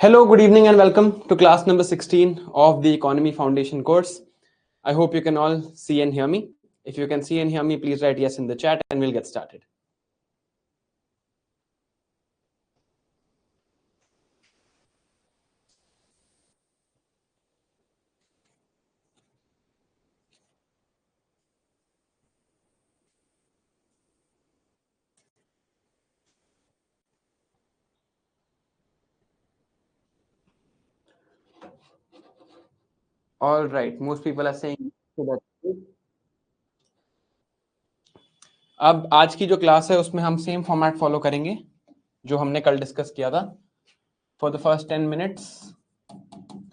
Hello, good evening, and welcome to class number 16 of the Economy Foundation course. I hope you can all see and hear me. If you can see and hear me, please write yes in the chat and we'll get started. All right, most people are saying so that's good. अब आज की जो class है उसमें हम same format follow करेंगे जो हमने कल डिस्कस किया था. फॉर द फर्स्ट 10 मिनट्स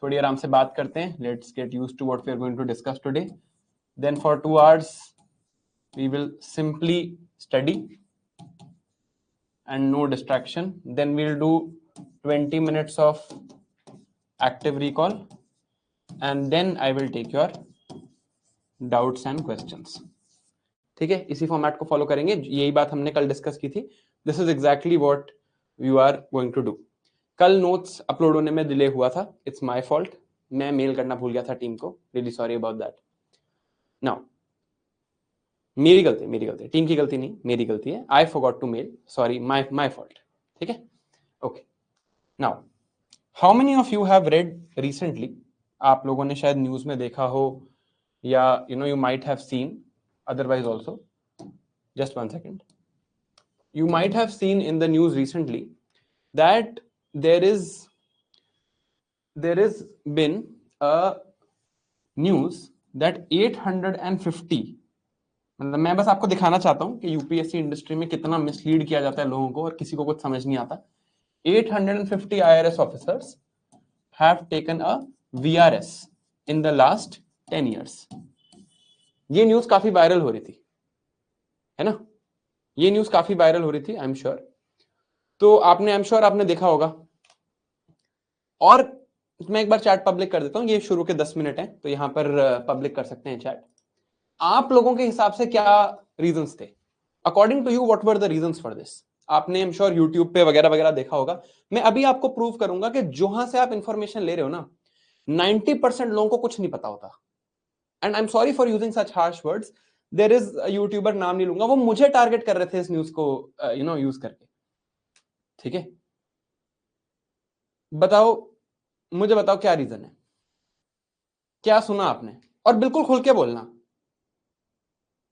थोड़ी आराम से बात करते हैं. Let's get used to what we are going to discuss today. Then for 2 hours we will simply study and no distraction. Then we'll do 20 minutes of active recall and then I will take your doubts and questions. ठीक है, इसी format को follow करेंगे. यही बात हमने कल discuss की थी. This is exactly what you are going to do. कल नोट्स अपलोड होने में डिले हुआ था. It's my fault. मैं मेल करना भूल गया था टीम को. Really sorry about that. Now मेरी गलती, टीम की गलती नहीं, मेरी गलती है. I forgot to mail. Sorry, my fault. ठीक है, okay. Now how many of you have read recently? आप लोगों ने शायद न्यूज में देखा हो या you might have seen otherwise also. Just 1 second. You might have seen in the news recently that there is been a news that 850, मतलब मैं बस आपको दिखाना चाहता हूं कि यूपीएससी इंडस्ट्री में कितना मिसलीड किया जाता है लोगों को और किसी को कुछ समझ नहीं आता. 850 IRS officers have taken a VRS in the last 10 years. ये न्यूज काफी वायरल हो रही थी, है ना? ये न्यूज काफी वायरल हो रही थी. I am sure. तो आपने, आई एम श्योर आपने देखा होगा. और मैं एक बार चैट पब्लिक कर देता हूं. ये शुरू के 10 मिनट हैं तो यहां पर पब्लिक कर सकते हैं चैट. आप लोगों के हिसाब से क्या रीजंस थे? According to you what were the reasons for this? आपने, आई एम श्योर, यूट्यूब पे वगैरह वगैरह देखा होगा. मैं अभी आपको प्रूव करूंगा कि जहां से आप इंफॉर्मेशन ले रहे हो ना, 90% लोगों को कुछ नहीं पता होता. And I am sorry for using such harsh words. There is YouTuber, नाम नहीं लूंगा, वो मुझे टारगेट कर रहे थे इस न्यूज को यूज करके. ठीक है, बताओ, मुझे बताओ क्या रीजन है? क्या सुना आपने? और बिल्कुल खुल के बोलना.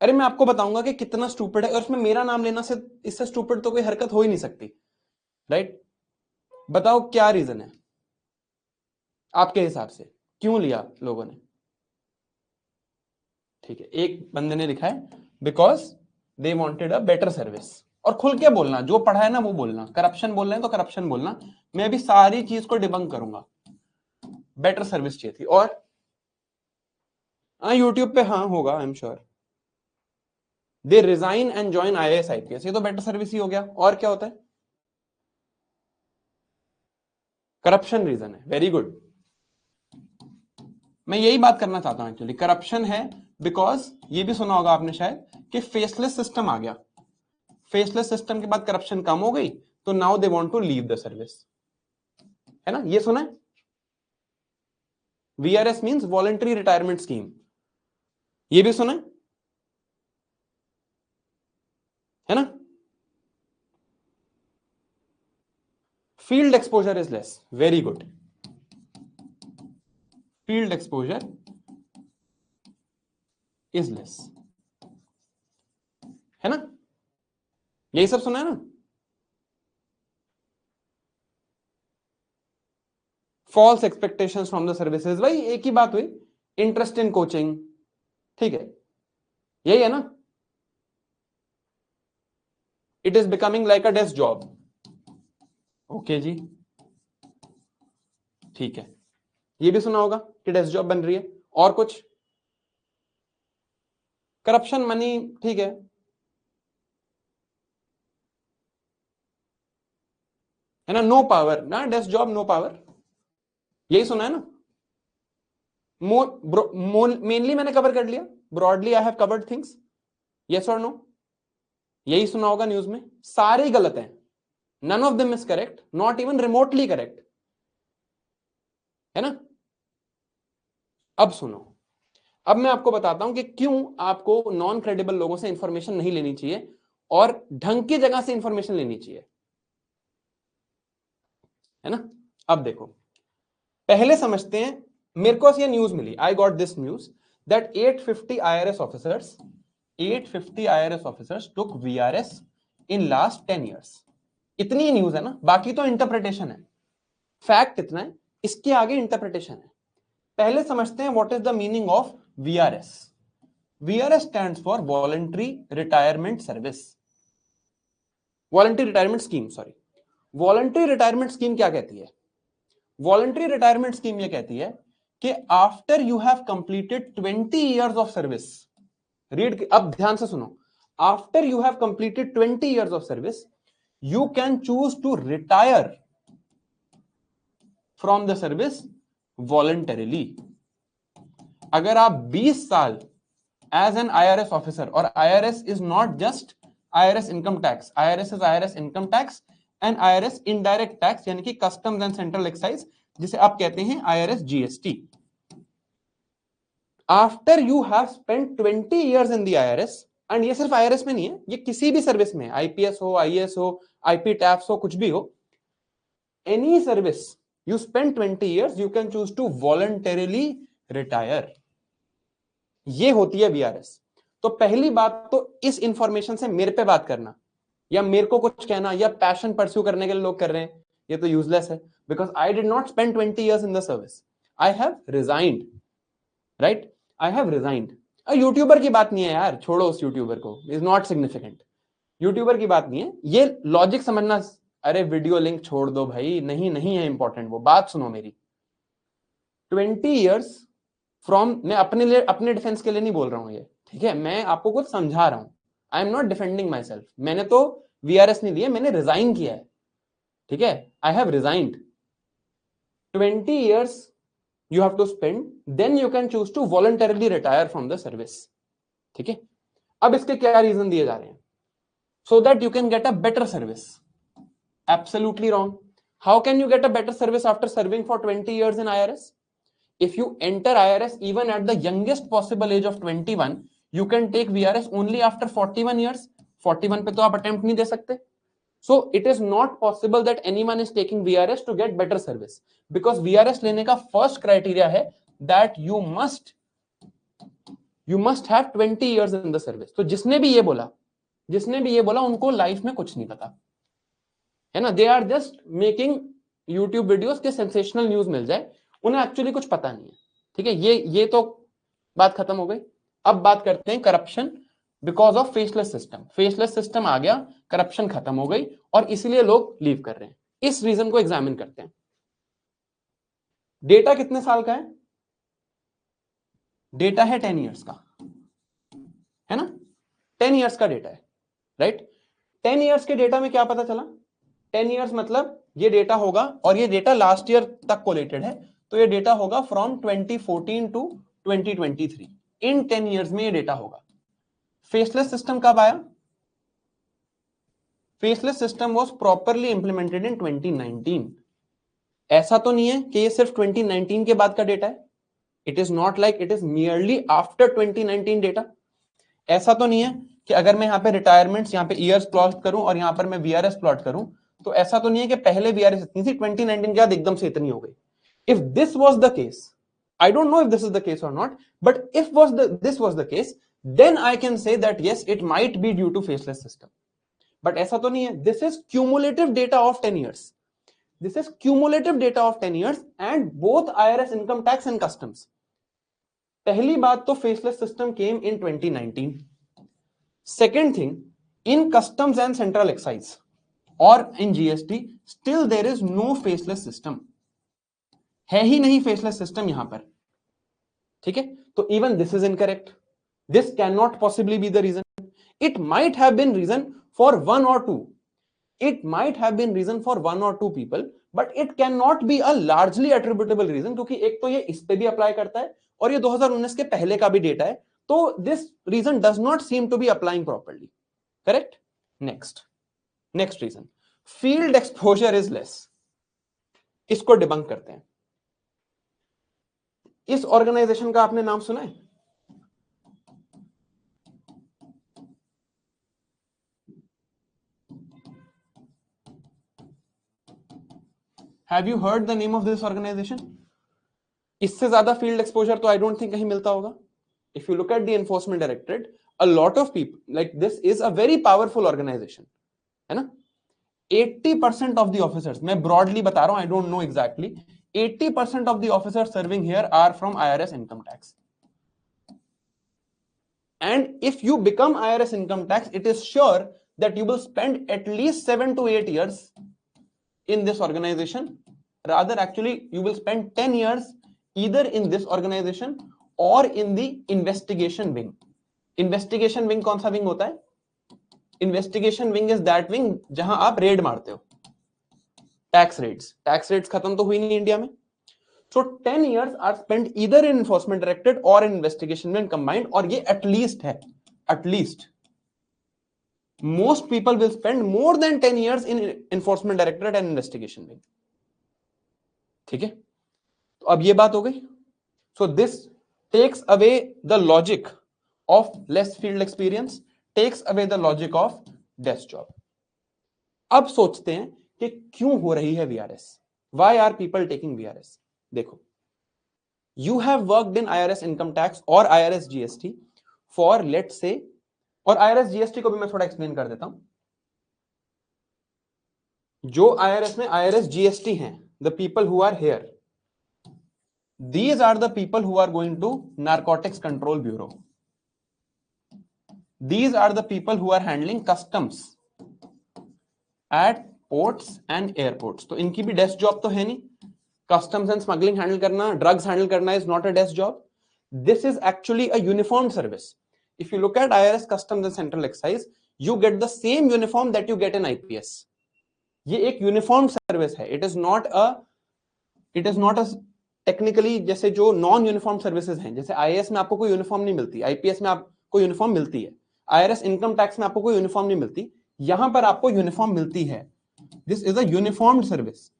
अरे मैं आपको बताऊंगा कि कितना स्टूपिड है और उसमें मेरा नाम लेना से इससे स्टूपिड तो कोई हरकत हो ही नहीं सकती. राइट? बताओ क्या रीजन है आपके हिसाब से, क्यों लिया लोगों ने? ठीक है, एक बंदे ने लिखा है because they wanted a better service. और खुल के बोलना, जो पढ़ा है ना वो बोलना. करप्शन बोल रहे हैं तो करप्शन बोलना. मैं अभी सारी चीज को डिबंक करूंगा. बेटर सर्विस चाहिए थी. और हाँ, यूट्यूब पे हाँ होगा, I am sure. They resign and join IAS IPS. ये तो बेटर सर्विस ही हो गया. और क्या होता है? करप्शन रीजन है. Very good. मैं यही बात करना चाहता हूं. एक्चुअली करप्शन है बिकॉज ये भी सुना होगा आपने शायद कि फेसलेस सिस्टम आ गया. फेसलेस सिस्टम के बाद करप्शन कम हो गई तो now they want to leave the service. है ना? ये सुना है? VRS means voluntary retirement scheme. ये भी सुना है ना? Field exposure is less. Very good. Field exposure is less. है ना? यही सब सुना है ना? False expectations from the services. भाई एक ही बात हुई. Interest in coaching. ठीक है, यही है ना? It is becoming like a desk job. Okay जी, ठीक है. ये भी सुना होगा कि डेस्क जॉब बन रही है. और कुछ? Corruption, money. ठीक है, है ना? नो पावर ना, डेस्क जॉब, नो पावर. यही सुना है ना? मेनली मैंने कवर कर लिया. Broadly I have covered things. Yes और नो? यही सुना होगा न्यूज में. सारे गलत हैं. None of them is correct, not even remotely correct. है ना। अब सुनो, अब मैं आपको बताता हूं कि क्यों आपको नॉन क्रेडिबल लोगों से इंफॉर्मेशन नहीं लेनी चाहिए और ढंग की जगह से इंफॉर्मेशन लेनी चाहिए, है ना। अब देखो, पहले समझते हैं, मेरे को ये न्यूज मिली, I got this news that 850 IRS officers 850 IRS officers took VRS in last 10 years। इतनी न्यूज है ना, बाकी तो इंटरप्रिटेशन है, फैक्ट इतना है, इसके आगे इंटरप्रिटेशन है। पहले समझते हैं what is the meaning of VRS। VRS stands for voluntary retirement service, voluntary retirement scheme, sorry. Voluntary retirement scheme क्या कहती है? वॉलंटरी रिटायरमेंट स्कीम ये कहती है कि after you have completed 20 years of service, read, अब ध्यान से सुनो, after you have completed 20 years of service you can choose to retire from the service voluntarily. अगर आप 20 साल एज एन IRS ऑफिसर, और IRS is not just IRS income tax, IRS is IRS income tax and IRS indirect tax, यानी कि customs and central excise, जिसे आप कहते हैं IRS GST। After you have spent 20 years in the IRS, and ये सिर्फ IRS में नहीं है, ये किसी भी सर्विस में, IPS हो, IAS हो, IP टैप्स हो, कुछ भी हो, any service you spend 20 years you can choose to voluntarily retire। ये होती है VRS। तो पहली बात तो इस इंफॉर्मेशन से मेरे पे बात करना या मेरे को कुछ कहना या पैशन परस्यू करने के लिए लोग कर रहे हैं, ये तो यूजलेस है, because I did not spend 20 years in the service, I have resigned, right, I have resigned. YouTuber की बात नहीं है यार, छोड़ो उस यूट्यूबर को, इज नॉट सिग्निफिकेंट, यूट्यूबर की बात नहीं है, ये लॉजिक समझना। अरे वीडियो लिंक छोड़ दो भाई, नहीं नहीं है इंपॉर्टेंट, वो बात सुनो मेरी। 20 years फ्रॉम, मैं अपने लिए, अपने डिफेंस के लिए नहीं बोल रहा हूं ये, ठीक है, मैं आपको कुछ समझा रहा हूं, I am not defending my self, मैंने तो VRS नहीं लिया, मैंने रिजाइन किया है, ठीक है, I have resigned. 20 years you have to spend, then you can choose to voluntarily retire from the service, ठीक है। अब इसके क्या रीजन दिए जा रहे हैं? so that you can get a better service, absolutely wrong। how can you get a better service after serving for 20 years in IRS? if you enter IRS even at the youngest possible age of 21, you can take VRS only after 41 years। 41 पे तो आप attempt नहीं दे सकते, so it is not possible that anyone is taking VRS to get better service, because VRS लेने का first criteria है that you must have 20 years in the service। तो जिसने भी ये बोला उनको लाइफ में कुछ नहीं पता, है ना, they are just making YouTube videos के सेंसेशनल न्यूज मिल जाए, उन्हें एक्चुअली कुछ पता नहीं है, ठीक है। ये तो बात खत्म हो गई। अब बात करते हैं corruption because of faceless system. Faceless system आ गया, करप्शन खत्म हो गई, और इसलिए लोग लीव कर रहे हैं। इस रीजन को एग्जामिन करते हैं। डेटा कितने साल का है? डेटा है 10 years का, है ना, 10 years का डेटा है, राइट। 10 years के डेटा में क्या पता चला? 10 years मतलब ये डेटा होगा, और ये डेटा लास्ट ईयर तक कोलेटेड है, तो ये डेटा होगा फ्रॉम 2014 टू 2023। इन 10 years में ये डेटा होगा। फेसलेस सिस्टम कब आया? Faceless system was properly implemented in 2019। ऐसा तो नहीं है कि ये सिर्फ 2019 के बाद का डेटा है, it is not like it is merely after 2019 data. ऐसा तो नहीं है कि अगर मैं यहाँ पे रिटायरमेंट्स, यहाँ पे ईयर्स प्लॉट करूं और यहाँ पर मैं VRS प्लॉट करूं, तो ऐसा तो नहीं है कि पहले VRS इतनी थी, 2019 के बाद एकदम से इतनी हो गई। If this was the case, I don't know if this is the case or not, but if this was the case, then I can say that yes, it might be due to faceless system. But ऐसा तो नहीं है। This is cumulative data of 10 years. This is cumulative data of 10 years and both IRS income tax and customs. पहली बात तो faceless system came in 2019. Second thing, in customs and central excise or in GST, still there is no faceless system. है ही नहीं faceless system यहां पर, ठीक है। तो even this is incorrect, this can not possibly be the reason. It might have been reason for one और two, it might have been reason for one और two people, but it can not be a largely attributable reason, क्योंकि एक तो ये इस पे भी apply करता है और ये 2019 के पहले का भी डेटा है, तो this reason does not seem to be applying properly, correct. Next reason, field exposure is less. इसको डिबंक करते हैं। इस ऑर्गेनाइजेशन का आपने नाम सुना है? Have you heard the name of this organisation? इससे ज्यादा फील्ड एक्सपोजर तो आई डोंट थिंक कहीं मिलता होगा. If you look at the enforcement directorate, a lot of people like this is a very powerful organisation, है ना. 80% ऑफ द ऑफिसर्स, मैं broadly बता रहा हूं, I don't know exactly, 80% of the officers serving here are from IRS income tax. And if you become IRS income tax, it is sure that you will spend at least 7 to 8 years in this organization. Rather, actually, you will spend 10 years either in this organization or in the investigation wing. Investigation wing कौन सा wing होता है? Investigation wing is that wing जहां आप red मारते हो. Tax rates खत्म तो हुई नहीं इंडिया में. So 10 years are spent either in enforcement directorate or in investigation wing combined, और ये at least है, at least. Most people will spend more than 10 years in enforcement directorate and investigation wing. ठीक है, तो अब ये बात हो गई. So this takes away the logic of less field experience, takes away the logic of desk job. अब सोचते हैं कि क्यों हो रही है VRS. Why are people taking VRS? देखो, you have worked in IRS income tax or IRS GST for let's say, और IRS GST को भी मैं थोड़ा एक्सप्लेन कर देता हूं. जो IRS में IRS GST हैं, the people who are here, these are the people who are going to Narcotics Control Bureau. These are the people who are handling customs at ports and airports. तो इनकी भी desk job तो है नहीं. Customs and smuggling handle करना, drugs handle करना is not a desk job. This is actually a uniformed service. If you look at IRS Customs and Central Excise, you get the same uniform that you get in IPS. ये एक uniform service है. It is not a technically जैसे जो non uniform services हैं, जैसे IAS में आपको कोई यूनिफॉर्म नहीं मिलती, IPS में आपको यूनिफॉर्म मिलती है, IRS इनकम टैक्स में आपको कोई यूनिफॉर्म नहीं मिलती, यहां पर आपको यूनिफॉर्म मिलती है. This is a uniformed service.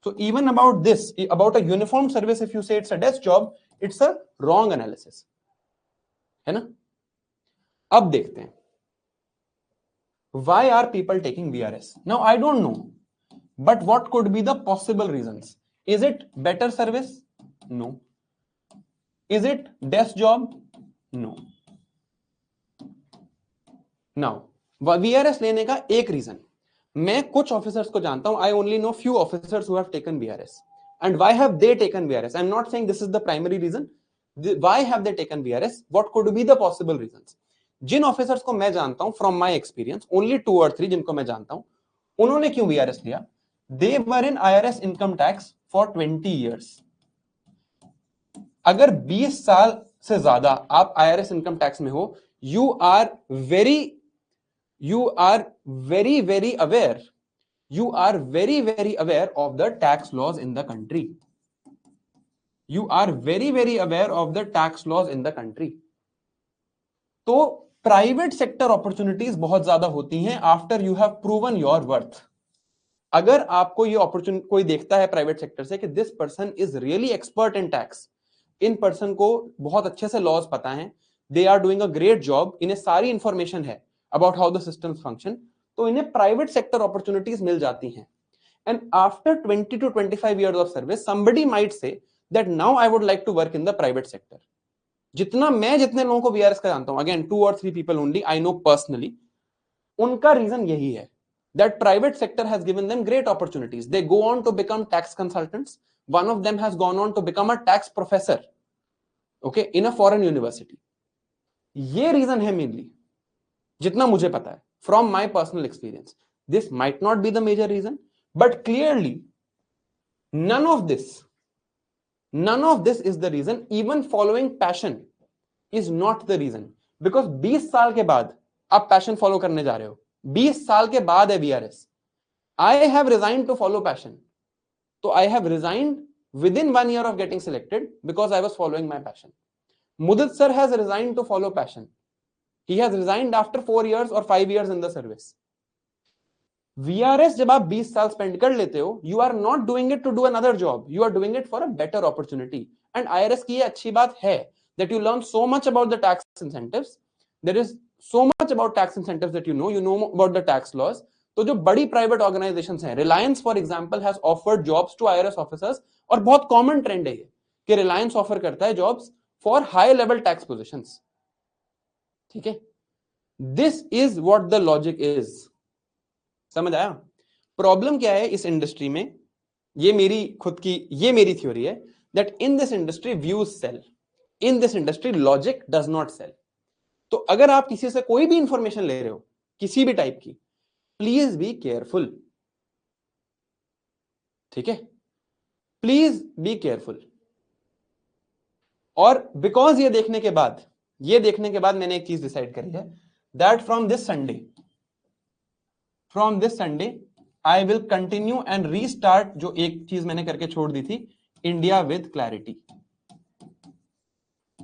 So even about this, about a uniform service, if you say it's a desk job, it's a wrong analysis, है ना. अब देखते हैं, why are people taking VRS? Now I don't know, but what could be the possible reasons? Is it better service? No. Is it desk job? No. Now VRS लेने का एक reason, मैं कुछ ऑफिसर्स को जानता हूं. I only know few officers who have taken VRS. And why have they taken VRS? I'm not saying this is the primary reason. Why have they taken VRS? What could be the possible reasons? जिन officers को मैं जानता हूं, from my experience, only 2 or 3 जिनको मैं जानता हूं, उन्होंने क्यों VRS लिया? They were in IRS income tax for 20 years. अगर 20 साल से ज्यादा आप IRS income tax में हो, you are very aware. You are very aware of the tax laws in the country. You are very aware of the tax laws in the country. तो private sector opportunities बहुत ज्यादा होती हैं after you have proven your worth. अगर आपको ये opportunity कोई देखता है प्राइवेट सेक्टर से कि this person is really expert in tax, इन पर्सन को बहुत अच्छे से लॉज पता है, they are doing a great job, इन्हें सारी इंफॉर्मेशन है about how the systems function, तो इन्हें प्राइवेट सेक्टर अपॉर्चुनिटीज मिल जाती हैं. And after 20 to 25 years of service, somebody might say that now I would like to work in the private sector. जितने लोगों को VRS का जानता हूं, again 2 or 3 people only I know personally, उनका रीजन यही है that private sector has given them great opportunities. They go on to become tax consultants. One of them has gone on to become a tax professor, okay, in a foreign university. ये reason है mainly, जितना मुझे पता है from my personal experience. This might not be the major reason, but clearly none of this is the reason. Even following passion is not the reason, because 20 साल के बाद आप पैशन फॉलो करने जा रहे हो, 20 साल के बाद है VRS. I have resigned to follow passion. So I have resigned within 1 year of getting selected because I was following my passion. Mudit sir has resigned to follow passion. He has resigned after 4 years or 5 years in the service. VRS जब आप 20 साल spend कर लेते हो, you are not doing it to do another job. You are doing it for a better opportunity. And IRS की ये अच्छी बात है that you learn so much about the tax incentives, there is so much about tax incentives that you know about the tax laws. तो जो बड़ी private organisations हैं, Reliance for example has offered jobs to IRS officers, और बहुत common trend है ये कि Reliance offer करता है jobs for high level tax positions. ठीक है, this is what the logic is. समझ आया? प्रॉब्लम क्या है इस इंडस्ट्री में? ये मेरी खुद की, ये मेरी थ्योरी है that in this industry views sell, in this industry logic does not sell. तो अगर आप किसी से कोई भी इंफॉर्मेशन ले रहे हो किसी भी टाइप की, प्लीज बी केयरफुल. ठीक है, प्लीज बी केयरफुल. और बिकॉज ये देखने के बाद मैंने एक चीज डिसाइड करी है that from this Sunday I will continue and restart जो एक चीज मैंने करके छोड़ दी थी, इंडिया विद क्लैरिटी.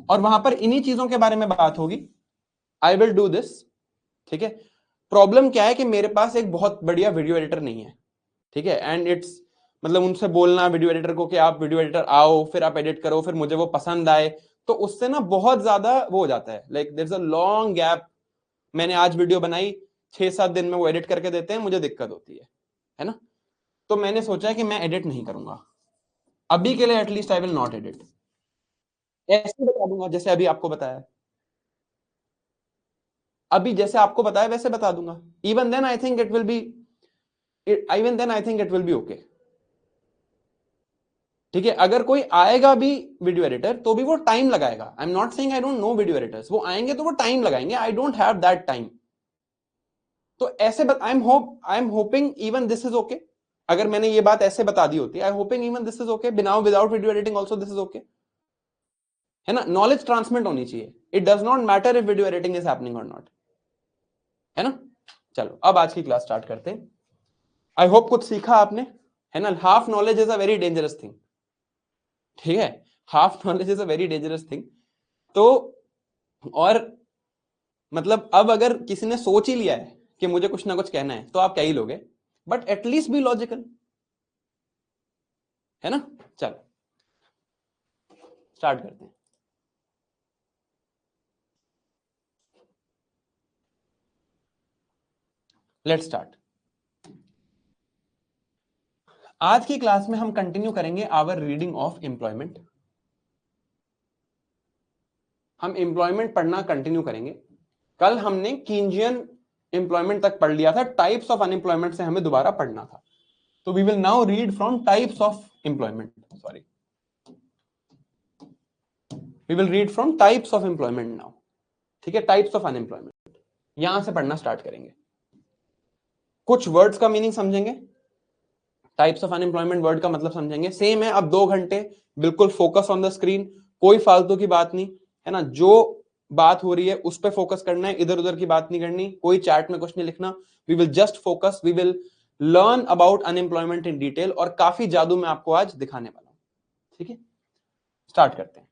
और वहां पर इन्हीं चीजों के बारे में बात होगी. I will do this. ठीक है, प्रॉब्लम क्या है कि मेरे पास एक बहुत बढ़िया वीडियो एडिटर नहीं है. ठीक है, एंड इट्स मतलब उनसे बोलना वीडियो एडिटर को कि आप वीडियो एडिटर आओ, फिर आप एडिट करो, फिर मुझे वो पसंद आए, तो उससे ना बहुत ज्यादा वो हो जाता है, like there is a long gap. मैंने आज वीडियो बनाई, 6-7 दिन में वो एडिट करके देते हैं, मुझे दिक्कत होती है ना. तो मैंने सोचा है कि मैं एडिट नहीं करूंगा अभी के लिए, at least I will not edit. ऐसे बता दूंगा जैसे अभी आपको बताया, अभी जैसे आपको बताया वैसे बता दूंगा. Even then I think it will be okay. ठीक है, अगर कोई आएगा भी वीडियो एडिटर तो भी वो टाइम लगाएगा. I am not saying I don't know video editors, वो आएंगे तो वो टाइम लगाएंगे. I don't have that time. तो ऐसे I am hoping even this is okay. अगर मैंने ये बात ऐसे बता दी होती, I hoping even this is okay, बिना without video editing also this is okay. है ना, नॉलेज ट्रांसमिट होनी चाहिए. It does not matter if video editing is happening और नॉट. है ना. चलो अब आज की क्लास स्टार्ट करते हैं. आई होप कुछ सीखा आपने, है ना. Half knowledge is a very dangerous thing. ठीक है, half knowledge is a very dangerous thing. तो और मतलब अब अगर किसी ने सोच ही लिया है कि मुझे कुछ ना कुछ कहना है तो आप क्या ही लोगे, बट एटलीस्ट बी लॉजिकल. है ना. चलो स्टार्ट करते हैं. Let's start. आज की क्लास में हम कंटिन्यू करेंगे आवर रीडिंग ऑफ एम्प्लॉयमेंट. हम एम्प्लॉयमेंट पढ़ना कंटिन्यू करेंगे. कल हमने कींजियन एम्प्लॉयमेंट तक पढ़ लिया था, टाइप्स ऑफ अनएम्प्लॉयमेंट से हमें दोबारा पढ़ना था. तो we will now read from types of employment. Sorry, we will read from types of employment now. ठीक है, टाइप्स ऑफ अनएम्प्लॉयमेंट यहां से पढ़ना स्टार्ट करेंगे. कुछ वर्ड्स का मीनिंग समझेंगे, टाइप्स ऑफ अनएम्प्लॉयमेंट वर्ड का मतलब समझेंगे. सेम है, अब 2 घंटे बिल्कुल फोकस ऑन द स्क्रीन, कोई फालतू की बात नहीं, है ना. जो बात हो रही है उस पर फोकस करना है, इधर उधर की बात नहीं करनी, कोई चैट में कुछ नहीं लिखना. We will just focus, we will learn about unemployment in detail, और काफी जादू मैं आपको आज दिखाने वाला हूं. ठीक है, स्टार्ट करते हैं.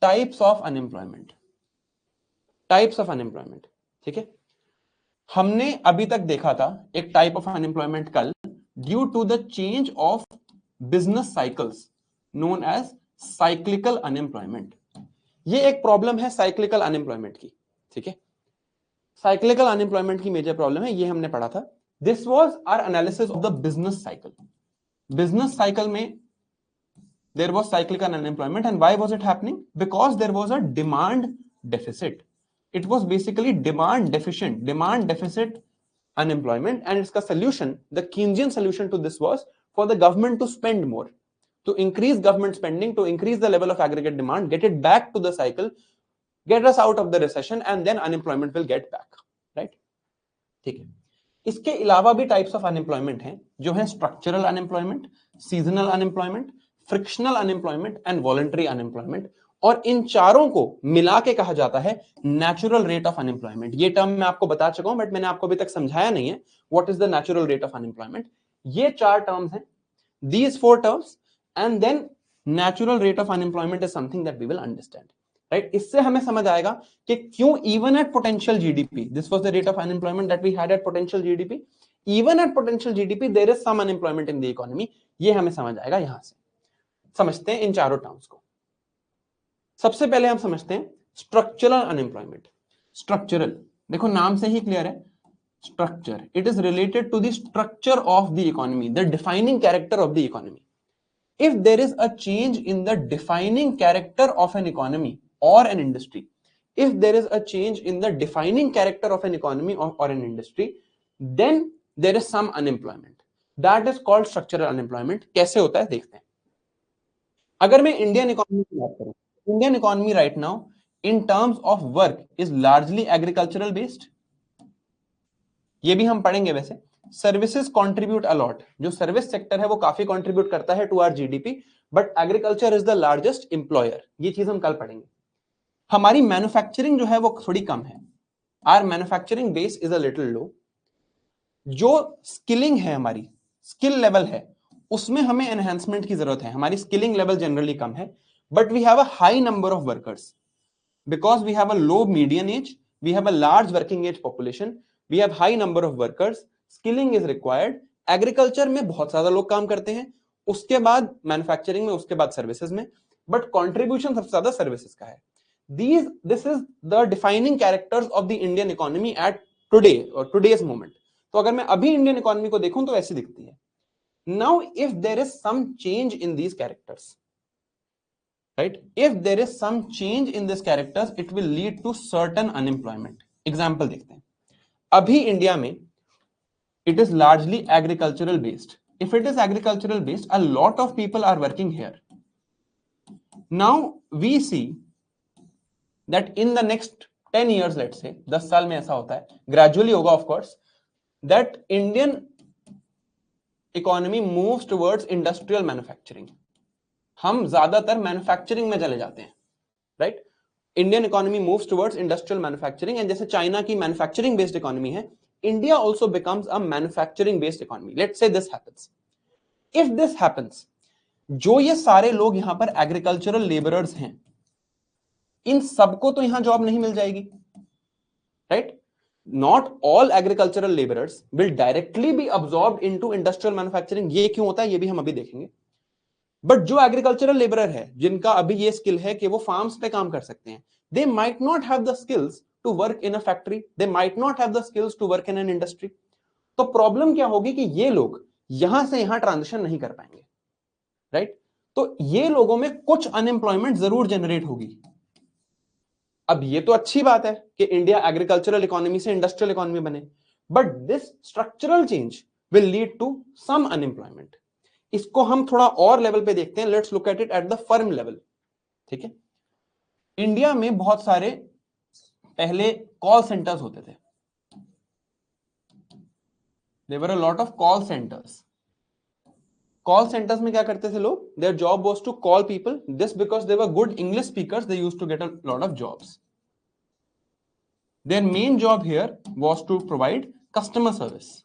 Types of unemployment. Types of unemployment. ठीक है, हमने अभी तक देखा था एक टाइप ऑफ अनएम्प्लॉयमेंट कल, due to the change of business cycles known as cyclical unemployment. ये एक प्रॉब्लम है साइक्लिकल अनएम्प्लॉयमेंट की. ठीक है, साइक्लिकल अनएम्प्लॉयमेंट की मेजर प्रॉब्लम है, ये हमने पढ़ा था. This was our analysis of the business cycle. Business cycle में there was cyclical unemployment, and why was it happening? Because there was a demand deficit. It was basically demand deficit unemployment, and its solution, the Keynesian solution to this was for the government to spend more, to increase government spending, to increase the level of aggregate demand, get it back to the cycle, get us out of the recession, and then unemployment will get back. Right? ठीक है, इसके अलावा भी types of unemployment हैं जो है structural unemployment, seasonal unemployment, frictional unemployment and voluntary unemployment. और इन चारों को मिला के कहा जाता है नेचुरल रेट ऑफ अनएम्प्लॉयमेंट. ये टर्म मैं आपको बता चुका हूं, बट मैंने आपको अभी तक समझाया नहीं है what is the natural rate of unemployment. ये 4 टर्म्स हैं, these 4 terms, and then natural rate of unemployment is something that we will understand. Right, इससे हमें समझ आएगा कि क्यों even at potential GDP, this was the rate of unemployment that we had at potential GDP, even at potential GDP there is some unemployment in the economy. ये हमें समझ आएगा यहां से। समझते हैं इन चारों टर्म्स को। सबसे पहले हम समझते हैं स्ट्रक्चरल अनएम्प्लॉयमेंट। स्ट्रक्चरल, देखो नाम से ही क्लियर है, structure, it is related to the structure of the economy, the defining character of the economy. If there is a change in the defining character of an economy or an industry, if there is a change in the defining character of an economy or an industry, then there is some unemployment. That is called structural unemployment. कैसे होता है देखते हैं। अगर मैं Indian economy की बात करूं, Indian economy right now in terms of work is largely agricultural based, ये भी हम पढ़ेंगे वैसे। सर्विसेज कंट्रीब्यूट अलॉट, जो सर्विस सेक्टर है वो काफी कंट्रीब्यूट करता है to our GDP, but agriculture is the largest employer, ये चीज हम कल पढ़ेंगे। हमारी मैन्युफैक्चरिंग जो है वो थोड़ी कम है, our manufacturing base is a little low. जो स्किलिंग है, हमारी स्किल लेवल है, उसमें हमें एनहेंसमेंट की जरूरत है। हमारी स्किलिंग लेवल जनरली कम है, but we have a high number of workers because we have a low median age, we have a large working age population, we have high number of workers, skilling is required. Agriculture में बहुत ज्यादा लोग काम करते हैं, उसके बाद manufacturing में, उसके बाद सर्विसेज में, बट कंट्रीब्यूशन सबसे ज्यादा सर्विसेज का है। This is the defining characters of the Indian economy eight today और टुडेज मोमेंट। तो अगर मैं अभी इंडियन इकोनॉमी को देखूं तो ऐसी दिखती है। Now if there is some change in these characters, right, if there is some change in this characters, it will lead to certain unemployment. Example देखते हैं। अभी इंडिया में it is largely agricultural based. If it is agricultural based, a lot of people are working here. Now we see that in the next 10 years, let's say 10 साल में ऐसा होता है, gradually होगा of course, that Indian economy moves towards industrial manufacturing. हम ज्यादातर manufacturing में चले जाते हैं, right. Indian economy moves towards industrial manufacturing, and जैसे चाइना की मैन्युफैक्चरिंग बेस्ड इकोनॉमी है, India also becomes a manufacturing based economy. Let's say this happens. If this happens, जो ये सारे लोग यहां पर एग्रीकल्चरल लेबरर्स हैं, इन सबको तो यहां जॉब नहीं मिल जाएगी, right. Not all agricultural labourers will directly be absorbed into industrial manufacturing. ये क्यों होता है ये भी हम अभी देखेंगे। बट जो एग्रीकल्चरल लेबरर है, जिनका अभी ये स्किल है कि वो फार्म्स पे काम कर सकते हैं, they might not have the skills to work in a factory, they might not have the skills to work in an industry. तो प्रॉब्लम क्या होगी कि ये लोग यहां से यहां ट्रांजिशन नहीं कर पाएंगे, राइट। तो ये लोगों में कुछ अनएम्प्लॉयमेंट जरूर जनरेट होगी। अब ये तो अच्छी बात है कि इंडिया एग्रीकल्चरल इकोनॉमी से इंडस्ट्रियल इकोनॉमी बने, but this structural change will lead to some unemployment. इसको हम थोड़ा और लेवल पे देखते हैं। Let's look at it at the firm level, ठीक है। इंडिया में बहुत सारे पहले कॉल सेंटर्स होते थे, there were a lot of call centres. Call centres में क्या करते थे लोग, their job was to call people, this because they were good English speakers, they used to get a lot of jobs. Their main job here was to provide customer service.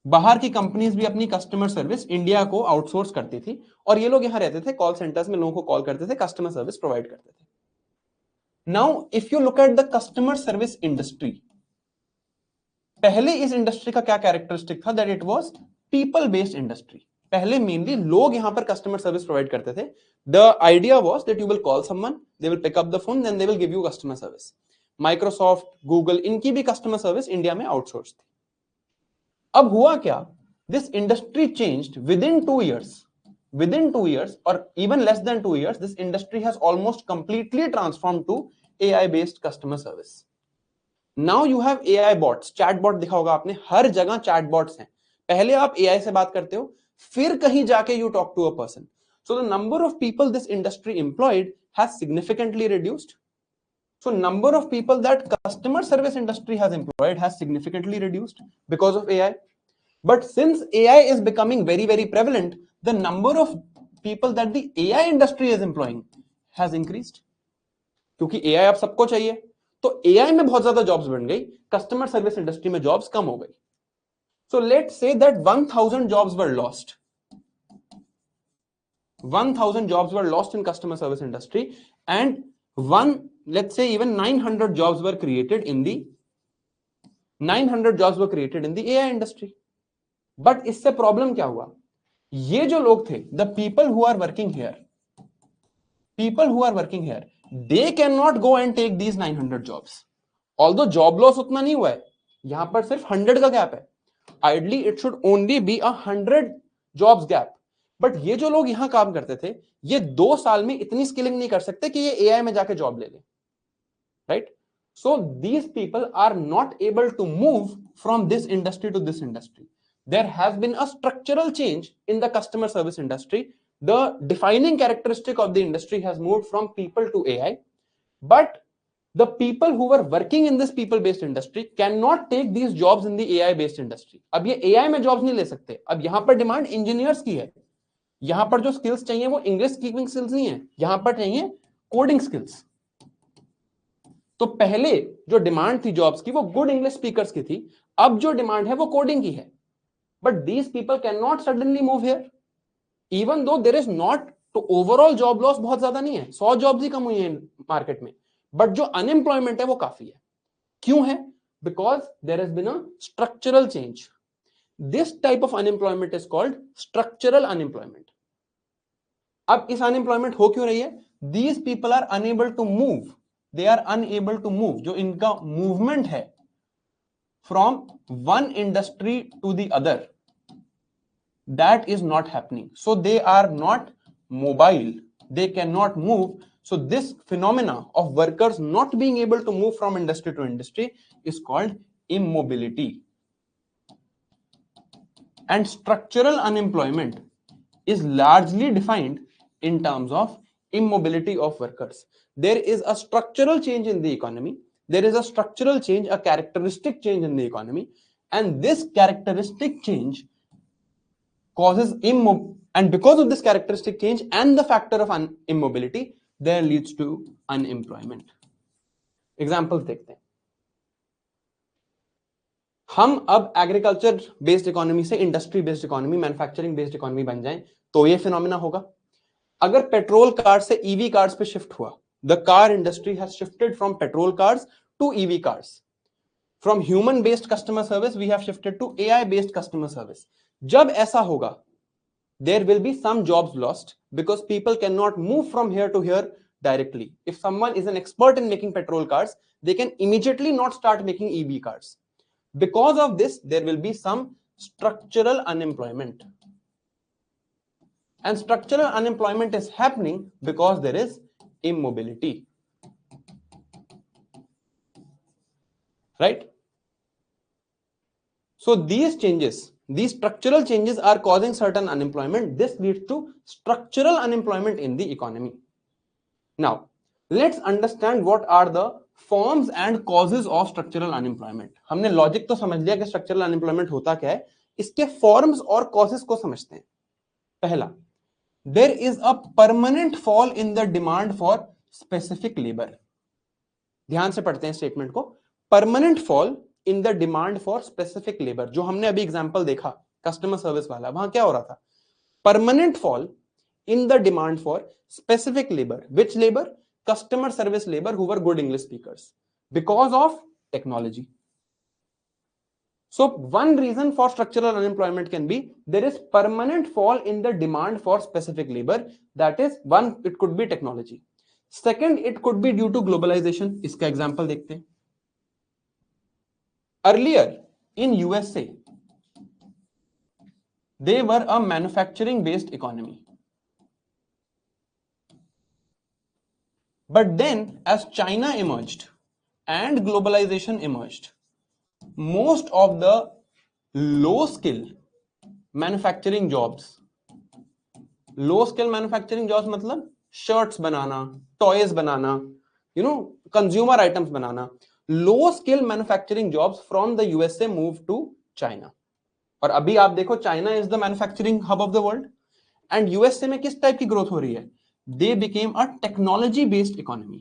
बाहर की companies भी अपनी customer service India को outsource करती थी, और ये लोग यहां रहते थे, कॉल सेंटर्स में लोगों को कॉल करते थे, कस्टमर सर्विस प्रोवाइड करते थे। Now if you look at the customer service industry, पहले इस इंडस्ट्री का क्या कैरेक्टरिस्टिक था, that it was people based industry. पहले मेनली लोग यहां पर कस्टमर सर्विस प्रोवाइड करते थे। The idea was that you will call someone, they will pick up the phone, then they will give you customer service. Microsoft, Google, इनकी भी customer service India में outsource थी। अब हुआ क्या, this industry changed within 2 years, within 2 years or even less than 2 years, this industry has almost completely transformed to AI based customer service. Now you have AI bots, chatbot दिखा होगा आपने, हर जगह chatbots हैं। पहले आप AI से बात करते हो, फिर कहीं जाके you talk to a person. So the number of people this industry employed has significantly reduced. So number of people that customer service industry has employed has significantly reduced because of AI. But since AI is becoming very, very prevalent, the number of people that the AI industry is employing has increased. क्योंकि AI अब सबको चाहिए, तो AI में बहुत ज्यादा jobs बन गई, कस्टमर सर्विस इंडस्ट्री में जॉब्स कम हो गई। So let's say that 1000 jobs were lost. 1000 jobs were lost in customer service industry, and let's say even 900 jobs were created in the AI industry. But इससे problem क्या हुआ, ये जो लोग थे, the people who are working here, they can not go and take these 900 jobs. Although job loss उतना नहीं हुआ है, यहां पर सिर्फ 100 का गैप है. Ideally it should only be 100 jobs gap. But ये जो लोग यहां काम करते थे, ये 2 साल में इतनी स्किलिंग नहीं कर सकते कि ये एआई में जाके जॉब ले ले. Right? So these people are not able to move from this industry to this industry. There has been a structural change in the customer service industry. The defining characteristic of the industry has moved from people to AI. But the people who were working in this people-based industry cannot take these jobs in the AI-based industry. अब ये AI में jobs नहीं ले सकते. अब यहाँ पर demand engineers की है. यहाँ पर जो स्किल्स चाहिए वो इंग्लिश स्पीकिंग स्किल्स नहीं है, यहाँ पर चाहिए कोडिंग स्किल्स. तो पहले जो डिमांड थी जॉब्स की वो गुड इंग्लिश स्पीकर्स की थी, अब जो डिमांड है वो कोडिंग की है. But these people can not suddenly move here, even though there is not, तो ओवरऑल जॉब लॉस बहुत ज्यादा नहीं है, 100 जॉब्स ही कम हुई है मार्केट में, बट जो अनएम्प्लॉयमेंट है वो काफी है. क्यों है? Because there has been a structural change. This type of unemployment is called structural unemployment. अब इस अनएम्प्लॉयमेंट हो क्यों रही है? These people are unable to move, they are unable to move. जो इनका मूवमेंट है from one industry to the other, that is not happening. So they are not mobile, they cannot move. So this phenomena of workers not being able to move from industry to industry is called immobility. And structural unemployment is largely defined in terms of immobility of workers. There is a structural change in the economy, there is a structural change, a characteristic change in the economy, and this characteristic change causes and because of this characteristic change and the factor of immobility, there leads to unemployment. Examples देखते हैं. हम अब agriculture based economy से industry based economy, manufacturing based economy बन जाएं, तो ये phenomena होगा. अगर पेट्रोल कार्स से ईवी कार्स पे शिफ्ट हुआ, the car industry has shifted from petrol cars to EV cars. From human based customer service we have shifted to AI based customer service. जब ऐसा होगा, there will be some jobs lost because people cannot move from here to here directly. If someone is an expert in making petrol cars, they can immediately not start making EV cars. Because of this, there will be some structural unemployment. And structural unemployment is happening because there is immobility. Right? So these changes, these structural changes are causing certain unemployment. This leads to structural unemployment in the economy. Now, let's understand what are the forms and causes of structural unemployment. हमने logic तो समझ लिया कि structural unemployment होता क्या है, इसके forms और कॉजेस को समझते हैं. पहला, there is a permanent fall in the demand for specific labor. ध्यान से पढ़ते हैं स्टेटमेंट को. Permanent fall in the demand for specific labour. जो हमने अभी एग्जांपल देखा कस्टमर सर्विस वाला, वहां क्या हो रहा था? Permanent fall in the demand for specific labor. Which labor? Customer service labor who were good English speakers, because of technology. So one reason for structural unemployment can be there is permanent fall in the demand for specific labor. That is one, it could be technology. Second, it could be due to globalization. इसका example देखते हैं. Earlier in USA, they were a manufacturing based economy. But then as China emerged and globalization emerged, most of the low skill manufacturing jobs मतलब shirts banana, toys banana, consumer items banana, low skill manufacturing jobs from the USA moved to China. और अभी आप देखो China is the manufacturing hub of the world, and USA में किस type की growth हो रही है? They became a technology based economy.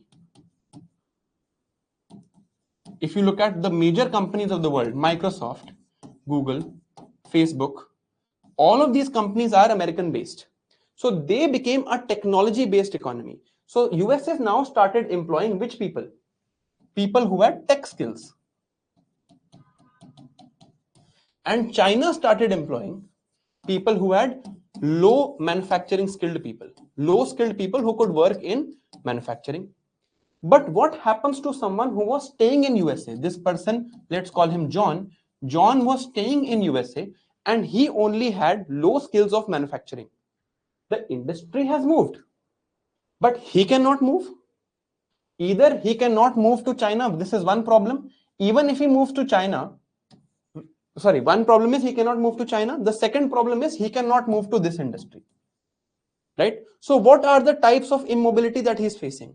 If you look at the major companies of the world, Microsoft, Google, Facebook, all of these companies are American based. So they became a technology based economy. So US has now started employing which people? People who had tech skills. and China started employing people who had low manufacturing skilled people, low skilled people who could work in manufacturing. But what happens to someone who was staying in USA? This person, let's call him John. John was staying in USA and he only had low skills of manufacturing. The industry has moved, but he cannot move. Either he cannot move to China. This is one problem. Even if he moves to China, sorry, one problem is he cannot move to China. The second problem is he cannot move to this industry, right? So what are the types of immobility that he is facing?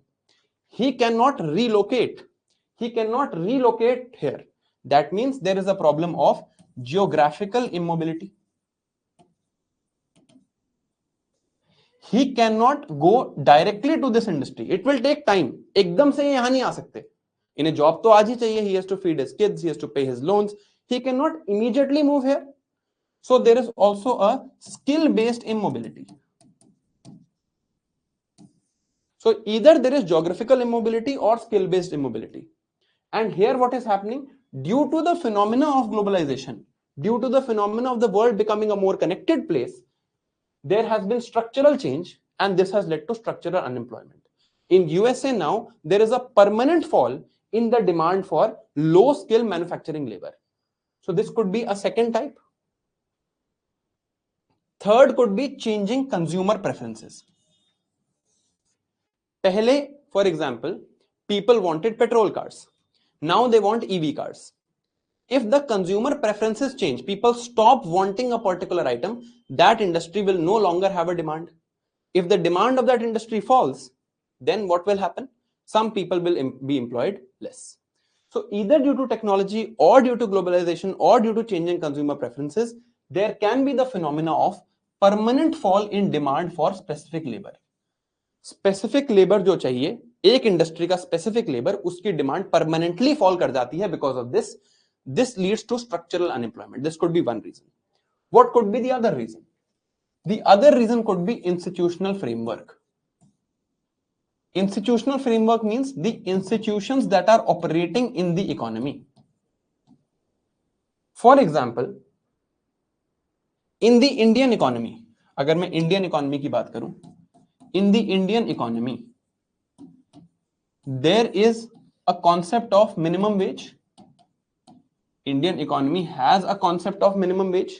He cannot relocate. He cannot relocate here. That means there is a problem of geographical immobility. He cannot go directly to this industry. It will take time. एकदम से यहाँ नहीं आ सकते. इन्हें job तो आज ही चाहिए. He has to feed his kids. He has to pay his loans. He cannot immediately move here. So there is also a skill-based immobility. So either there is geographical immobility or skill-based immobility. And here what is happening? Due to the phenomena of globalization, due to the phenomena of the world becoming a more connected place, there has been structural change and this has led to structural unemployment. In USA now, there is a permanent fall in the demand for low-skill manufacturing labor. So this could be a second type. Third could be changing consumer preferences. Pehle, for example, people wanted petrol cars. Now they want EV cars. If the consumer preferences change, people stop wanting a particular item, that industry will no longer have a demand. If the demand of that industry falls, then what will happen? Some people will be employed less. So either due to technology or due to globalization or due to changing consumer preferences, there can be the phenomena of permanent fall in demand for specific labor. Specific labour जो चाहिए एक industry का specific labour, उसकी demand permanently fall कर जाती है because of this leads to structural unemployment. This could be one reason. What could be the other reason? The other reason could be institutional framework. Institutional framework means the institutions that are operating in the economy. For example, in the Indian economy, अगर मैं Indian economy की बात करूं, in the Indian economy, there is a concept of minimum wage. Indian economy has a concept of minimum wage.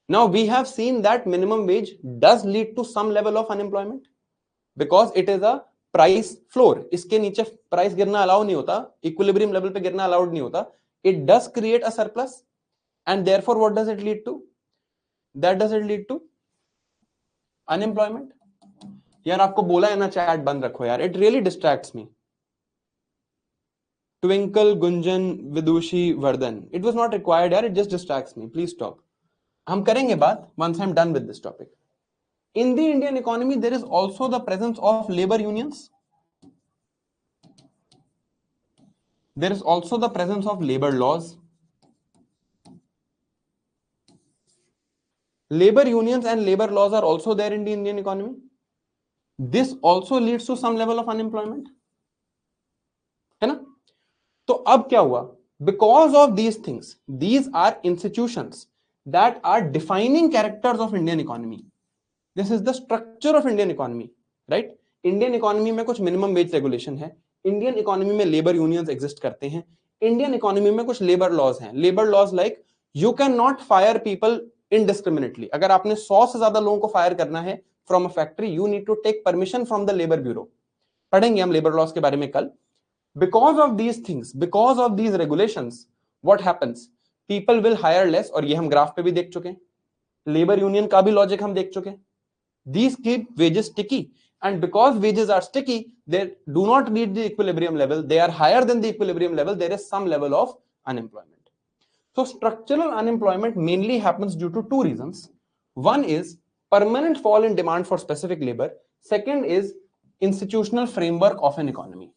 Now we have seen that minimum wage does lead to some level of unemployment because it is a price floor. इसके नीचे price गिरना allow नहीं होता, equilibrium level पे गिरना allowed नहीं होता. It does create a surplus and therefore what does it lead to? That does it lead to unemployment. यार आपको बोला है ना चैट बंद रखो यार, it really distracts me. Twinkle, Gunjan, Vidushi, Vardhan, it was not required यार, it just distracts me. Please stop. हम करेंगे बात once I am done with this topic. In the Indian economy, there is also the presence of labor unions. There is also the presence of labor laws. Labor unions and labor laws are also there in the Indian economy. This also leads to some level of unemployment. है ना? तो अब क्या हुआ? Because of these things, these are institutions that are defining characters of Indian economy. This is the structure of Indian economy, right? Indian economy में कुछ minimum wage regulation है. Indian economy में labor unions exist करते हैं. Indian economy में कुछ labor laws हैं. Labor laws like you cannot fire people indiscriminately. अगर आपने 100 से ज्यादा लोगों को fire करना है from a factory, you need to take permission from the labor bureau. पढ़ेंगे हम labor laws के बारे में कल. Because of these things, because of these regulations, what happens? People will hire less. और ये हम ग्राफ पे भी देख चुके हैं. Labor union का भी लॉजिक हम देख चुके हैं. These keep wages sticky, and because wages are sticky, they do not reach the equilibrium level. They are higher than the equilibrium level. There is some level of unemployment. So structural unemployment mainly happens due to two reasons. One is permanent fall in demand for specific labor. Second is institutional framework of an economy.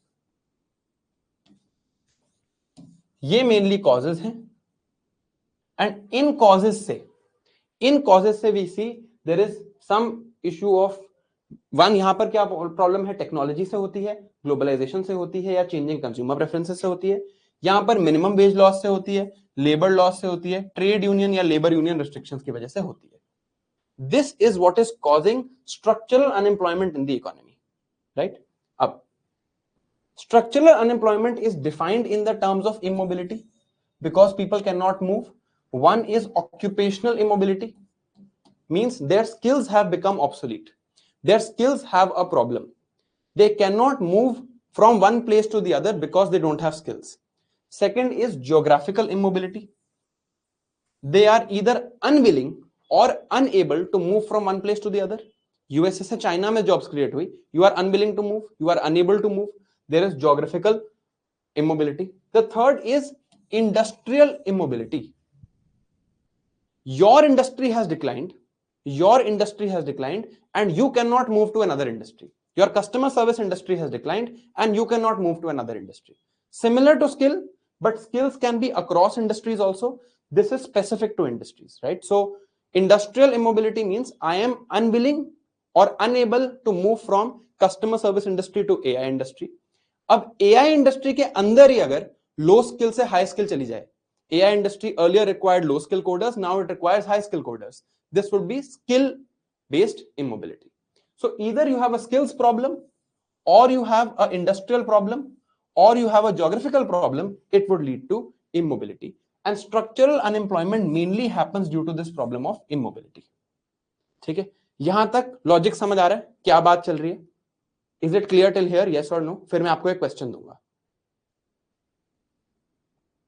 ये mainly causes हैं, and in causes से we see there is some issue of one. यहां पर क्या problem है? Technology से होती है, ग्लोबलाइजेशन से होती है, या चेंजिंग कंज्यूमर प्रेफरेंसेस से होती है. यहां पर मिनिमम वेज लॉस से होती है, लेबर लॉस से होती है, ट्रेड यूनियन या लेबर यूनियन रिस्ट्रिक्शंस की वजह से होती है। This is what is causing structural unemployment in the economy, right? अब structural unemployment is defined in the terms of immobility because people cannot move. One is occupational immobility, means their skills have become obsolete. Their skills have a problem. They cannot move from one place to the other because they don't have skills. Second is geographical immobility. They are either unwilling or unable to move from one place to the other. USA से China में jobs create हुई, you are unwilling to move, you are unable to move, there is geographical immobility. The third is industrial immobility. Your industry has declined, and you cannot move to another industry. Your customer service industry has declined and you cannot move to another industry. Similar to skill, but skills can be across industries also. This is specific to industries, right? So industrial immobility means I am unwilling or unable to move from customer service industry to AI industry. अब AI industry के अंदर ही अगर लो skill से high skill चली जाए, AI industry earlier required low skill coders, now it requires high skill coders, this would be skill based immobility. So either you have a skills problem, or you have an industrial problem, or you have a geographical problem, it would lead to immobility. And structural unemployment mainly happens due to this problem of immobility. ठीक है, यहां तक logic समझ आ रहा है, क्या बात चल रही है? Is it clear till here? Yes or no? फिर मैं आपको एक क्वेश्चन दूंगा.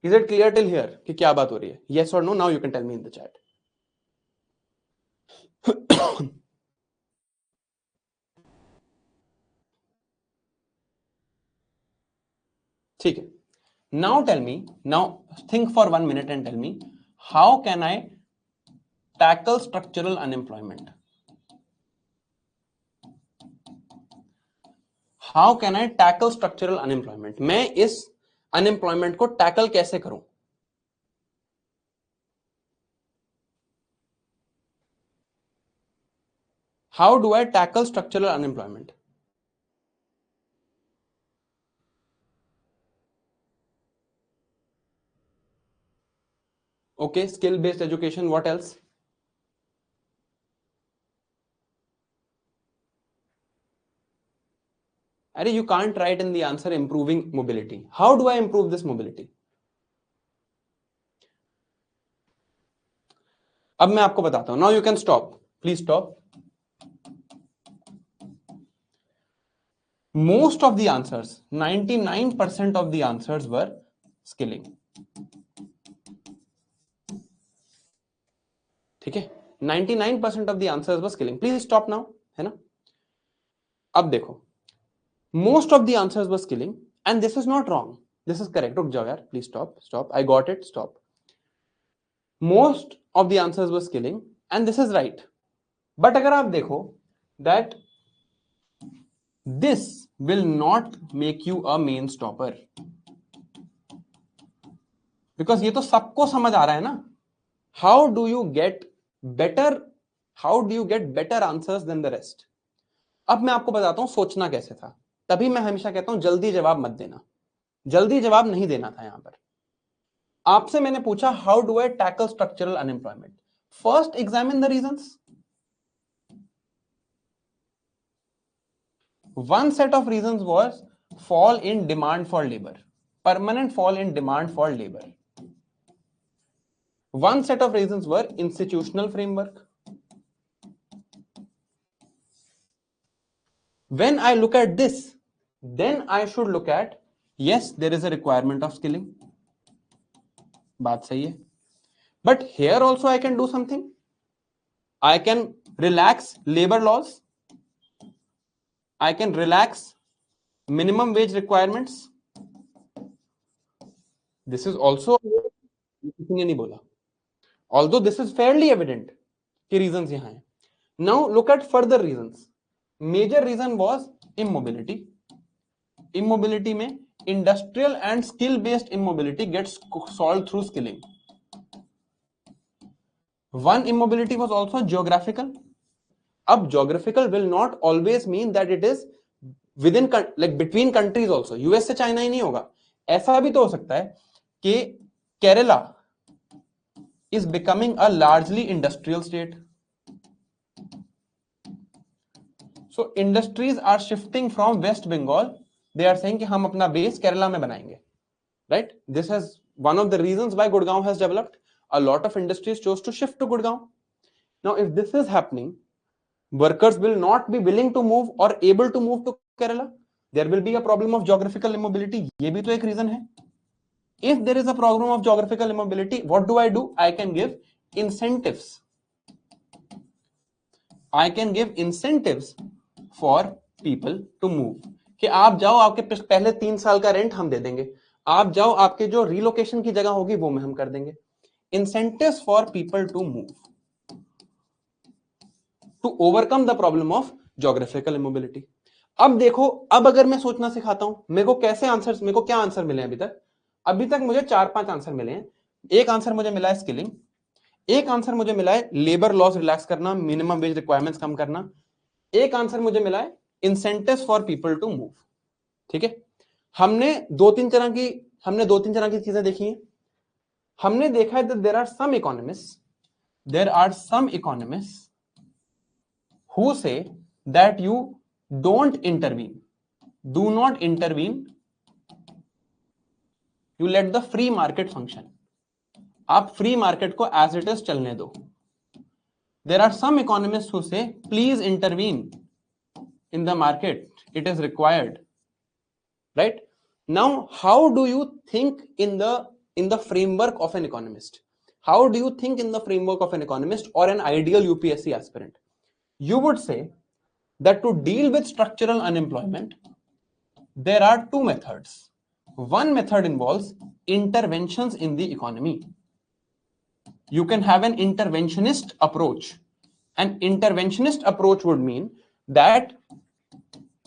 Is it clear till here कि क्या बात हो रही है? Yes or no? Now you can tell me in the chat. ठीक है. Now tell me. Now think for 1 minute and tell me how can I tackle structural unemployment? How can I tackle structural unemployment? मैं इस unemployment को tackle कैसे करूं? How do I tackle structural unemployment? Okay, skill based education. What else? अरे you can't write in the answer improving mobility. How do I improve this mobility? अब मैं आपको बताता हूं. Now you can stop. Please stop. Most of the answers, 99% of the answers were skilling. ठीक है, 99% of the answers were skilling. Please stop now, है ना? अब देखो, most of the answers were skilling and this is not wrong. This is correct. रुक जाओ यार, please stop. I got it. Stop. Most of the answers were skilling and this is right. But अगर आप देखो that this will not make you a main stopper. Because ये तो सबको समझ आ रहा है ना. How do you get better answers than the rest? अब मैं आपको बताता हूं सोचना कैसे था. तभी मैं हमेशा कहता हूं जल्दी जवाब मत देना. जल्दी जवाब नहीं देना था. यहां पर आपसे मैंने पूछा how do I tackle structural unemployment. First examine the reasons. One set of reasons was fall in demand for labor, permanent fall in demand for labor. One set of reasons were institutional framework. When I look at this, then I should look at, yes, there is a requirement of skilling. बात सही है. But here also I can do something. I can relax labor laws. I can relax minimum wage requirements. This is also किसी ने नहीं बोला. Although this is fairly evident कि reasons यहाँ हैं. Now look at further reasons. Major reason was immobility. Immobility में industrial and skill based immobility gets solved through skilling. One immobility was also geographical. अब geographical will not always mean that it is within, like between countries also. US से China ही नहीं होगा. ऐसा भी तो हो सकता है कि Kerala is becoming a largely industrial state, so industries are shifting from West Bengal, they are saying कि हम अपना बेस केरला में बनाएंगे, right? This has one of the reasons why Gurgaon has developed. A lot of industries chose to shift to Gurgaon. Now, if this is happening, workers will not be willing to move or able to move to Kerala. There will be a problem of geographical immobility. ये भी तो एक reason है. If there is a problem of geographical immobility, what do? I can give incentives. I can give incentives for people to move. कि आप जाओ, आपके पहले 3 साल का रेंट हम दे देंगे, आप जाओ, आपके जो रिलोकेशन की जगह होगी वो में हम कर देंगे. Incentives for people to move to overcome the problem of geographical immobility. अब देखो, अब अगर मैं सोचना सिखाता हूं, मेरे को क्या आंसर मिले अभी तक मुझे 4-5 आंसर मिले हैं. एक आंसर मुझे मिला है स्किलिंग, एक आंसर मुझे मिला है लेबर लॉस रिलैक्स करना, मिनिमम वेज रिक्वायरमेंट्स कम करना, एक आंसर मुझे मिला है incentives for people to move. ठीक है, हमने दो तीन तरह की चीजें देखी हैं. हमने देखा है that there are some economists who say that you don't intervene, do not intervene, you let the free market function. आप फ्री मार्केट को एज इट इज चलने दो. There are some economists who say please intervene in the market, it is required, right? Now, how do you think in the framework of an economist? How do you think in the framework of an economist or an ideal UPSC aspirant? You would say that to deal with structural unemployment, there are two methods. One method involves interventions in the economy. You can have an interventionist approach. An interventionist approach would mean that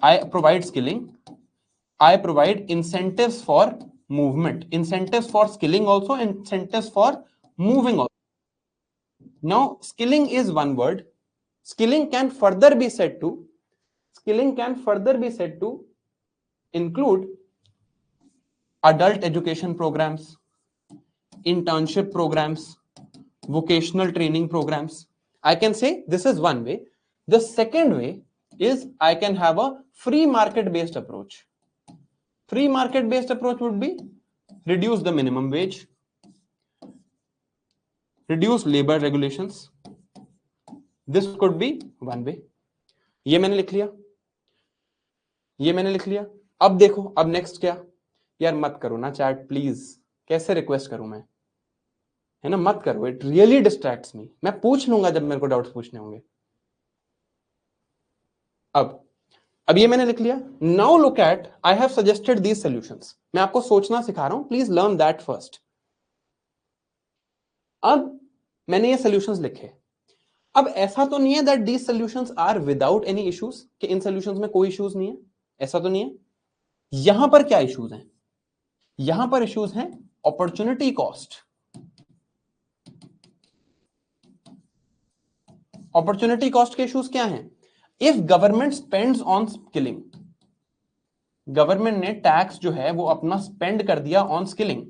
I provide skilling, I provide incentives for movement, incentives for skilling also, incentives for moving also. Now, skilling is one word. Skilling can further be said to include adult education programs, internship programs, vocational training programs. I can say this is one way. The second way is I can have a free market based approach. Free market based approach would be reduce the minimum wage, reduce labor regulations. This could be one way. ये मैंने लिख लिया. अब देखो, अब next क्या. यार मत करो ना चैट प्लीज, कैसे रिक्वेस्ट करूं मैं, है ना, मत करो, इट रियली डिस्ट्रैक्ट्स मी. मैं पूछ लूंगा जब मेरे को डाउट्स पूछने होंगे. अब ये मैंने लिख लिया. Now look at, I have suggested these solutions. मैं आपको सोचना सिखा रहा हूं, प्लीज लर्न दैट फर्स्ट. अब मैंने ये सॉल्यूशंस लिखे. अब ऐसा तो नहीं है that these solutions are without any issues, कि इन सॉल्यूशंस में कोई इश्यूज नहीं है, ऐसा तो नहीं है. यहां पर क्या इश्यूज हैं? यहां पर इश्यूज हैं अपॉर्चुनिटी कॉस्ट. अपॉर्चुनिटी कॉस्ट के इश्यूज क्या हैं? If government spends on skilling, government ने टैक्स जो है वो अपना स्पेंड कर दिया on skilling,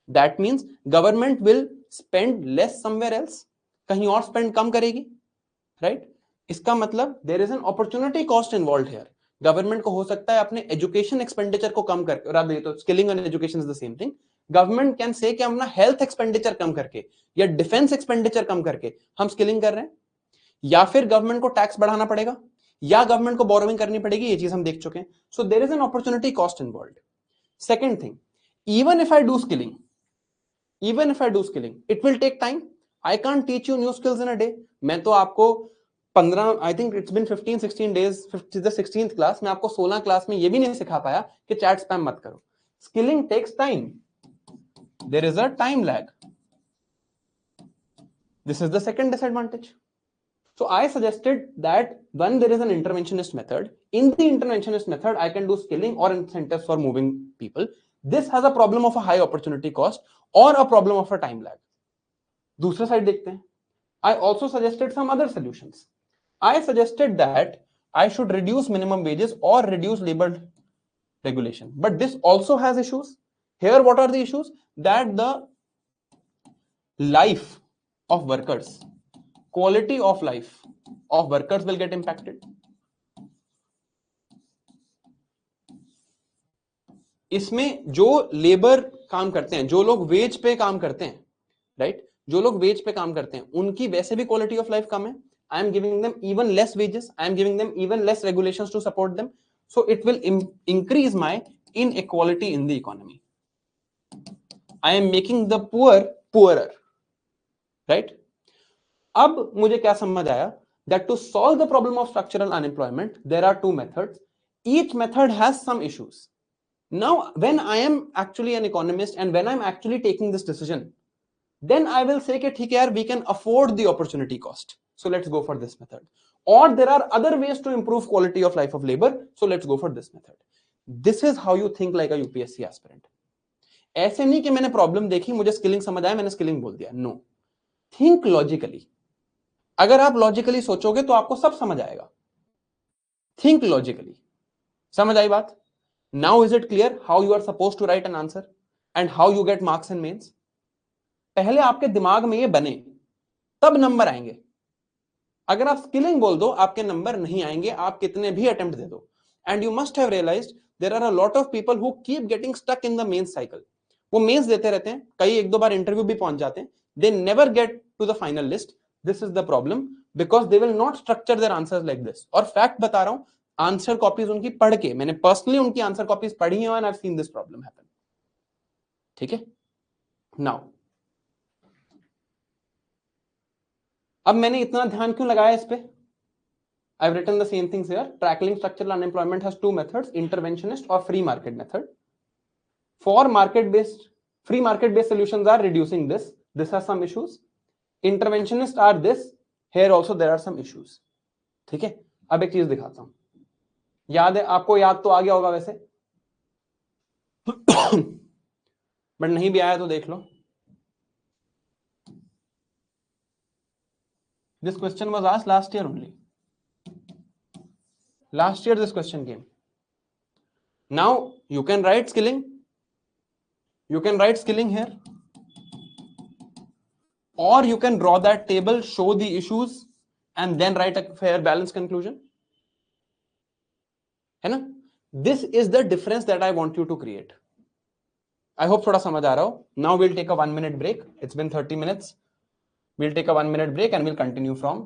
that means government will spend less somewhere else, कहीं और स्पेंड कम करेगी, राइट? इसका मतलब there is an opportunity cost involved here. Government को हो सकता है अपने एजुकेशन एक्सपेंडिचर को कम करके, और अब ये तो skilling and education is the same thing. Government can say कि अपना हेल्थ एक्सपेंडिचर कम करके या डिफेंस एक्सपेंडिचर कम करके हम स्किलिंग कर रहे हैं, या फिर गवर्नमेंट को टैक्स बढ़ाना पड़ेगा, या गवर्नमेंट को बोरोइंग करनी पड़ेगी. ये चीज हम देख चुके हैं. So there is an opportunity cost involved. Second thing, even if I do skilling, it will take time. I can't teach you new skills in a day. मैं तो आपको 15, I think it's been 15-16 days, 16th class में आपको 16 class में ये भी नहीं सिखा पाया कि चैट स्पैम मत करो. Skilling takes time. There is a time lag. This is the second disadvantage. So I suggested that when there is an interventionist method, in the interventionist method, I can do skilling or incentives for moving people. This has a problem of a high opportunity cost or a problem of a time lag. दूसरा side देखते हैं. I also suggested some other solutions. I suggested that I should reduce minimum wages or reduce labor regulation. But this also has issues. Here what are the issues? That the life of workers, quality of life of workers will get impacted. इसमें जो labour काम करते हैं, जो लोग veg पे काम करते हैं, राइट, जो लोग वेज पे काम करते हैं, उनकी वैसे भी क्वालिटी ऑफ लाइफ कम है. I am giving them even less wages, I am giving them even less regulations to support them, so it will increase my inequality in the economy. I am making the poor poorer, right? अब मुझे क्या समझ आया, that to solve the problem of structural unemployment there are two methods. Each method has some issues. Now when I am actually an economist and when I'm actually taking this decision, then I will say कि ठीक है यार, we can afford the opportunity cost, so let's go for this method. Or there are other ways to improve quality of life of labor, so let's go for this method. This is how you think like a UPSC aspirant. ऐसे नहीं कि मैंने problem देखी, मुझे skilling समझ आया, मैंने skilling बोल दिया. No, think logically. अगर आप लॉजिकली सोचोगे तो आपको सब समझ आएगा. Think logically. समझ आई बात? Now is it clear how you are suppose to write an answer and how you get marks in mains? पहले आपके दिमाग में ये बने, तब नंबर आएंगे. अगर आप स्किलिंग बोल दो, आपके नंबर नहीं आएंगे, आप कितने भी अटेम्प्ट दे दो. And you must have realised there are a lot of people who keep getting stuck in the mains cycle. वो मेंस देते रहते हैं, कई एक दो बार इंटरव्यू भी पहुंच जाते हैं, they never get to the final list. This is the problem, because they will not structure their answers like this. और फैक्ट बता रहा हूं, आंसर कॉपीज उनकी पढ़ के, मैंने पर्सनली उनकी आंसर कॉपीज पढ़ी है, and I have seen this problem happen. ठीक है. नाउ अब मैंने इतना ध्यान क्यों लगाया इस पे? I've written the same things here. Tackling structural unemployment has two methods: interventionist or free market method. For free market-based solutions are reducing this. This has some issues. Interventionist are this. Here also there are some issues. ठीक है. अब एक चीज दिखाता हूं. याद है आपको? याद तो आ गया होगा वैसे, बट नहीं भी आया तो देख लो. This question was asked last year only. Last year this question came. Now you can write skilling. You can write skilling here, or you can draw that table, show the issues, and then write a fair balanced conclusion. है ना? This is the difference that I want you to create. I hope थोड़ा समझ आ रहा हो. Now we'll take a 1 minute break. It's been 30 minutes. We'll take a 1 minute break and we'll continue from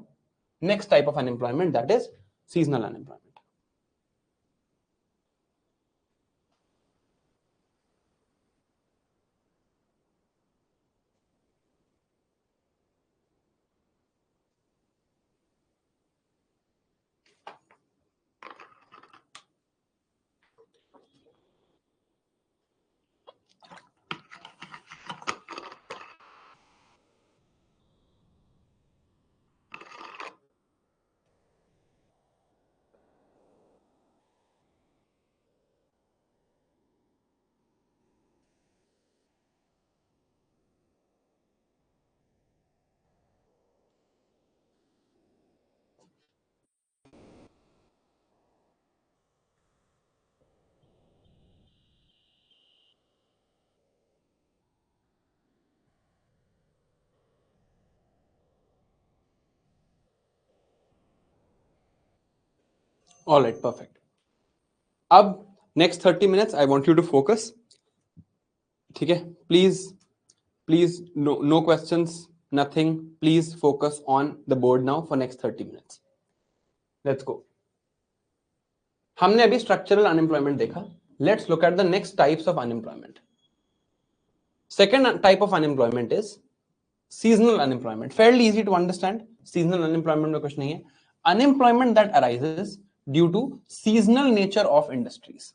next type of unemployment, that is seasonal unemployment. All right, perfect. अब next 30 minutes I want you to focus. ठीक है. Please no questions, nothing. Please focus on the board now for next 30 minutes. Let's go. हमने अभी structural unemployment देखा. Let's look at the next types of unemployment. Second type of unemployment is seasonal unemployment. Fairly easy to understand. Seasonal unemployment में कुछ नहीं है. Unemployment that arises due to seasonal nature of industries.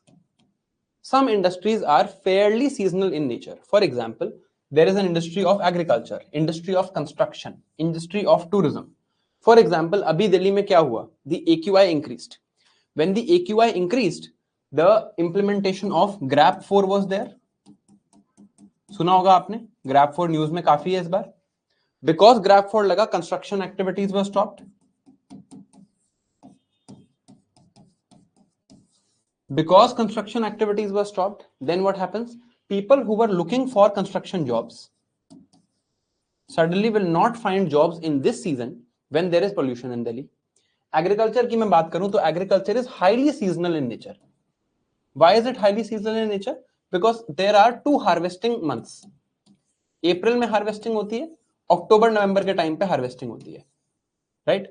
Some industries are fairly seasonal in nature. For example, there is an industry of agriculture, industry of construction, industry of tourism. For example, अभी दिल्ली में क्या हुआ? The AQI increased. When the AQI increased, the implementation of GRAP 4 was there. सुना होगा आपने? GRAP 4 news में काफी है इस बार. Because GRAP 4 लगा, construction activities were stopped. Because construction activities were stopped, then what happens? people who were looking for construction jobs suddenly will not find jobs in this season when there is pollution in Delhi. Agriculture की मैं बात करूं तो agriculture is highly seasonal in nature. Why is it highly seasonal in nature? Because there are two harvesting months. अप्रैल में harvesting होती है, अक्टूबर नवंबर के time पे हार्वेस्टिंग होती है, राइट?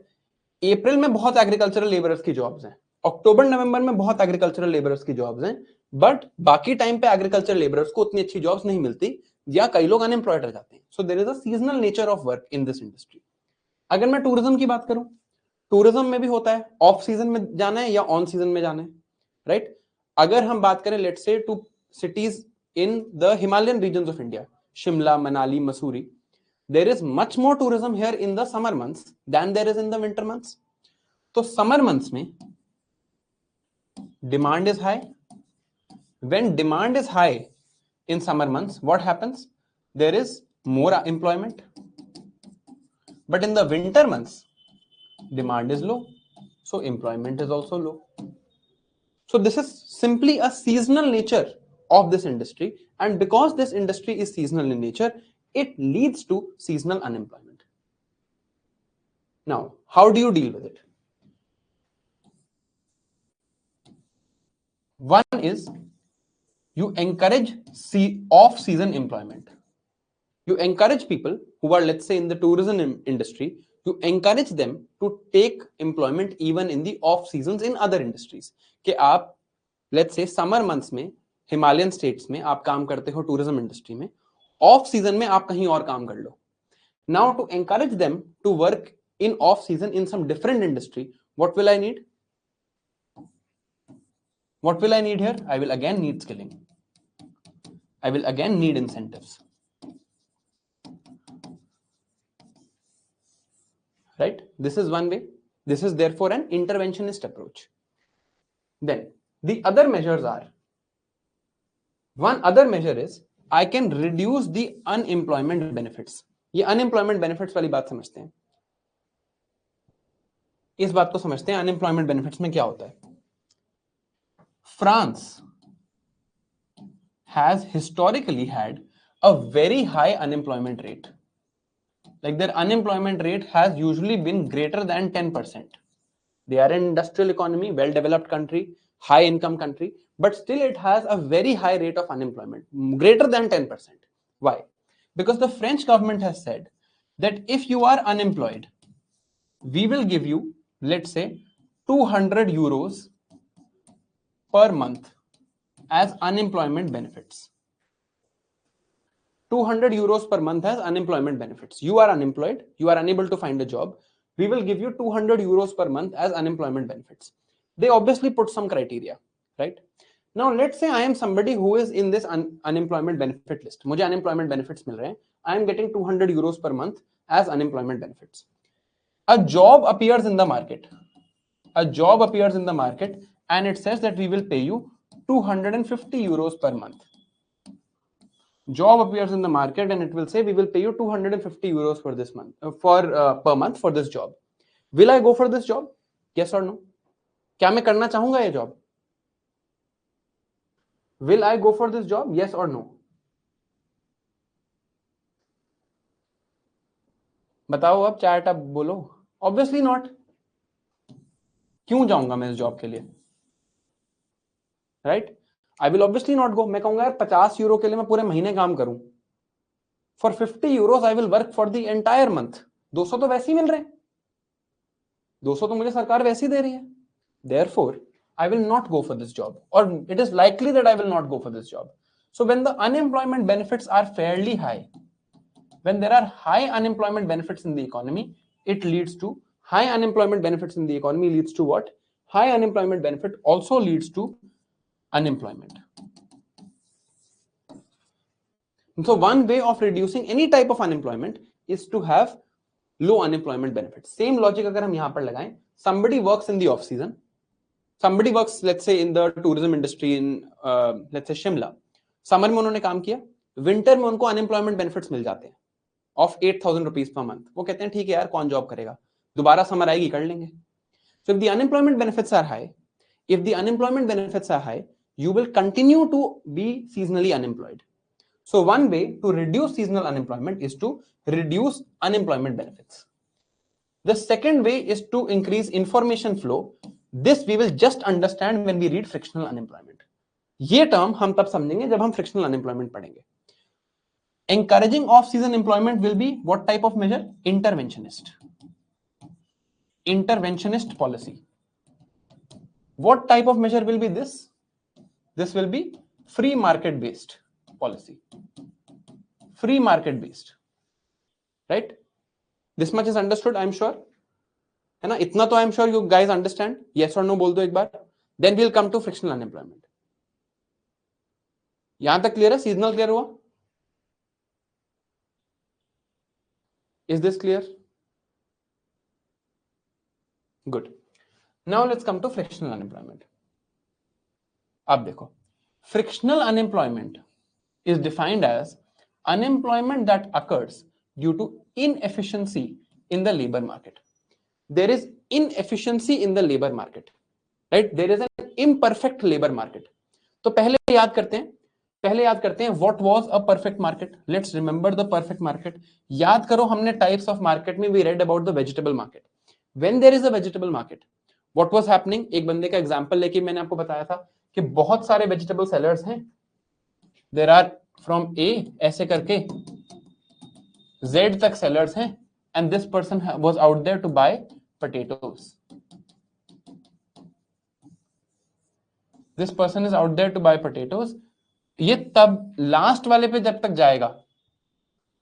अप्रैल में बहुत एग्रीकल्चरल लेबरर्स की जॉब्स हैं, अक्टूबर नवंबर में बहुत एग्रीकल्चरल लेबरर्स की जॉब्स हैं, बट बाकी टाइम पे एग्रीकल्चर लेबरर्स को उतनी अच्छी जॉब्स नहीं मिलती या कई लोग अनएम्प्लॉयड रह जाते हैं. So there is a seasonal nature of work in this industry. अगर मैं टूरिज्म की बात करूं, टूरिज्म में भी होता है ऑफ सीजन में जाना है या ऑन सीजन में जाना है, राइट? अगर हम बात करें let's say two cities in the Himalayan regions of India, Shimla, Manali, Mussoorie, there is much more tourism here in the summer months than there is in the winter months. तो summer months में demand is high. When demand is high in summer months, what happens? There is more employment. But in the winter months, demand is low, so employment is also low. So this is simply a seasonal nature of this industry, and because this industry is seasonal in nature, it leads to seasonal unemployment. Now, how do you deal with it? One is you encourage off-season employment. You encourage people who are, let's say, in the tourism industry, you encourage them to take employment even in the off seasons in other industries. कि आप, let's say, summer months में Himalayan states में आप काम करते हो tourism industry में, off season में आप कहीं और काम कर लो. Now to encourage them to work in off season in some different industry, what will I need? What will I need here? I will again need skilling. I will again need incentives. Right? This is one way. This is therefore an interventionist approach. Then the other measures are, one other measure is I can reduce the unemployment benefits. ये unemployment benefits वाली बात समझते हैं. इस बात को समझते हैं unemployment benefits में क्या होता है. France has historically had a very high unemployment rate. Like their unemployment rate has usually been greater than 10%. They are an industrial economy, well-developed country, high income country, but still it has a very high rate of unemployment, greater than 10%. Why? Because the French government has said that if you are unemployed, we will give you, let's say, 200 euros per month as unemployment benefits. 200 euros per month as unemployment benefits. You are unemployed, you are unable to find a job, we will give you 200 euros per month as unemployment benefits. They obviously put some criteria, right? Now let's say I am somebody who is in this unemployment benefit list. मुझे unemployment benefits मिल रहे हैं. I am getting 200 euros per month as unemployment benefits. A job appears in the market. A job appears in the market and it says that we will pay you 250 euros per month. Job appears in the market and it will say we will pay you 250 euros for this month, per month for this job. Will I go for this job? Yes or no? क्या मैं करना चाहूंगा ये job? Will I go for this job? Yes or no? बताओ अब, chat अब बोलो. Obviously not. क्यों जाऊंगा मैं इस जॉब के लिए? Right? I will obviously not go. मैं कहूंगा यार 50 यूरो के लिए मैं पूरे महीने काम करूं. For 50 Euros I will work for the entire month. 200 तो वैसे ही मिल रहे हैं. 200 तो मुझे सरकार वैसे ही दे रही है. Therefore I will not go for this job, or it is likely that I will not go for this job. So when the unemployment benefits are fairly high, when there are high unemployment benefits in the economy, it leads to high unemployment benefits in the economy leads to what? High unemployment benefit also leads to unemployment. And so one way of reducing any type of unemployment is to have low unemployment benefits. Same logic अगर हम यहाँ पर लगाएं, somebody works in the off season. Somebody works, let's say, in the tourism industry in, let's say, Shimla. Summer में उन्होंने काम किया, winter में उनको unemployment benefits मिल जाते हैं of 8,000 rupees per month. वो कहते हैं ठीक है यार, कौन जॉब करेगा, दोबारा समर आएगी कर लेंगे. So if the unemployment benefits are high, if the unemployment benefits are high, you will continue to be seasonally unemployed. So one way to reduce seasonal unemployment is to reduce unemployment benefits. The second way is to increase information flow. This we will just understand when we read frictional unemployment. ये term हम तब समझेंगे जब हम frictional unemployment पढ़ेंगे. Encouraging off-season employment will be what type of measure? Interventionist policy. What type of measure will be this? This will be free market based policy. Free market based, right? This much is understood, I'm sure. है ना? इतना तो I'm sure you guys understand. Yes or no बोल दो एक बार. Then we'll come to frictional unemployment. यहां तक clear है? सीजनल क्लियर हुआ? Is this clear? Good. Now let's come to frictional unemployment. अब देखो, frictional unemployment is defined as unemployment that occurs due to inefficiency in the labor market. There is inefficiency in the labor market, right? There is an imperfect labor market. तो पहले याद करते हैं what was a perfect market. Let's remember the perfect market. याद करो हमने types of market में we read about the vegetable market. When there is a vegetable market, what was happening? एक बंदे का example लेके मैंने आपको बताया था कि बहुत सारे vegetable sellers हैं. There are from A ऐसे करके Z तक sellers हैं, and this person was out there to buy potatoes. This person is out there to buy potatoes. ये तब लास्ट वाले पे जब तक जाएगा,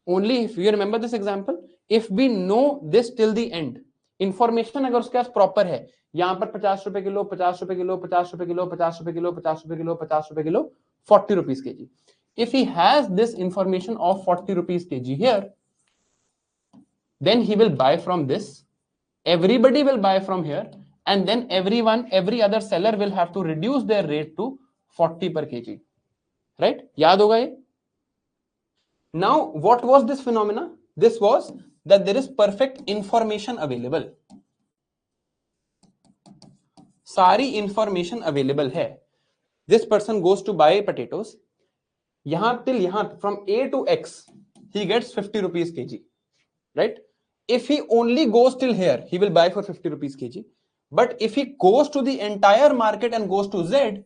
only if you remember this example, if we know this till the end, information अगर उसके पास proper है, यहां पर 50 रुपए किलो, 50 रुपए किलो, 50 रुपए किलो, 50 रुपए किलो, 50 रुपए किलो, 50 रुपए kilo, 40 rupees kg. If he has this information of 40 rupees kg here, then he will buy from this. Everybody will buy from here, and then every other seller will have to reduce their rate to 40 per kg. Right? याद होगा ये? Now, what was this phenomena? This was that there is perfect information available. सारी information available है. This person goes to buy potatoes. यहाँ till यहाँ from A to X, he gets 50 rupees kg. Right? If he only goes till here, he will buy for 50 rupees kg. But if he goes to the entire market and goes to Z,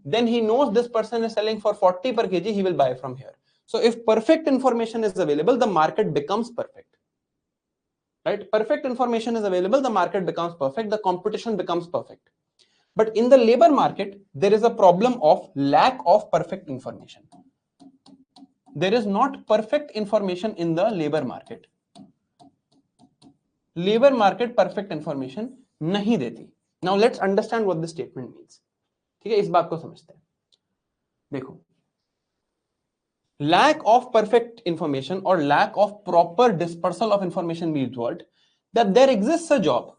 then he knows this person is selling for 40 per kg, he will buy from here. So if perfect information is available, the market becomes perfect. Right? Perfect information is available, the market becomes perfect, the competition becomes perfect. But in the labor market, there is a problem of lack of perfect information. There is not perfect information in the labor market. Labor market perfect information नहीं देती. Now let's understand what this statement means. ठीक है, इस बात को समझते हैं. देखो, lack of perfect information or lack of proper dispersal of information means what? That there exists a job.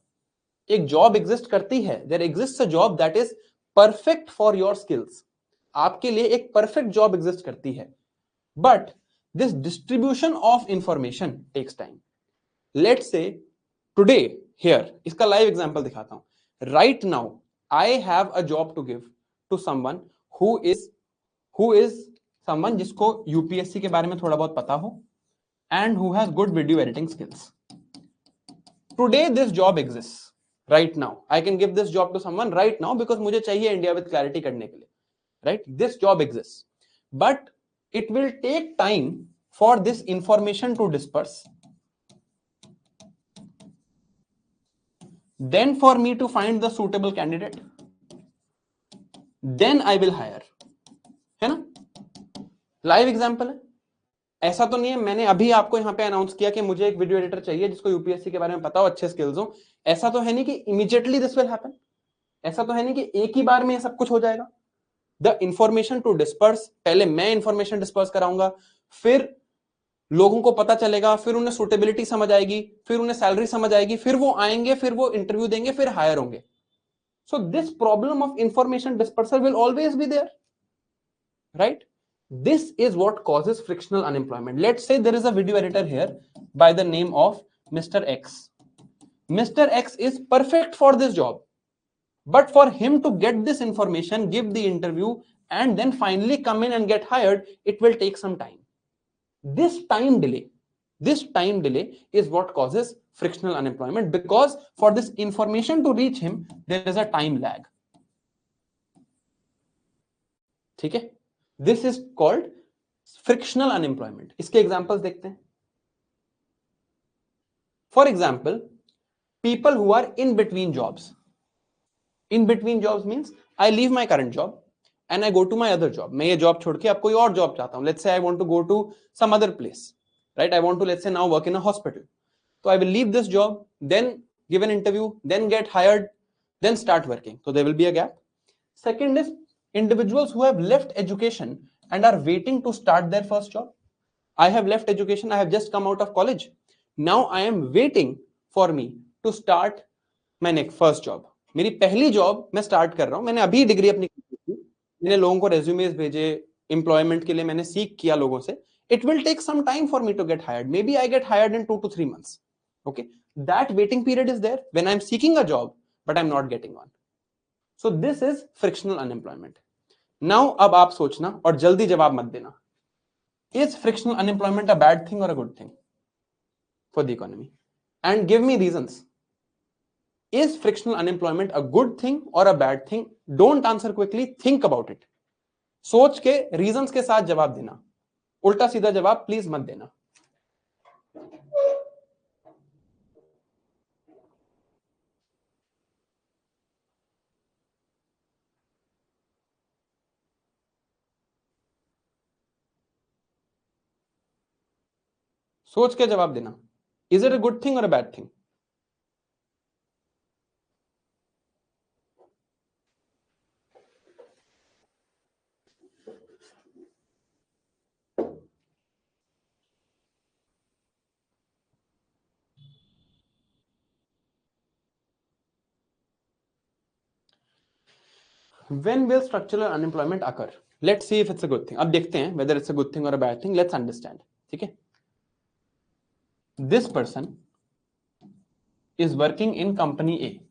एक job exist करती है. There exists a job that is perfect for your skills. आपके लिए एक perfect job exist करती है. But this distribution of information takes time. Let's say today here, इसका live example दिखाता हूं. Right now, I have a job to give to someone who is someone जिसको UPSC के बारे में थोड़ा बहुत पता हो and who has good video editing skills. Today this job exists. Right now, I can give this job to someone right now because मुझे चाहिए India with clarity करने के लिए. Right? This job exists, but it will take time for this information to disperse. Then for me to find the suitable candidate, then I will hire. है ना? Live example है. ऐसा तो नहीं है मैंने अभी आपको यहां पे अनाउंस किया कि मुझे एक वीडियो एडिटर चाहिए जिसको यूपीएससी के बारे में पता हो, अच्छे स्किल्स हो. ऐसा तो है नहीं कि इमीडिएटली दिस विल हैपन. ऐसा तो है नहीं कि एक ही बार में ये सब कुछ हो जाएगा. द इंफॉर्मेशन टू डिस्पर्स, पहले मैं इंफॉर्मेशन डिस्पर्स कराऊंगा, फिर लोगों को पता चलेगा, फिर उन्हें सूटेबिलिटी समझ आएगी, फिर उन्हें सैलरी समझ आएगी, फिर वो आएंगे, फिर वो इंटरव्यू देंगे, फिर हायर होंगे. So this problem of information dispersal will always be there. Right? This is what causes frictional unemployment. Let's say there is a video editor here by the name of Mr. X. Mr. X is perfect for this job. But for him to get this information, give the interview, and then finally come in and get hired, it will take some time. This time delay is what causes frictional unemployment, because for this information to reach him, there is a time lag. ठीक है? This is called frictional unemployment. इसके examples देखते हैं. For example, people who are in between jobs. In between jobs means I leave my current job and I go to my other job. मैं ये job छोड़ के अब कोई और job चाहता हूं. Let's say I want to go to some other place, right? I want to, let's say, now work in a hospital. So I will leave this job, then give an interview, then get hired, then start working. So there will be a gap. Second is individuals who have left education and are waiting to start their first job. I have left education. I have just come out of college. Now I am waiting for me to start my next first job. मेरी पहली job मैं start कर रहा हूं. मैंने अभी degree अपनी की थी. मैंने लोगों को रेज्यूमेस भेजे, एम्प्लॉयमेंट के लिए मैंने सीख किया लोगों से. It will take some time for me to get hired. Maybe I get hired in 2 to 3 months. Okay, that waiting period is there when I'm seeking a job, but I'm not getting one. So this is frictional unemployment. Now, अब आप सोचना और जल्दी जवाब मत देना. Is frictional unemployment a bad thing or a good thing for the economy? And give me reasons. Is frictional unemployment a good thing or a bad thing? Don't answer quickly. Think about it. सोच के reasons के साथ जवाब देना. उल्टा सीधा जवाब please मत देना. सोच के जवाब देना. Is it a good thing or a bad thing? When will structural unemployment occur? Let's see if it's a good thing. अब देखते हैं whether it's a good thing or a bad thing. Let's understand. ठीक है? This person is working in company A.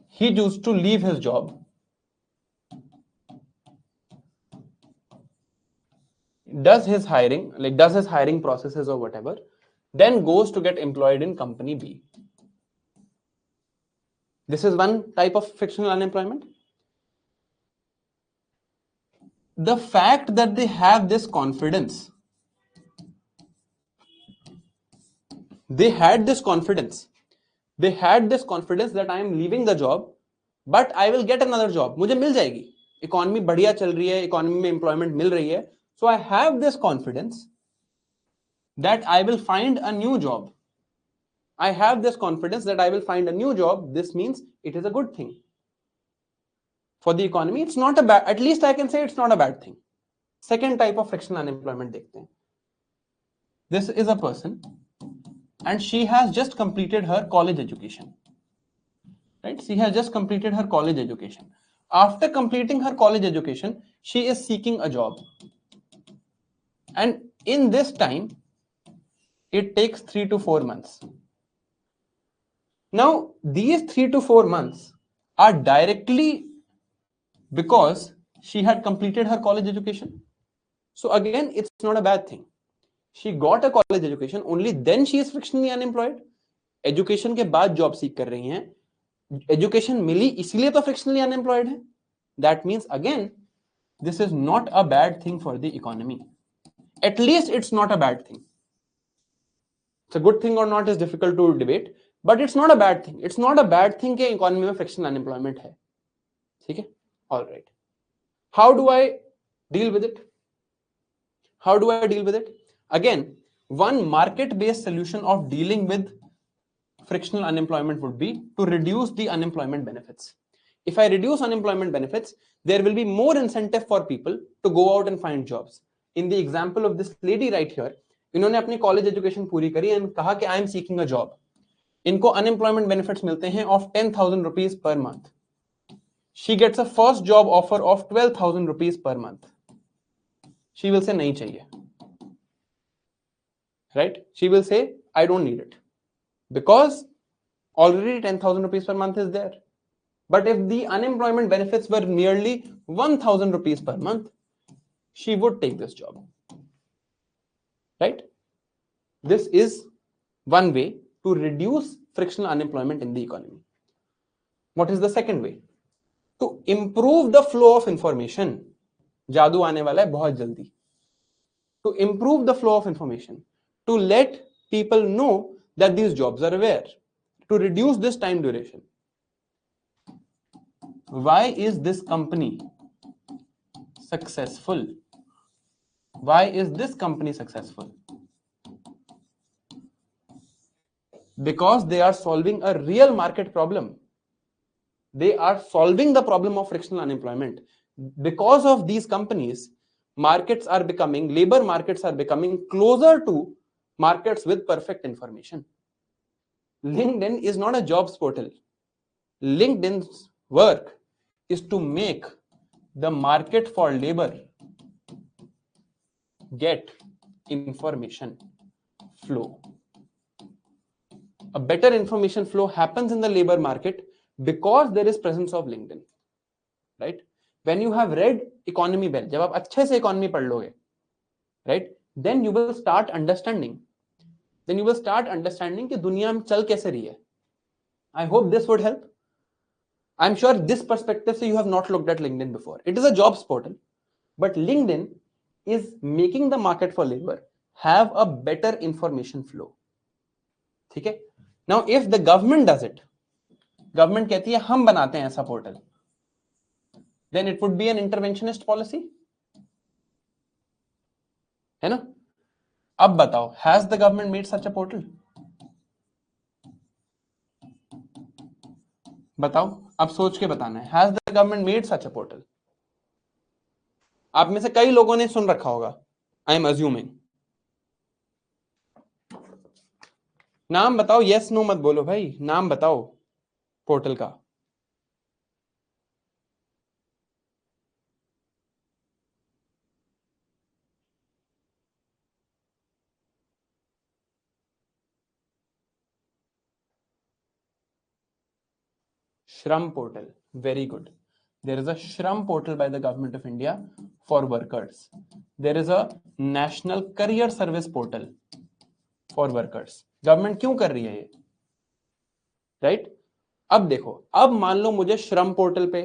He used to leave his job, does his hiring processes or whatever, then goes to get employed in company B. This is one type of frictional unemployment. The fact that they have this confidence, they had this confidence that I am leaving the job, but I will get another job. मुझे मिल जाएगी. Economy बढ़िया चल रही है, economy में employment मिल रही है. So I have this confidence that I will find a new job. I have this confidence that I will find a new job. This means it is a good thing. For the economy, it's not a bad, at least I can say it's not a bad thing. Second type of frictional unemployment देखते हैं. This is a person and she has just completed her college education. Right? She has just completed her college education. After completing her college education, she is seeking a job. And in this time, it takes 3 to 4 months. Now, these 3 to 4 months are directly because she had completed her college education. So again, it's not a bad thing. She got a college education, only then she is frictionally unemployed. Education के बाद job seek कर रही हैं. Education मिली इसलिए तो frictionally unemployed है. That means again, this is not a bad thing for the economy. At least it's not a bad thing. It's a good thing or not is difficult to debate, but it's not a bad thing. It's not a bad thing कि economy में frictional unemployment है. ठीक है? All right. How do I deal with it? How do I deal with it? Again, one market-based solution of dealing with frictional unemployment would be to reduce the unemployment benefits. If I reduce unemployment benefits, there will be more incentive for people to go out and find jobs. In the example of this lady right here, इन्होंने अपनी college education पूरी करी and कहा कि I am seeking a job. इनको unemployment benefits मिलते हैं of 10,000 rupees per month. She gets a first job offer of 12,000 rupees per month. She will say नहीं चाहिए. Right? She will say I don't need it. Because Already 10,000 rupees per month is there. But if the unemployment benefits were nearly 1,000 rupees per month, she would take this job. Right? This is one way to reduce frictional unemployment in the economy. What is the second way? To improve the flow of information. जादू आने वाला है बहुत जल्दी. To improve the flow of information, to let people know that these jobs are aware, to reduce this time duration. Why is this company successful? Why is this company successful? Because they are solving a real market problem. They are solving the problem of frictional unemployment. Because of these companies, labor markets are becoming closer to markets with perfect information. LinkedIn is not a jobs portal. LinkedIn's work is to make the market for labor get information flow. A better information flow happens in the labor market because there is presence of LinkedIn, right? When you have read Economy well, जब आप अच्छे से economy पढ़ लोगे, right? Then you will start understanding. कि दुनिया में चल कैसे रही है. I hope this would help. I'm sure this perspective so you have not looked at LinkedIn before. It is a jobs portal, but LinkedIn is making the market for labor have a better information flow. ठीक है? Now, if the government does it, government कहती है हम बनाते हैं ऐसा portal, then it would be an interventionist policy. है ना? अब बताओ, has the government made such a portal? बताओ, अब सोच के बताना है. Has the government made such a portal? आप में से कई लोगों ने सुन रखा होगा. I am assuming. नाम बताओ, yes no मत बोलो भाई, नाम बताओ पोर्टल का. Shram portal, very good. There is a Shram portal by the government of India for workers. There is a national career service portal for workers. Government क्यों कर रही है ये? Right? अब देखो, अब मान लो मुझे श्रम पोर्टल पे,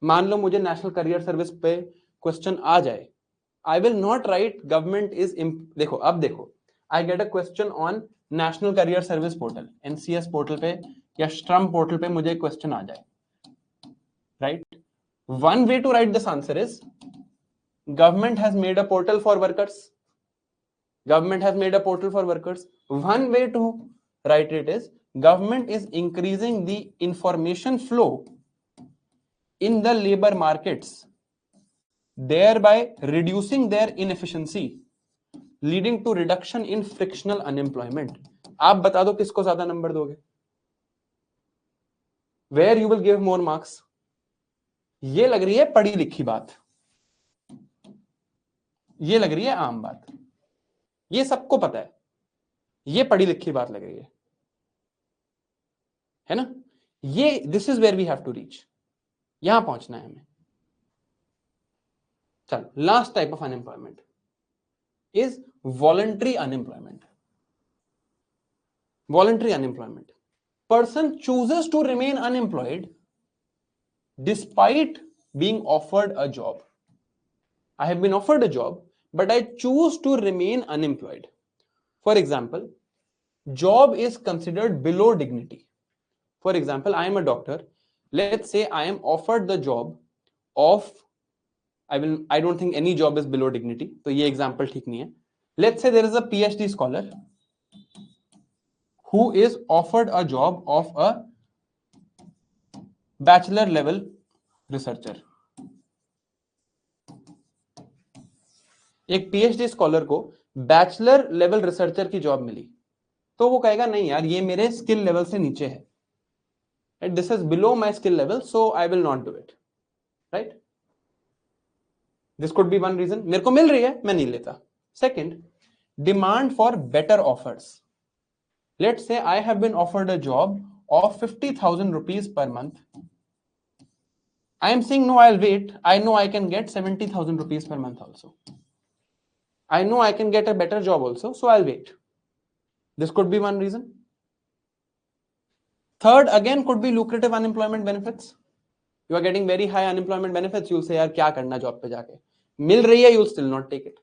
मान लो मुझे नेशनल करियर सर्विस पे क्वेश्चन आ जाए. I will not write government is देखो, अब देखो, I get a question on national career service portal, NCS portal पे या श्रम पोर्टल पे मुझे क्वेश्चन आ जाए. Right? One way to write this answer is government has made a portal for workers. Government has made a portal for workers. One way to write it is government is increasing the information flow in the labor markets, thereby reducing their inefficiency, leading to reduction in frictional unemployment. आप बता दो किसको ज्यादा number दोगे? Where you will give more marks? ये लग रही है पढ़ी लिखी बात, ये लग रही है आम बात, ये सबको पता है, ये पढ़ी लिखी बात लग रही है ना? ये this is where we have to reach, यहां पहुंचना है हमें. चलो, last type of unemployment is voluntary unemployment. Voluntary unemployment, person chooses to remain unemployed despite being offered a job. I have been offered a job, but I choose to remain unemployed. For example, job is considered below dignity. For example, I am a doctor. Let's say I am offered the job of, I don't think any job is below dignity. So ये example ठीक नहीं है. Let's say there is a PhD scholar who is offered a job of a bachelor level researcher. एक PhD scholar को bachelor level researcher की job मिली, तो वो कहेगा नहीं यार, ये मेरे स्किल लेवल से नीचे है, this is below my skill level, so I will not do it. Right? This could be one reason. मेरे को मिल रही है, मैं नहीं लेता. Second, demand for better offers. Let's say I have been offered a job of 50,000 rupees per month. I am saying no, I'll wait. I know I can get 70,000 rupees per month also. I know I can get a better job also, so I'll wait. This could be one reason. Third, again, could be lucrative unemployment benefits. You are getting very high unemployment benefits. You'll say, यार क्या करना job पे जाके, मिल रही है, you'll still not take it,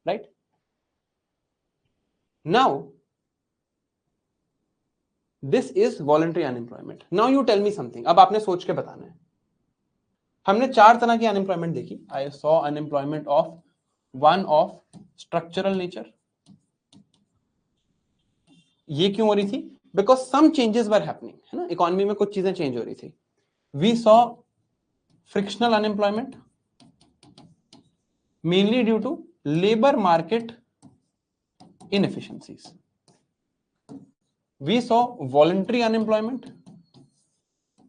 right? Now, this is voluntary unemployment. Now you tell me something. अब आपने सोच के बताना है. हमने 4 तरह की अनएम्प्लॉयमेंट देखी. I saw unemployment of one of structural nature. ये क्यों हो रही थी? Because some changes were happening, है ना, इकोनॉमी में कुछ चीजें चेंज हो रही थी. We saw frictional unemployment, mainly due to labor market inefficiencies. We saw voluntary unemployment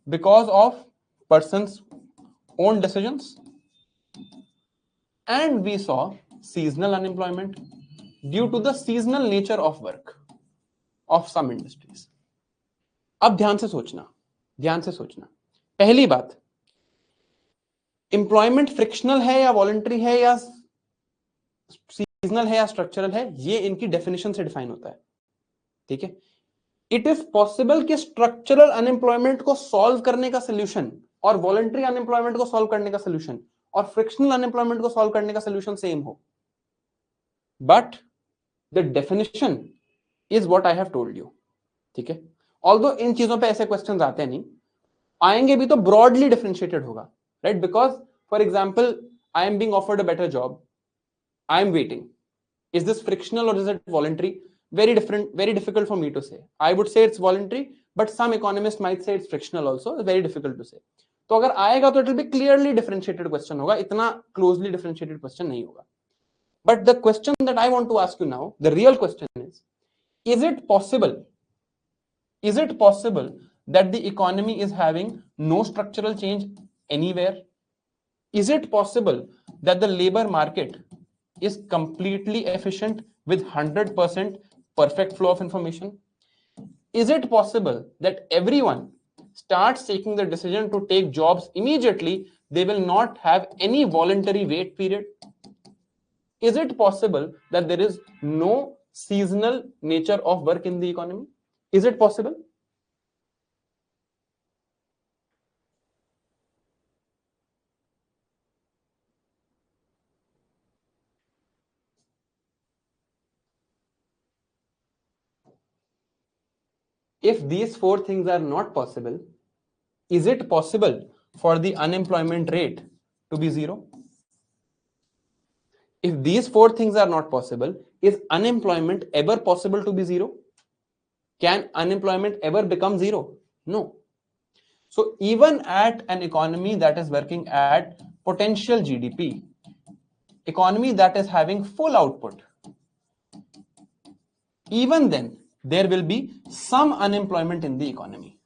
because of person's own decisions, and we saw seasonal unemployment due to the seasonal nature of work of some industries. अब ध्यान से सोचना. पहली बात, employment frictional है या voluntary है या सीजनल है या स्ट्रक्चरल है, ये इनकी डेफिनेशन से डिफाइन होता है. ठीक है. इट इज पॉसिबल कि स्ट्रक्चरल अनएम्प्लॉयमेंट को सॉल्व करने का सोल्यूशन और वॉलंटरी अनएम्प्लॉयमेंट को सॉल्व करने का सोल्यूशन और फ्रिक्शनल अनएम्प्लॉयमेंट को सॉल्व करने का सोल्यूशन सेम हो, but the definition is what I have told you. ठीक है. ऑल्दो इन चीजों पे ऐसे क्वेश्चंस आते नहीं, आएंगे भी तो ब्रॉडली डिफरेंशिएटेड होगा, right? Because for example, I am being offered a better job, I am waiting. Is this frictional or is it voluntary? Very different, very difficult for me to say. I would say it's voluntary, but some economists might say it's frictional also. It's very difficult to say. तो अगर आएगा तो it will be clearly differentiated question होगा, इतना closely differentiated question नहीं होगा. But the question that I want to ask you now, the real question is it possible that the economy is having no structural change anywhere? Is it possible that the labor market is completely efficient with 100% perfect flow of information? Is it possible that everyone starts taking the decision to take jobs immediately? They will not have any voluntary wait period. Is it possible that there is no seasonal nature of work in the economy? Is it possible? If these 4 things are not possible, is it possible for the unemployment rate to be 0? If these 4 things are not possible, is unemployment ever possible to be 0? Can unemployment ever become 0? No. So even at an economy that is working at potential GDP, economy that is having full output, even then there will be some unemployment in the economy.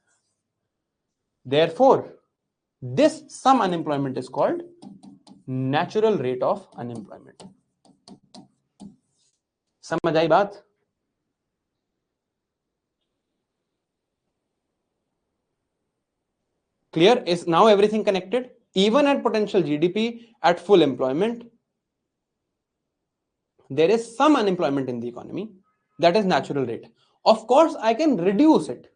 Therefore, this some unemployment is called natural rate of unemployment. समझ आई बात? Clear? Is now everything connected? Even at potential GDP, at full employment, there is some unemployment in the economy. That is natural rate. Of course, I can reduce it.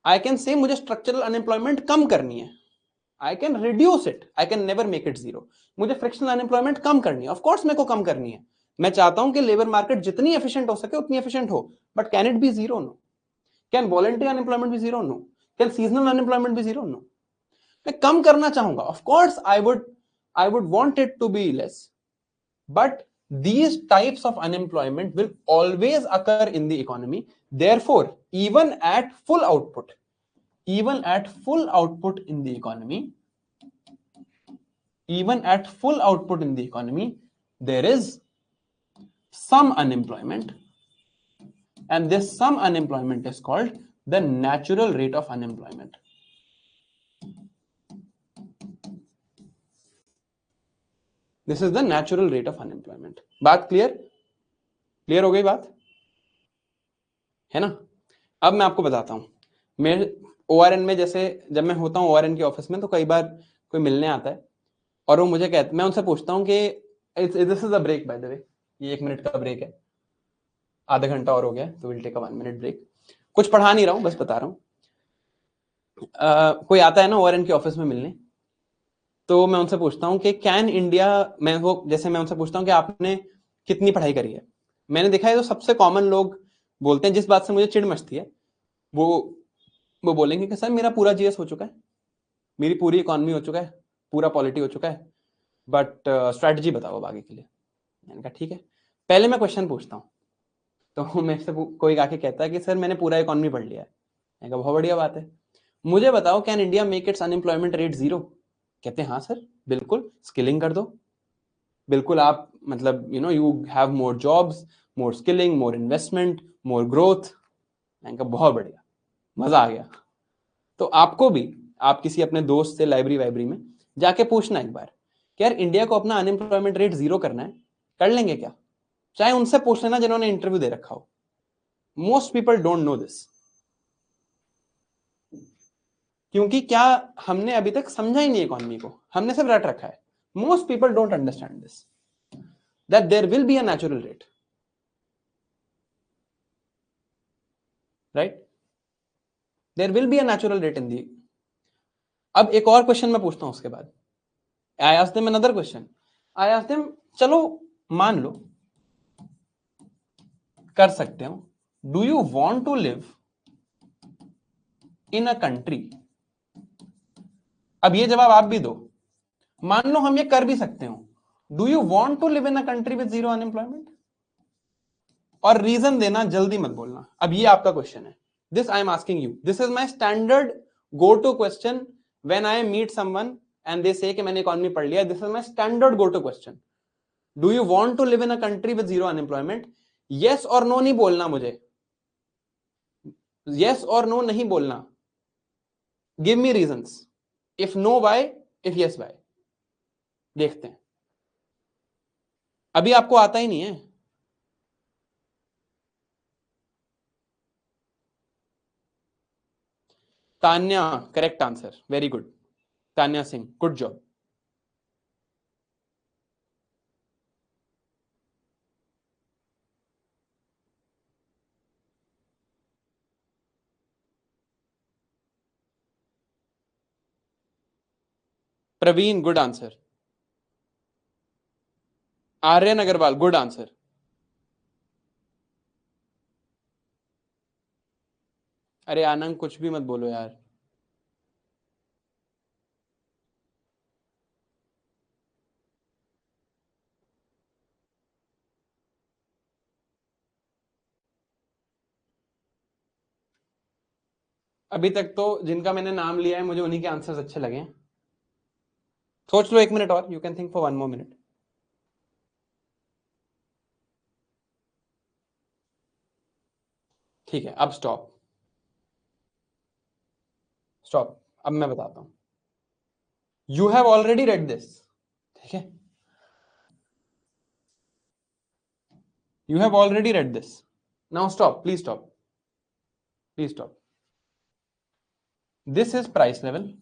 I can say मुझे structural unemployment कम करनी है. I can reduce it. I can never make it 0. मुझे frictional unemployment कम करनी है. Of course मेरे को कम करनी है. मैं चाहता हूं कि लेबर मार्केट जितनी एफिशिएंट हो सके उतनी एफिशिएंट हो, but can it be 0? No. Can voluntary unemployment be 0? No. Can seasonal unemployment be 0? No. मैं कम करना चाहूंगा. Of course I would want it to be less, but these types of unemployment will always occur in the economy. Therefore, even at full output in the economy, there is some unemployment, and this some unemployment is called the natural rate of unemployment. This is the natural rate of unemployment. बात clear हो गई बात है ना? अब मैं आपको बताता हूँ, मैं ORN में जैसे जब मैं होता हूँ ORN के ऑफिस में, तो कई बार कोई मिलने आता है और वो मुझे कहते, मैं उनसे पूछता हूँ कि this is a break by the way, ये 1 मिनट का ब्रेक है, आधा घंटा और हो गया तो will take a 1 minute break. कुछ पढ़ा नहीं रहा हूँ, बस बता रहा हूँ। कोई आता है ना ORN के ऑफिस में मिलने, तो मैं उनसे पूछता हूँ कि कैन इंडिया, मैं वो जैसे मैं उनसे पूछता हूँ कि आपने कितनी पढ़ाई करी है। मैंने देखा है जो सबसे कॉमन लोग बोलते हैं, जिस बात से मुझे चिढ़ मचती है, वो वो बोलेंगे कि सर मेरा पूरा जीएस हो चुका है, मेरी पूरी इकोनॉमी हो चुका है, पूरा पॉलिटी हो चुका है, बट स्ट्रैटेजी बताओ अब आगे के लिए। मैंने कहा ठीक है, पहले मैं क्वेश्चन पूछता हूँ। तो मेरे से कोई आके कहता है कि सर मैंने पूरा इकोनॉमी पढ़ लिया है। मैंने कहा बहुत बढ़िया बात है, मुझे बताओ can India make it's unemployment rate 0? कहते हैं हाँ सर बिल्कुल, स्किलिंग कर दो, बिल्कुल आप मतलब you have more jobs, more skilling, more investment, more growth. मैंने कहा बहुत बढ़िया, मजा आ गया। तो आपको भी, आप किसी अपने दोस्त से लाइब्रेरी वाइब्रेरी में जाके पूछना एक बार कि यार इंडिया को अपना अनएम्प्लॉयमेंट रेट 0 करना है, कर लेंगे क्या? चाहे उनसे पूछ लेना जिन्होंने इंटरव्यू दे रखा हो। Most people don't know this, क्योंकि क्या हमने अभी तक समझा ही नहीं इकोनॉमी को, हमने सब रट रखा है। Most people don't understand this, that there will be a natural rate, right? There will be a natural rate in the. अब एक और क्वेश्चन मैं पूछता हूं उसके बाद। I asked them another question. I asked them, चलो मान लो कर सकते हो, do you want to live in a country, अब ये जवाब आप भी दो, मान लो हम ये कर भी सकते हो, do you want to live in a country with 0 unemployment? और रीजन देना, जल्दी मत बोलना। अब ये आपका क्वेश्चन है, this I am asking you, this is my standard go to question when I meet someone and they say कि मैंने इकोनॉमी पढ़ लिया। This is my standard go to question, do you want to live in a country with 0 unemployment? Yes और no नहीं बोलना मुझे, yes और no नहीं बोलना, give me reasons, if no why, if yes why. देखते हैं, अभी आपको आता ही नहीं है। Tanya, correct answer, very good. Tanya Singh, good job. Praveen, good answer. Aryan Agrawal, good answer. अरे आनंद कुछ भी मत बोलो यार। अभी तक तो जिनका मैंने नाम लिया है मुझे उन्हीं के आंसर्स अच्छे लगे हैं। सोच लो 1 मिनट और, you can think for 1 more minute. ठीक है, अब स्टॉप, स्टॉप। अब मैं बताता हूं, you have already read this, ठीक है, you have already read this. Now stop, please stop, please stop. This is price level,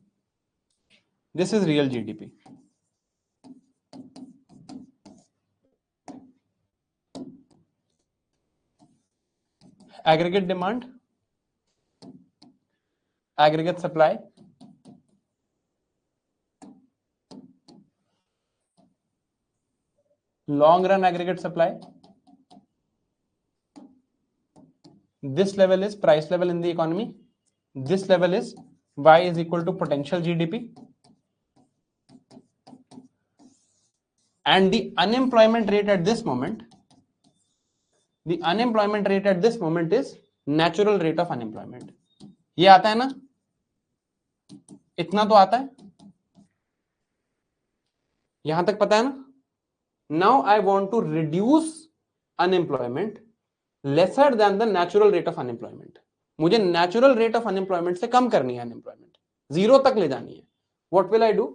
this is real GDP. Aggregate demand, aggregate supply, long run aggregate supply. This level is price level in the economy. This level is y is equal to potential GDP, and the unemployment rate at this moment, the unemployment rate at this moment is natural rate of unemployment. ये आता है ना, इतना तो आता है, यहां तक पता है ना? Now I want to reduce unemployment lesser than the natural rate of unemployment. मुझे नेचुरल रेट ऑफ अनएम्प्लॉयमेंट से कम करनी है अनएम्प्लॉयमेंट, 0 तक ले जानी है। What will I do?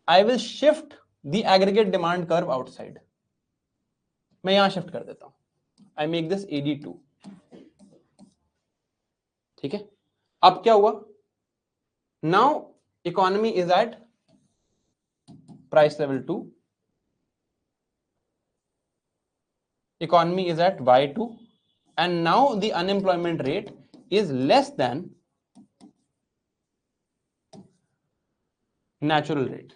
I will shift the aggregate demand curve outside. मैं यहां शिफ्ट कर देता हूं, आई मेक दिस AD2, ठीक है, अब क्या हुआ, now economy is at price level 2, economy is at Y2, and now the unemployment rate is less than natural rate.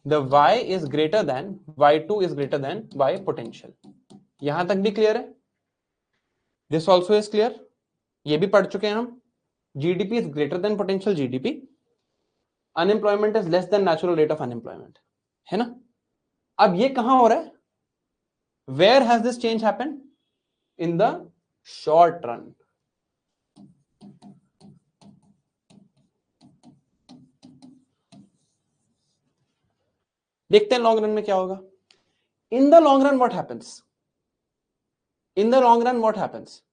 The Y is greater than, Y2 is greater than Y potential. यहां तक भी clear है? This also is clear. ये भी पढ़ चुके हैं हम. GDP is greater than potential GDP. Unemployment is less than natural rate of unemployment. है ना? अब ये कहां हो रहा है? Where has this change happened? In the short run. देखते हैं लॉन्ग रन में क्या होगा. In the long run, what happens? In the long run, what happens?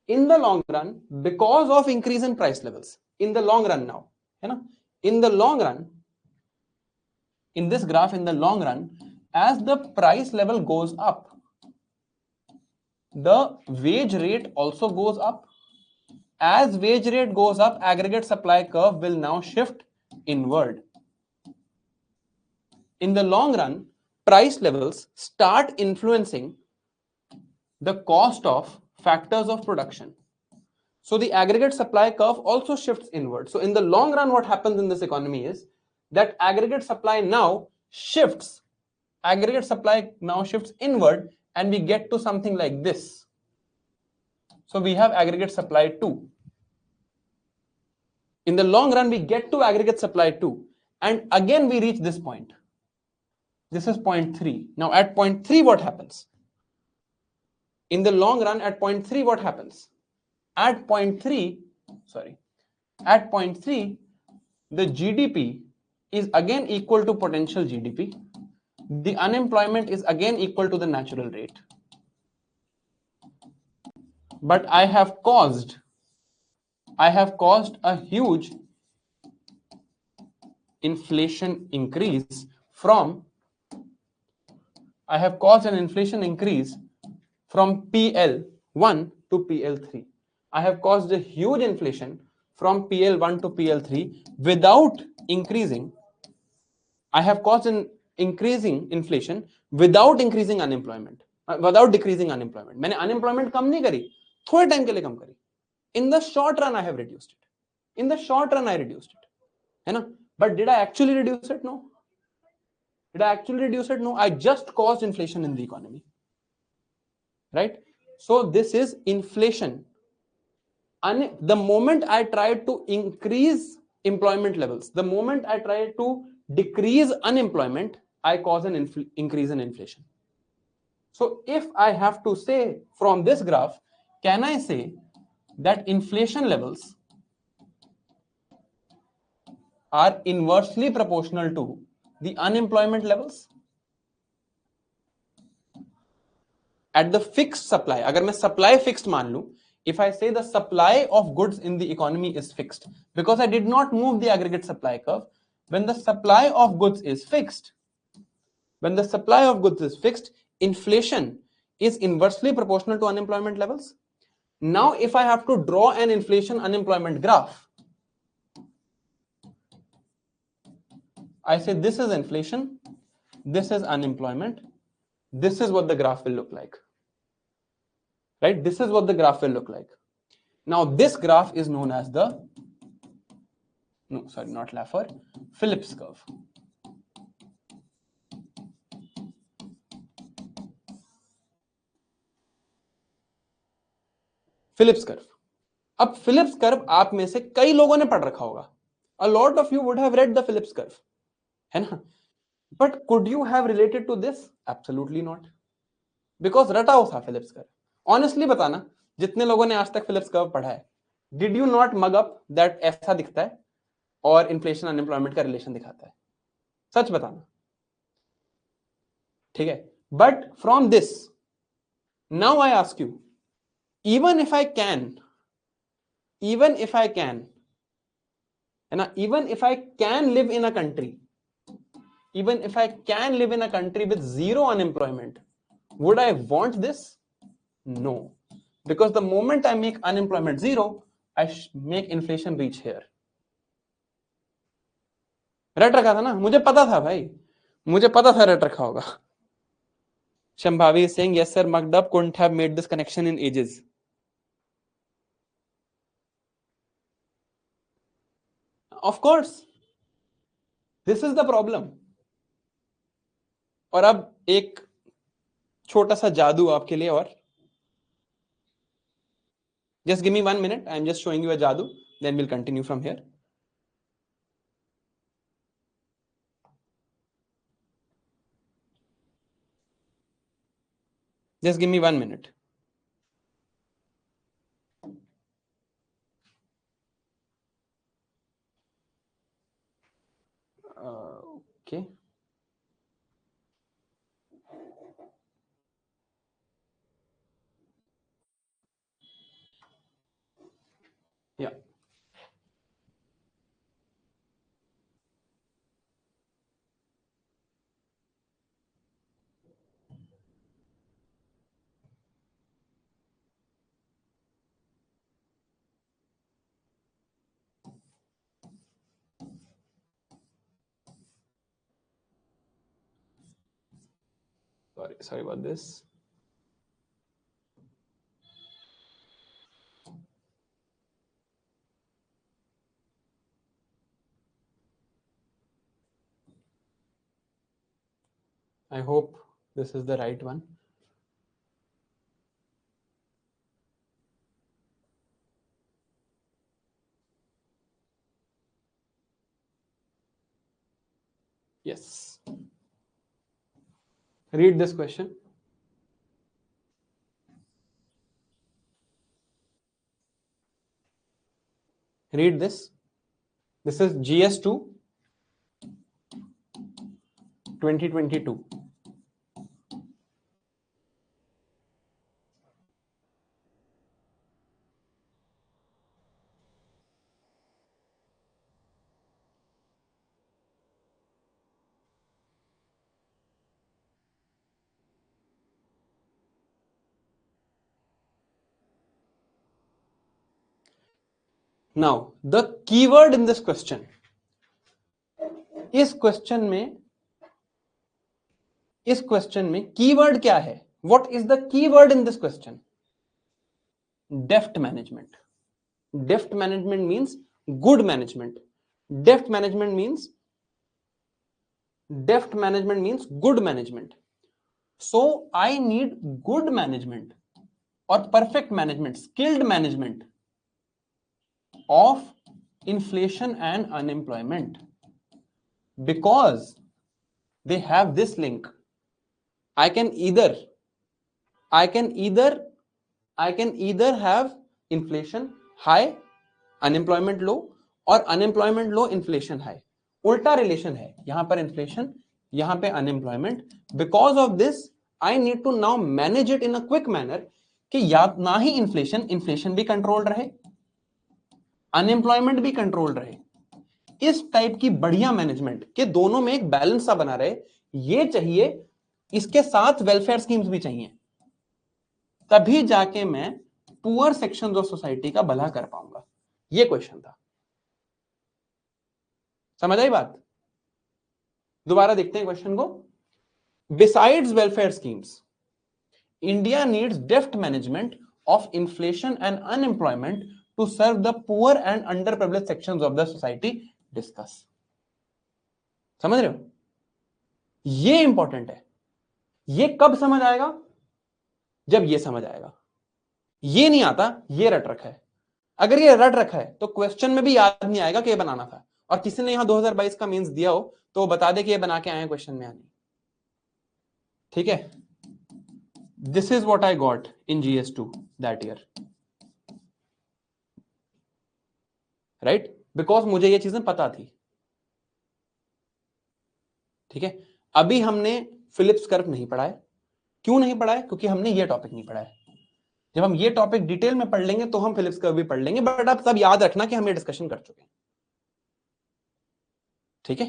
In the long run, because of increase in price levels, in the long run now, है ना? In the long run, in this graph, in the long run, as the price level goes up, the wage rate also goes up. As wage rate goes up, aggregate supply curve will now shift inward. In the long run, price levels start influencing the cost of factors of production. So the aggregate supply curve also shifts inward. So in the long run, what happens in this economy is that aggregate supply now shifts inward, and we get to something like this. So we have aggregate supply 2. In the long run, we get to aggregate supply 2, and again we reach this point. This is point 3. Now at point 3, what happens? In the long run, at point 3, what happens? At point 3, the GDP is again equal to potential GDP. The unemployment is again equal to the natural rate. But I have caused a huge inflation increase from PL1 to PL3. I have caused a huge inflation from PL1 to PL3 without increasing. I have caused an increasing inflation without increasing unemployment, without decreasing unemployment. मैंने unemployment कम नहीं करी, थोड़े time के लिए कम करी. In the short run, I have reduced it. In the short run, I reduced it. है ना? But did I actually reduce it? No. Did I actually reduce it? No. I just caused inflation in the economy. Right? So this is inflation. The moment I tried to increase employment levels, the moment I tried to decrease unemployment, I cause an increase in inflation. So if I have to say from this graph, can I say that inflation levels are inversely proportional to the unemployment levels? At the fixed supply, अगर मैं supply fixed मान लूं, if I say the supply of goods in the economy is fixed, because I did not move the aggregate supply curve, when the supply of goods is fixed, inflation is inversely proportional to unemployment levels. Now, if I have to draw an inflation unemployment graph, I say this is inflation, this is unemployment, this is what the graph will look like. Right? This is what the graph will look like. Now, this graph is known as the, Phillips curve. Phillips curve. अब Phillips curve आप में से कई लोगों ने पढ़ रखा होगा. A lot of you would have read the Phillips curve. है ना? But could you have related to this? Absolutely not. Because रटा हुआ था Phillips curve. Honestly बताना, जितने लोगों ने आज तक Phillips curve पढ़ा है, did you not mug up that ऐसा दिखता है और inflation unemployment का relation दिखाता है? सच बताना. ठीक है? But from this, now I ask you, even if I can live in a country, with zero unemployment, would I want this? No. because the moment I make unemployment zero, I make inflation reach here. रट रखा था ना, मुझे पता था भाई, मुझे पता था रट रखा होगा. Shambhavi is saying, yes sir, mugged up, couldn't have made this connection in ages. Of course, this is the problem. और अब एक छोटा सा जादू आपके लिए और. Just give me 1 minute. I am just showing you a jadoo. Then we'll continue from here. Just give me 1 minute. Okay. Yeah. Sorry about this. I hope this is the right one. Yes. Read this question. Read this. This is GS2 2022. Now, the keyword in this question. इस question में keyword क्या है? What is the keyword in this question? Deft management. Deft management means good management. Deft management means good management. So I need good management or perfect management, skilled management of inflation and unemployment, because they have this link. I can either have inflation high, unemployment low, और unemployment low, inflation high. उल्टा relation है, यहां पर inflation, यहां पे unemployment. Because of this I need to now manage it in a quick manner कि या ना ही इन्फ्लेशन भी कंट्रोल रहे, अनएम्प्लॉयमेंट भी कंट्रोल रहे. इस टाइप की बढ़िया मैनेजमेंट के दोनों में एक बैलेंस सा बना रहे, ये चाहिए. इसके साथ वेलफेयर स्कीम्स भी चाहिए, तभी जाके मैं पुअर सेक्शंस ऑफ सोसाइटी का भला कर पाऊंगा. ये क्वेश्चन था. समझ आई बात? दोबारा देखते हैं क्वेश्चन को. Besides welfare schemes, India needs deft management of inflation and unemployment to serve the poor and underprivileged sections of the society. Discuss. समझ रहे हो? ये इंपॉर्टेंट है. ये कब समझ आएगा? जब ये समझ आएगा. ये नहीं आता, ये रट रखा है. अगर ये रट रखा है तो क्वेश्चन में भी याद नहीं आएगा कि ये बनाना था. और किसी ने यहां 2022 का मीन्स दिया हो तो वो बता दे कि ये बना के आए हैं क्वेश्चन में. आने. ठीक है. This is what I got in GS2 that year. Right? Because मुझे ये चीजें पता थी. ठीक है. अभी हमने फिलिप्स कर्व नहीं पढ़ा है. क्यों नहीं पढ़ा है? क्योंकि हमने ये टॉपिक नहीं पढ़ा है. जब हम ये टॉपिक डिटेल में पढ़ लेंगे तो हम फिलिप्स कर्व भी पढ़ लेंगे. बट आप सब याद रखना कि हम ये डिस्कशन कर चुके हैं. ठीक है.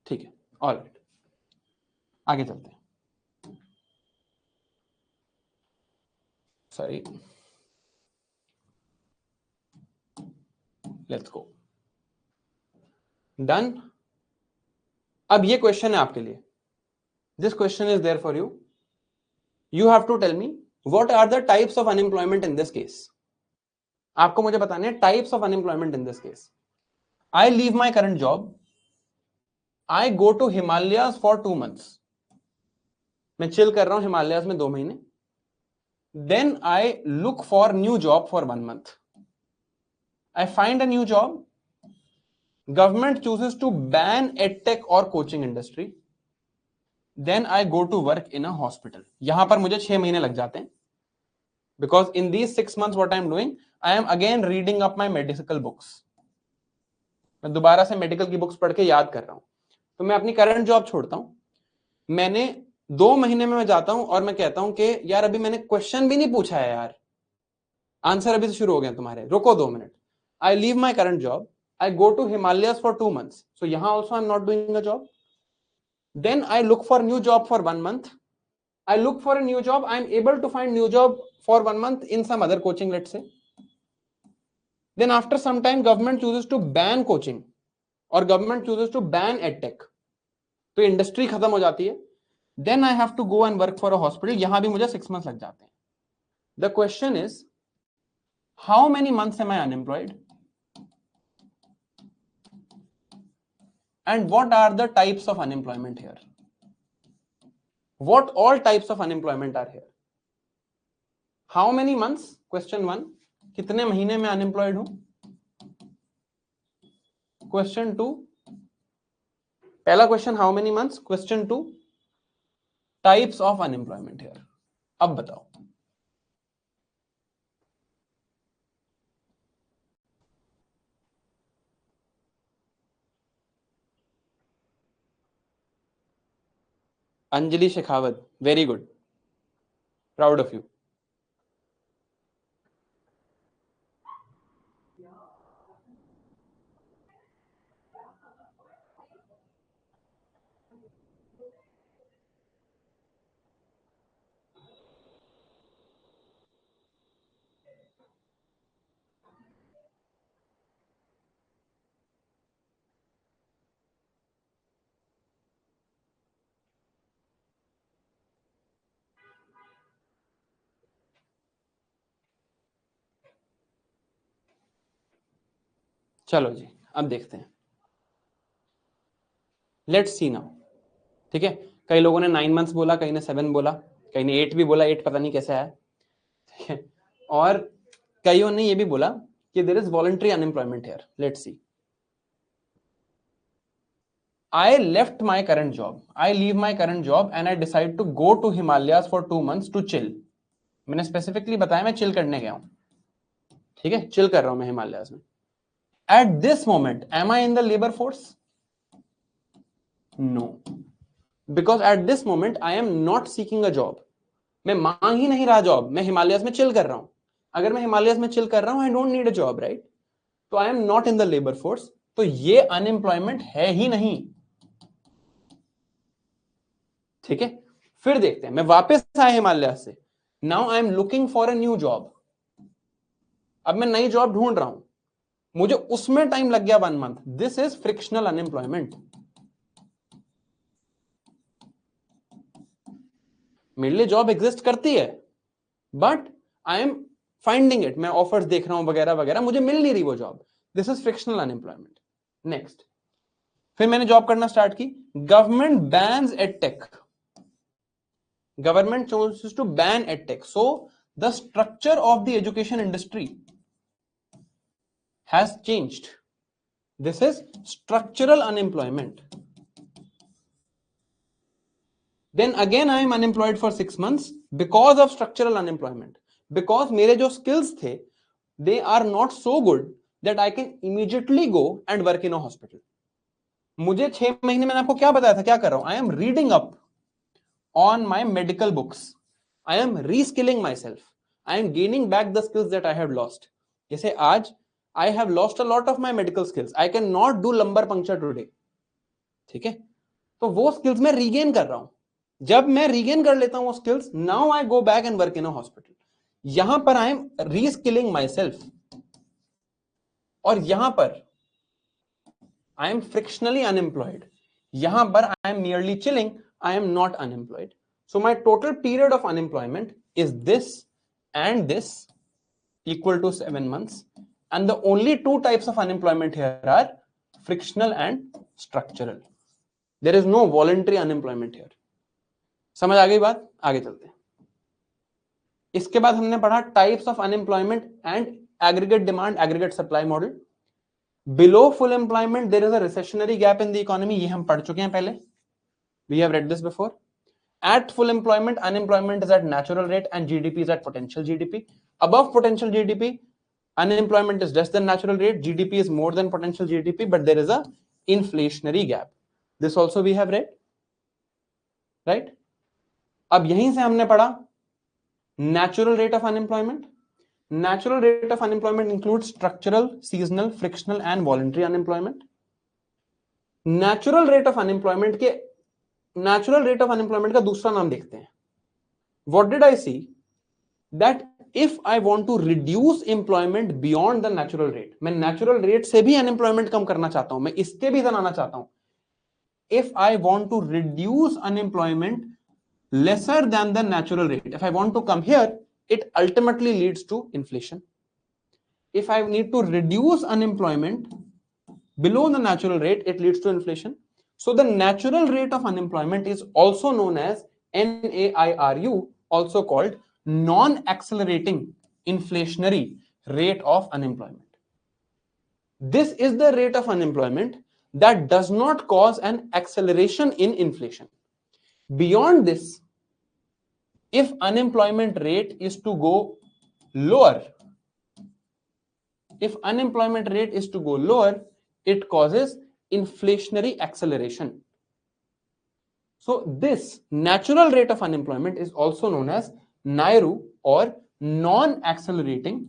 ठीक है. ऑलराइट, आगे चलते हैं. Sorry, let's go, done. अब ये क्वेश्चन है आपके लिए, this question is there for you, you have to tell me what are the types of unemployment in this case. आपको मुझे बताने हैं types of unemployment in this case. I leave my current job, I go to Himalayas for 2 months, मैं chill कर रहा हूं Himalayas में 2 महीने, then I look for new job for 1 month, I find a new job, government chooses to ban edtech or coaching industry, then I go to work in a hospital। यहां पर मुझे 6 महीने लग जाते हैं, because in these 6 months what I am doing, I am again reading up my medical books, मैं दोबारा से मेडिकल की बुक्स पढ़ के याद कर रहा हूं। तो मैं अपनी करंट जॉब छोड़ता हूं, मैंने 2 महीने में मैं जाता हूं और मैं कहता हूं कि यार अभी मैंने क्वेश्चन भी नहीं पूछा है यार, आंसर अभी से शुरू हो गया तुम्हारे, रुको 2 minute. I leave my current job, I go to Himalayas for 2 months. So यहाँ also I'm not doing a job. Then I look for new job for 1 month. I look for a new job. I'm able to find new job for 1 month in some other coaching, let's say. Then after some time, government chooses to ban coaching or government chooses to ban edtech. तो industry खत्म हो जाती है. Then I have to go and work for a hospital. यहाँ भी मुझे 6 months लग जाते हैं. The question is, how many months am I unemployed? And what are the types of unemployment here? What all types of unemployment are here? How many months? Question 1, कितने महीने में unemployed हूं? Question 2, पहला question how many months? Question 2, types of unemployment here. अब बताओ, Anjali Shekhawat, very good, proud of you. चलो जी, अब देखते हैं, लेट्स सी नाउ। ठीक है, कई लोगों ने 9 months बोला, कहीं ने 7 बोला, कहीं ने 8 भी बोला, 8 पता नहीं कैसे आया। ठीक है, और कईयों ने ये भी बोला कि there is voluntary unemployment here. Let's see, I left my current job. I leave my current job and I decide to go to Himalayas for 2 months to chill. मैंने स्पेसिफिकली बताया मैं चिल करने गया हूं, ठीक है, चिल कर रहा हूं मैं हिमालयाज में। At this moment, am I in the labor force? No, because at this moment I am not seeking a job. मैं मांग ही नहीं रहा जॉब, मैं हिमालयाज में चिल कर रहा हूं। अगर मैं हिमालयाज में चिल कर रहा हूं, I don't need a job, right? तो I am not in the labour force, तो ये अनएम्प्लॉयमेंट है ही नहीं। ठीक है, फिर देखते हैं, मैं वापस आया हिमालय से, now I am looking for a new job. अब मैं नई जॉब ढूंढ रहा हूं, मुझे उसमें टाइम लग गया 1 month, this is frictional unemployment. मेरे लिए जॉब एग्जिस्ट करती है, but I am finding it, मैं ऑफर्स देख रहा हूं वगैरह वगैरह, मुझे मिल नहीं रही वो job, this is frictional unemployment. Next, फिर मैंने जॉब करना स्टार्ट की, government bans edtech, government chooses to ban edtech, so the structure of the education industry has changed. This is structural unemployment. Then again I am unemployed for 6 months because of structural unemployment, because मेरे जो skills थे they are not so good that I can immediately go and work in a hospital. मुझे 6 महीने मैंने आपको क्या बताया था, क्या कर रहा हूं, I am reading up on my medical books, I am reskilling myself, I am gaining back the skills that I have lost. जैसे आज I have lost a lot of my medical skills, I cannot do lumbar puncture today. ठीक है, तो वो skills मैं regain कर रहा हूं, जब मैं regain कर लेता हूं वो skills, now I go back and work in a hospital. यहां पर I am reskilling my self, और यहां पर आई एम फ्रिक्शनली अनएम्प्लॉयड, यहां पर I am merely chilling, I am not unemployed. So my total period of unemployment is this and this equal to 7 months, and the only two types of unemployment here are frictional and structural. There is no voluntary unemployment here. समझ आ गई बात? आगे चलते हैं. इसके बाद हमने पढ़ा types of unemployment and aggregate demand aggregate supply model. Below full employment there is a recessionary gap in the economy, ये हम पढ़ चुके हैं पहले, we have read this before. At full employment, unemployment is at natural rate and GDP is at potential GDP. Above potential GDP, unemployment is less than natural rate, GDP is more than potential GDP, but there is a inflationary gap. This also we have read, right? अब यहीं से हमने पढ़ा natural rate of unemployment. Natural rate of unemployment includes structural, seasonal, frictional and voluntary unemployment. Natural rate of unemployment के natural rate of unemployment का दूसरा नाम देखते हैं. What did I see? That if I want to reduce employment beyond the natural rate, मैं natural rate से भी unemployment कम करना चाहता हूं, मैं इसके भी बनाना चाहता हूं. If I want to reduce unemployment lesser than the natural rate, if I want to come here, it ultimately leads to inflation. If I need to reduce unemployment below the natural rate, it leads to inflation. So the natural rate of unemployment is also known as NAIRU, also called non-accelerating inflationary rate of unemployment. This is the rate of unemployment that does not cause an acceleration in inflation. Beyond this, if unemployment rate is to go lower, it causes inflationary acceleration. So this natural rate of unemployment is also known as NAIRU, or non-accelerating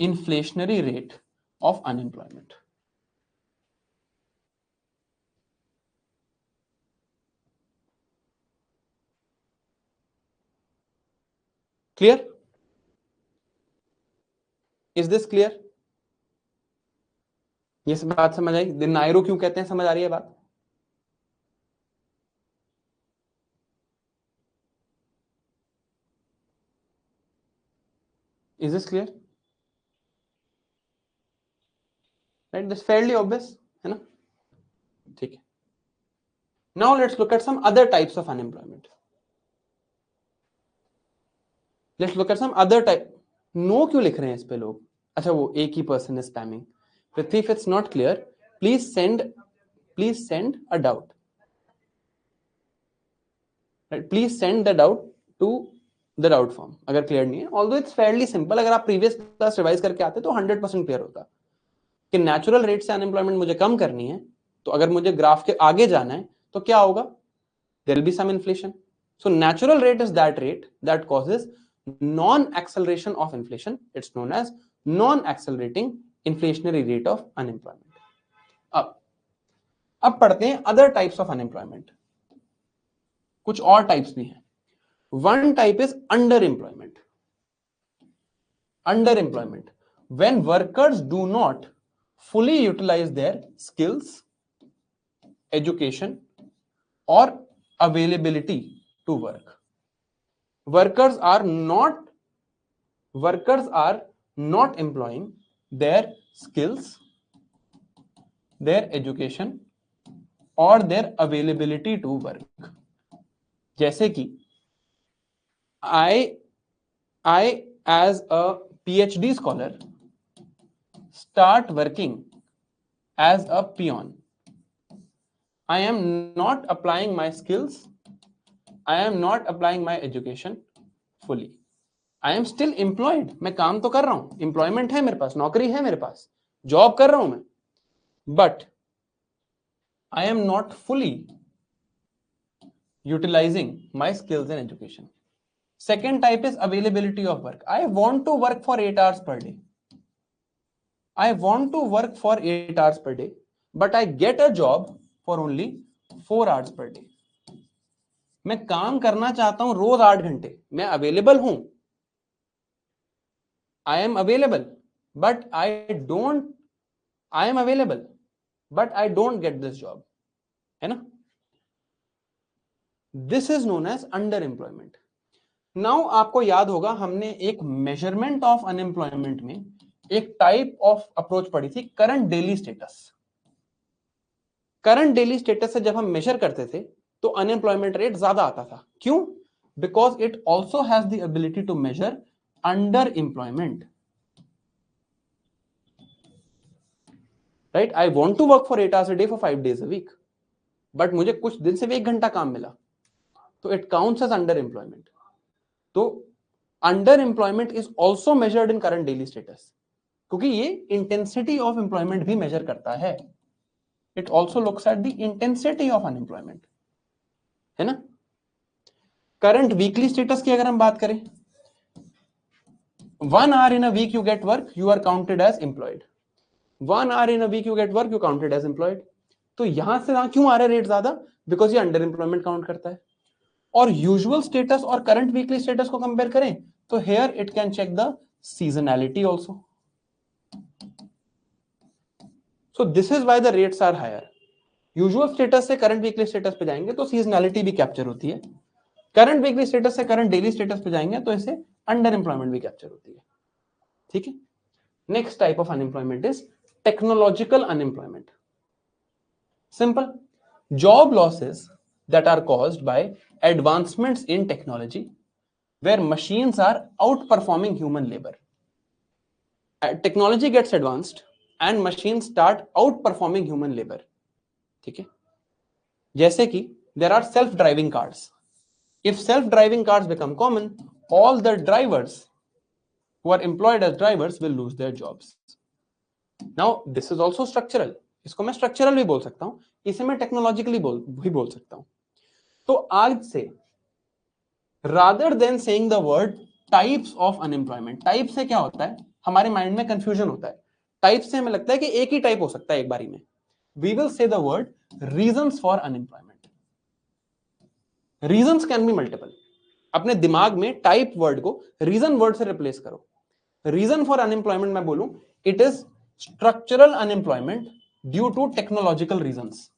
inflationary rate of unemployment. Clear? Is this clear? ये सब बात समझ आई? नायरो क्यों कहते हैं, समझ आ रही है बात? Is this clear? Right, this fairly obvious है ना? ठीक है. Now let's look at some other types of unemployment. Let's look at some other type. No क्यों लिख रहे हैं इस पे लोग? अच्छा, वो एक ही person is spamming. Prithvi, if it's not clear, please send a doubt. Right? Please send the doubt to the doubt form. अगर clear नहीं है, although it's fairly simple, अगर आप previous class revise करके आते तो 100% clear होता कि natural rate से unemployment मुझे कम करनी है, तो अगर मुझे ग्राफ के आगे जाना है तो क्या होगा? There will be some inflation. So natural rate is that rate that causes non-acceleration of inflation. It's known as non-accelerating inflationary rate of unemployment. अब पढ़ते हैं other types of unemployment. कुछ और types भी हैं. One type is underemployment. Underemployment, when workers do not fully utilize their skills, education, or availability to work. Workers are not employing their skills, their education, or their availability to work. जैसे कि I as a PhD scholar start working as a peon. I am not applying my skills, I am not applying my education fully. I am still employed. मैं काम तो कर रहा हूं, employment है मेरे पास, नौकरी है मेरे पास, जॉब कर रहा हूं मैं, but I am not fully utilizing my skills and education. Second type is availability of work. I want to work for 8 hours per day. I want to work for 8 hours per day, but I get a job for only 4 hours per day. मैं काम करना चाहता हूं रोज 8 घंटे, मैं available हूं, I am available but I am available but I don't get this job, है ना? This is known as underemployment. Now आपको याद होगा हमने एक मेजरमेंट ऑफ अनएम्प्लॉयमेंट में एक टाइप ऑफ अप्रोच पढ़ी थी, current daily status. Current daily status से जब हम मेजर करते थे तो अनएम्प्लॉयमेंट रेट ज्यादा आता था। क्यों? Because it also has the ability to measure underemployment. Right, I want to work for 8 hours a day for 5 days a week, but मुझे कुछ दिन से 1 घंटा काम मिला, तो it counts as underemployment. तो underemployment is also measured in current daily status, क्योंकि ये इंटेंसिटी ऑफ एम्प्लॉयमेंट भी मेजर करता है। It also looks at the intensity of unemployment, है ना? करंट वीकली स्टेटस की अगर हम बात करें, 1 hour in a week you get work, you are counted as employed. 1 hour in a week you get work, you counted as employed. तो यहां से यहां क्यों आ रहा है रेट ज्यादा? बिकॉज ये अंडर एम्प्लॉयमेंट काउंट करता है। और यूजुअल स्टेटस और करंट वीकली स्टेटस को कंपेयर करें तो here it can check the seasonality also. So this is why the rates are higher. Usual status से करंट वीकली स्टेटस पे जाएंगे तो सीजनैलिटी भी कैप्चर होती है, करंट वीकली स्टेटस से करंट डेली स्टेटस पे जाएंगे तो इसे अंडर एम्प्लॉयमेंट भी कैप्चर होती है। ठीक है, next type of unemployment is technological unemployment. Simple, job losses that are caused by advancements in technology where machines are outperforming human labor. Technology gets advanced and machines start outperforming human labor. ठीक है, जैसे कि there are self driving cars. If self driving cars become common, all the drivers who are employed as drivers will lose their jobs. Now this is also structural. इसको मैं structural भी बोल सकता हूं, इसे मैं टेक्नोलॉजिकली भी बोल सकता हूं। तो आज से rather than saying the word types of unemployment, type से क्या होता है, हमारे माइंड में कंफ्यूजन होता है। टाइप से हमें लगता है कि एक ही टाइप हो सकता है एक बारी में। We will say the word reasons for unemployment. Reasons can be multiple. अपने दिमाग में टाइप वर्ड को रीजन वर्ड से रिप्लेस करो। रीजन फॉर अनएम्प्लॉयमेंट मैं बोलूं it is structural unemployment due to technological reasons,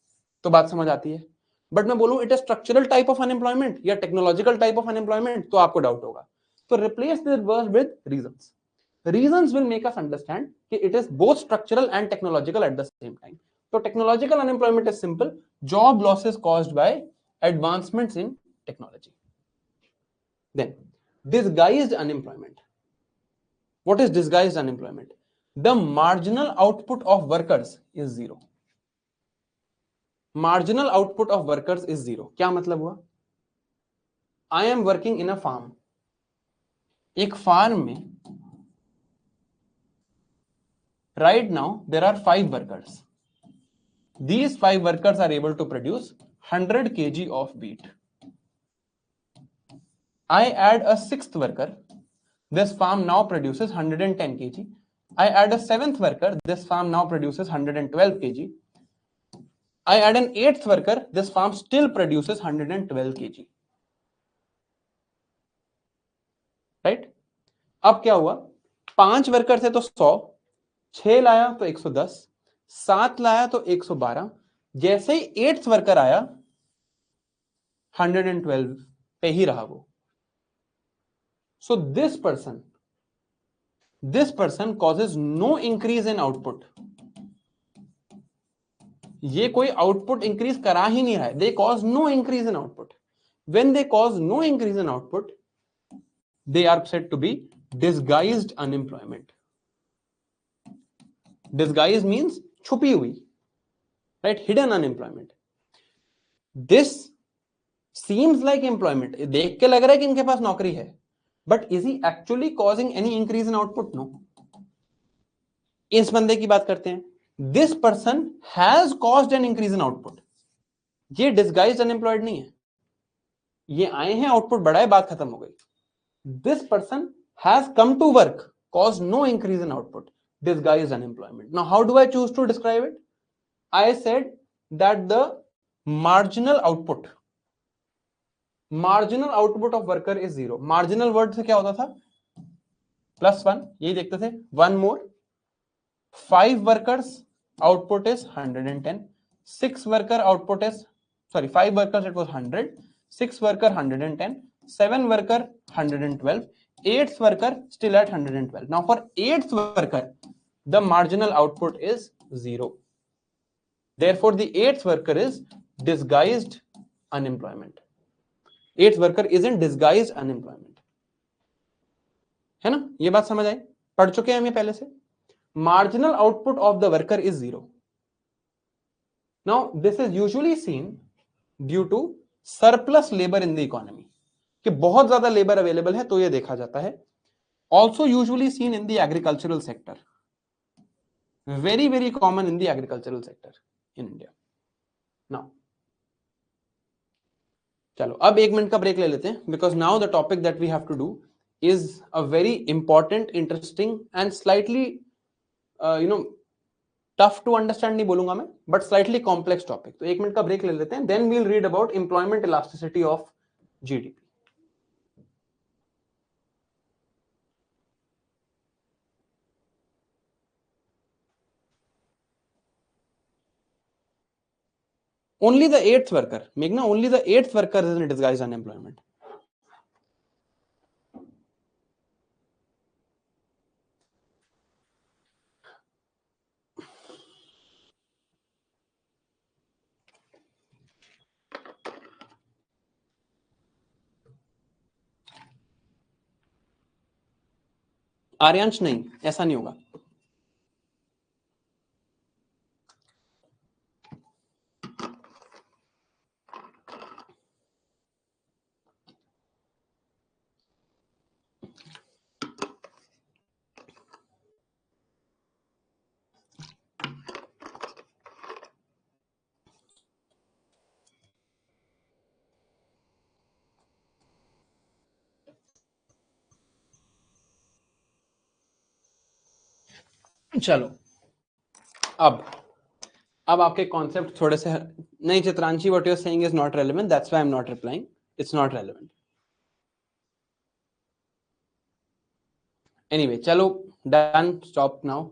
तो बात समझ आती है। बट मैं बोलूं it is structural type of unemployment या टेक्नोलॉजिकल टाइप ऑफ अनएम्प्लॉयमेंट, तो आपको डाउट होगा। तो replace this word with reasons. Reasons will make us understand कि it is both structural and technological at the same time. तो technological unemployment is simple, job losses caused by advancements in technology. Then disguised unemployment. What is disguised unemployment? The marginal output of workers is zero. Marginal output of workers is zero. क्या मतलब हुआ? I am working in a farm. एक farm में right now there are 5 workers. These 5 workers are able to produce 100 kg of wheat. I add a 6th worker. This farm now produces 110 kg. I add a 7th worker. This farm now produces 112 kg. I add an 8th worker. This farm still produces 112 kg. Right? अब क्या हुआ? 5 worker थे तो 100, 6 लाया तो 110, 7 लाया तो 112। जैसे ही 8th वर्कर आया 112 पे ही रहा वो। So this person causes no increase in output. ये कोई आउटपुट इंक्रीज करा ही नहीं रहा है। They cause no increase in output. When they cause no increase in output, they are said to be disguised unemployment. Disguised means छुपी हुई, right? Hidden unemployment. This seems like employment. देख के लग रहा है कि इनके पास नौकरी है, but is he actually causing any increase in output? No. इस बंदे की बात करते हैं। This person has caused an increase in output. ये disguised unemployed नहीं है, ये आए हैं, आउटपुट बढ़ा है, बात खत्म हो गई। This person has come to work, caused no increase in output, disguised unemployment. Now, how do I choose to describe it? I said that the marginal output of worker is zero. Marginal word से क्या होता था? +1 यही देखते थे. One more. 5 workers output is 110. 6 worker output is, sorry, 5 workers it was 100. 6 worker 110. 7 worker 112. 8th worker still at 112. Now for 8th worker the marginal output is 0. Therefore the 8th worker is disguised unemployment. 8th worker is in disguised unemployment. है ना, ये बात समझ आई, पढ़ चुके हैं हम ये पहले से. Marginal output of the worker is 0. Now this is usually seen due to surplus labor in the economy, कि बहुत ज्यादा लेबर अवेलेबल है तो ये देखा जाता है. Also usually seen in the agricultural sector, very common in the agricultural sector in India. Now चलो अब 1 मिनट का ब्रेक ले लेते हैं, because now the topic that we have to do is a very important, interesting and slightly tough to understand नहीं बोलूंगा मैं, but slightly complex topic. तो 1 मिनट का ब्रेक ले लेते हैं, then we'll read about employment elasticity of GDP. Only the 8th worker, मेघना, only the 8th worker is in disguise unemployment. Aryansh नहीं, ऐसा नहीं होगा. चलो अब आपके कॉन्सेप्ट थोड़े से नहीं. Chitranshi, what you are saying is not relevant, that's why I am not replying. It's not relevant. Anyway, चलो done, stop now.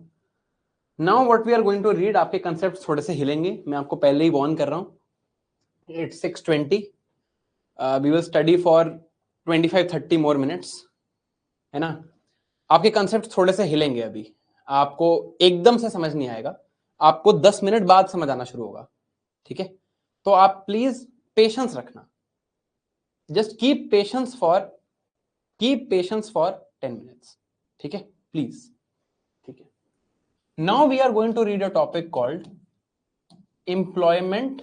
Now what we are going to read, आपके कंसेप्ट थोड़े से हिलेंगे, मैं आपको पहले ही वार्न कर रहा हूं. It's 6:20. We will study for 25-30 more minutes, है ना. आपके कंसेप्ट थोड़े से हिलेंगे अभी, आपको एकदम से समझ नहीं आएगा, आपको 10 मिनट बाद समझ आना शुरू होगा. ठीक है, तो आप प्लीज पेशेंस रखना. Just keep patience for 10 minutes. ठीक है, प्लीज. ठीक है. Now we are going to read a topic called employment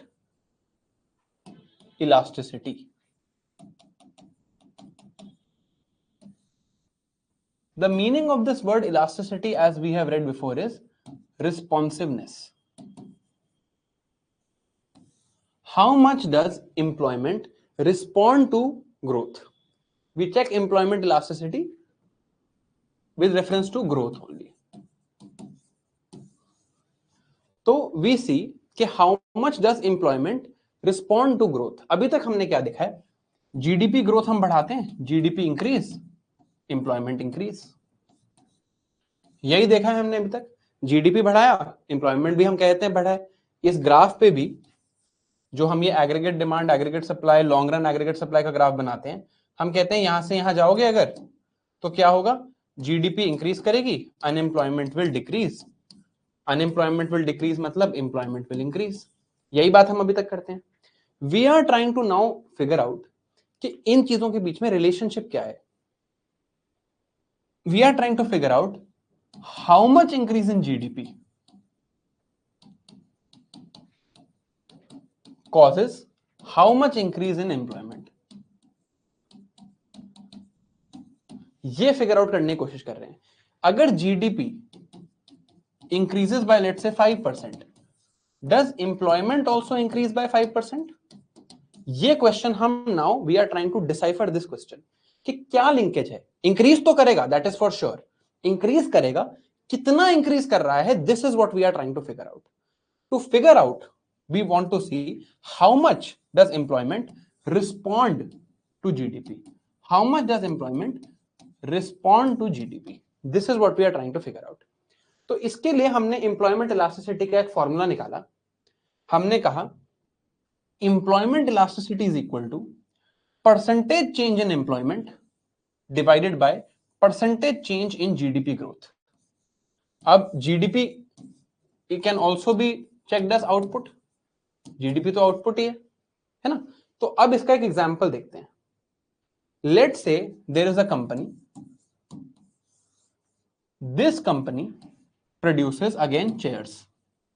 elasticity. The meaning of this word elasticity, as we have read before, is responsiveness. How much does employment respond to growth? We check employment elasticity with reference to growth only. So we see कि how much does employment respond to growth. अभी तक हमने क्या देखा है, GDP growth हम बढ़ाते हैं, जीडीपी इंक्रीज, एम्प्लॉयमेंट इंक्रीज. यही देखा है हमने अभी तक. जीडीपी बढ़ाया, एम्प्लॉयमेंट भी हम कहते हैं बढ़ा है. इस ग्राफ पे भी जो हम ये aggregate demand, aggregate supply, long run aggregate supply का ग्राफ बनाते हैं, हम कहते हैं यहां से यहां जाओगे अगर, तो क्या होगा, जीडीपी इंक्रीज करेगी, unemployment will decrease. Unemployment will decrease मतलब एम्प्लॉयमेंट विल इंक्रीज. यही बात हम अभी तक करते हैं. We are trying to now figure out कि इन चीजों के बीच में रिलेशनशिप क्या है. We are trying to figure out how much increase in GDP causes how much increase in employment. ये फिगर आउट करने की कोशिश कर रहे हैं. अगर GDP increases by let's say 5%, does employment also increase by 5%? ये क्वेश्चन हम now we are trying to decipher this question कि क्या लिंकेज है. इंक्रीज तो करेगा, that is for sure, increase करेगा, कितना इंक्रीज कर रहा है, this is what we are trying to figure out. To figure out we want to see how much does employment respond to GDP. How much does employment respond to GDP. This is what we are trying to figure out. तो इसके लिए हमने employment elasticity का एक formula निकाला। हमने कहा employment elasticity is equal to percentage change in employment divided by percentage change in GDP growth. अब GDP can also be checked as output, GDP तो आउटपुट ही है ना। तो अब इसका एक एग्जांपल देखते हैं। Let's say there is a company, this company produces again chairs.